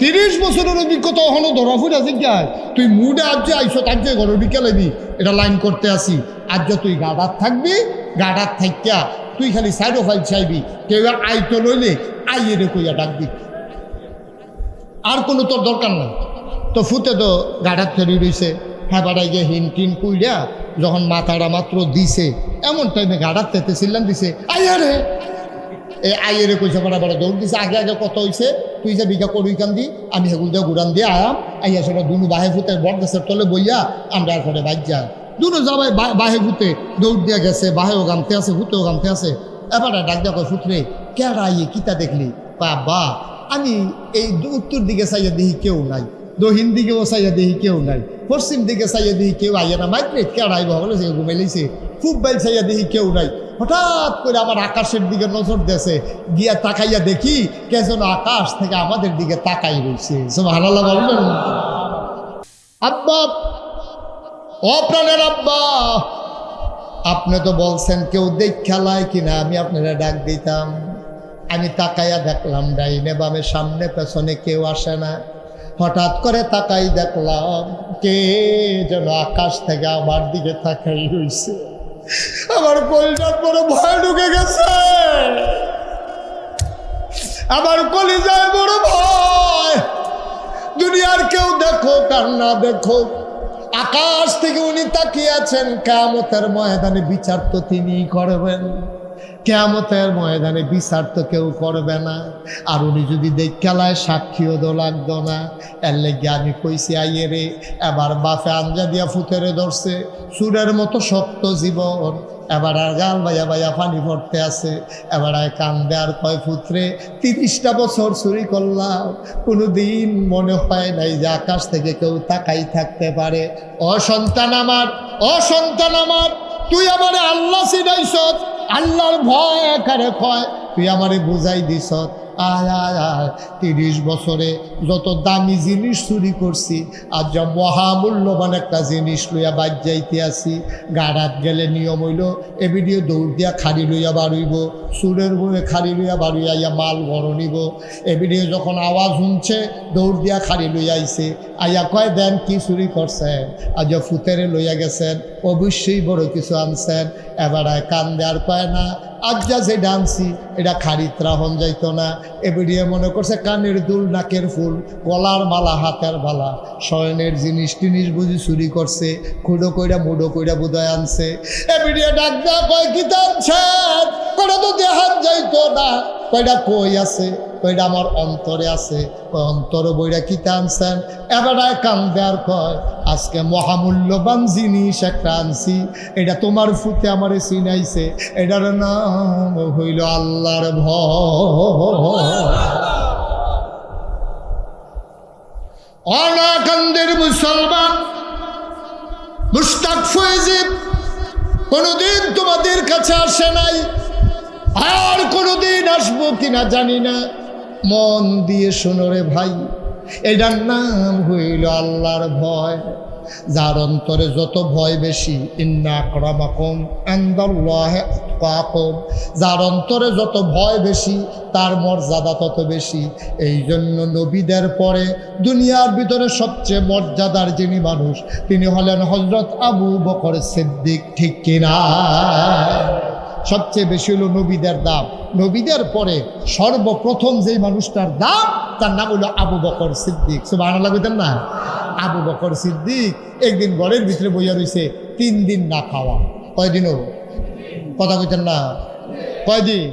S1: 30 বছরের অভিজ্ঞতা এখনো ধরা ফুটে জিজ্ঞায়, তুই মুডে আজ যে আইসো তার যে ঘর বিকালাইবি, এটা লাইন করতে আসি। আজ তুই গাডার থাকবি, গাডার থাইকা তুই খালি সাইডো ফাইল চাইবি, কেউ আইতো লইলে আইয়ে কইয়া ডাকবি, আর কোনো তোর দরকার নাই। তো ফুতে তো গাডার ফেরি রইছে। হ্যাঁ বাড়াই গিয়ে হিন টিন কুইডা যখন মাথাটা মাত্র দিছে, এমন টাইমে গাডার তেতে চিল্লান দিছে আইয়া রে। এই আইয়েরে কইছে বাড়া দৌড় দিছে। আগে আগে কত হয়েছে, তুই যে বিঘা করুই কান দি আমি হেগুল দিয়ে ঘুরান দিয়ে আয়াম আইয়া সেটা দুনু বাহে ফুতে বট গাছের তলে বইয়া আমরা আর করে বাজ্যা দুনো যাবাই বাহে ফুতে দৌড় দিয়া গেছে, বাহেও গামতে আছে ফুতেও গামতে আছে। এবার ডাক দিয়া কয় ফুটরে কেডা আইয়ে কিতা দেখলি? বা আমি এই উত্তর দিকে চাইয়া দেখি কেউ নাই, দক্ষিণ দিকেও চাইয়া দেখি কেউ নাই, পশ্চিম দিকে চাইয়া দেখি কেউ আইয়া না। মাইক্রেট কেডাই বলে সে ঘুমাইলেছে, খুব বাইল চাইয়া দেখি কেউ নাই। হঠাৎ করে আমার আকাশের দিকে নজর দেশে গিয়া তাকাইয়া দেখি কে যেন আকাশ থেকে আমাদের দিকে তাকাই রয়েছে। সুবহানাল্লাহ বলবেন। আব্বা ও প্রাণের আব্বা, আপনি তো বলছেন কেউ দেখ খেলায় কিনা আমি আপনারা ডাক দিতাম। আমি তাকাইয়া দেখলাম ডাইনে বামে সামনে পেছনে কেউ আসে না। হঠাৎ করে তাকাই দেখলাম কে যেন আকাশ থেকে আমার দিকে তাকাই রয়েছে। আমার কলিজার পরে ভয় ঢুকে গেছে, আমার কলিজায় বড় ভয়। দুনিয়ার কেউ দেখো কার না দেখো, আকাশ থেকে উনি তাকিয়ে আছেন। কিয়ামতের ময়দানে বিচার তো তিনিই করবেন, কিয়ামতের ময়দানে বিচার তো কেউ করবে না। আর উনি যদি দেখলায় সাক্ষীও তো লাগতো না। এর লেগে আমি কইছি আইয়ে রে, এবার বাপে আঞ্জা দিয়া ফুতেরে ধরছে, সুরের মতো শক্ত জীবন। এবার আর গাল বাইয়া বাইয়া পানি পড়তে আছে। এবার আর কান্দে আর কয় ফুতরে 30টা বছর চুরি করলাম, কোনোদিন মনে হয় নাই যে আকাশ থেকে কেউ তাকাই থাকতে পারে। অসন্তান আমার, অসন্তান আমার, তুই আমার আল্লাহ চিনাইছ, আল্লাহর ভয় একারে কয় তুই আমারে বুঝাই দিস। আয় আয় আয় 30 বছরে যত দামি জিনিস চুরি করছি, আর যা মহামূল্যবান একটা জিনিস লইয়া বাদ যাইতে আসি। গাড়াত গেলে নিয়ম হইল এবিডিও দৌড় দিয়া খাড়ি লইয়া বাড়ইব, সুরের বয়ে খাড়ি লইয়া বাড়িয়া ইয়া মাল বড় নিব। এবিডিও যখন আওয়াজ শুনছে দৌড় দিয়া খাড়ি লইয়া আইছে, আইয়া কয় দেন কি চুরি করছেন, আজ ফুতেরে লইয়া গেছেন, অবশ্যই বড় কিছু আনছেন। এবার কান দেওয়ার কয় না, আজ যা যে ডান্সি এটা খারিত্রা হন যাইতো না। এবিডিয়ে মনে করছে কানের দুল, নাকের ফুল, গলার মালা, হাতের বালা, শয়নের জিনিস টিনিস বুঝি চুরি করছে, খুঁড়ো কইরা মুডো কইরা বুধায় আনছে। এবিডিয়ে ডাক দেওয়া কয় কি টানছেন, কটা তো দেহাত যাইতো না। কয়টা কই আছে, কয়টা আমার অন্তরে আছে, ওই অন্তর বইরা কি টানছেন। এবারে কান দেওয়ার কয় আজকে মহামূল্যবান জিনিস একটা আনছি, এটা তোমার ফুতে আমারে চিনাইছে, এটার নাম হইল আল্লাহর ভয়। অনাকান্দের মুসলমান মুশতাক ফয়েজিব কোনোদিন তোমাদের কাছে আসে নাই, আর কোনোদিন আসবো কিনা জানি না। মন দিয়ে শোনো রে ভাই, এটার নাম হইল আল্লাহর ভয়। যার অন্তরে যত ভয় বেশি, ইন্না আকরামাকুম ইনদাল্লাহি আতকাকুম, যার অন্তরে যত ভয় বেশি তার মর্যাদা তত বেশি। এই জন্য নবীদের পরে দুনিয়ার ভিতরে সবচেয়ে মর্যাদার যিনি মানুষ, তিনি হলেন হযরত আবু বকর সিদ্দিক। ঠিক কিনা? সবচেয়ে বেশি হলো নবীদের দাম। নবীদের পরে সর্বপ্রথম যেই মানুষটার দাম, তার নাম হলো আবু বকর সিদ্দিক। সুবহানাল্লাহ বলতেন না? আবু বকর সিদ্দিক একদিন ঘরের ভিতরে বইয়া রয়েছে, 3 দিন না খাওয়া। কয়দিন? কথা কইতেন না? কয়দিন?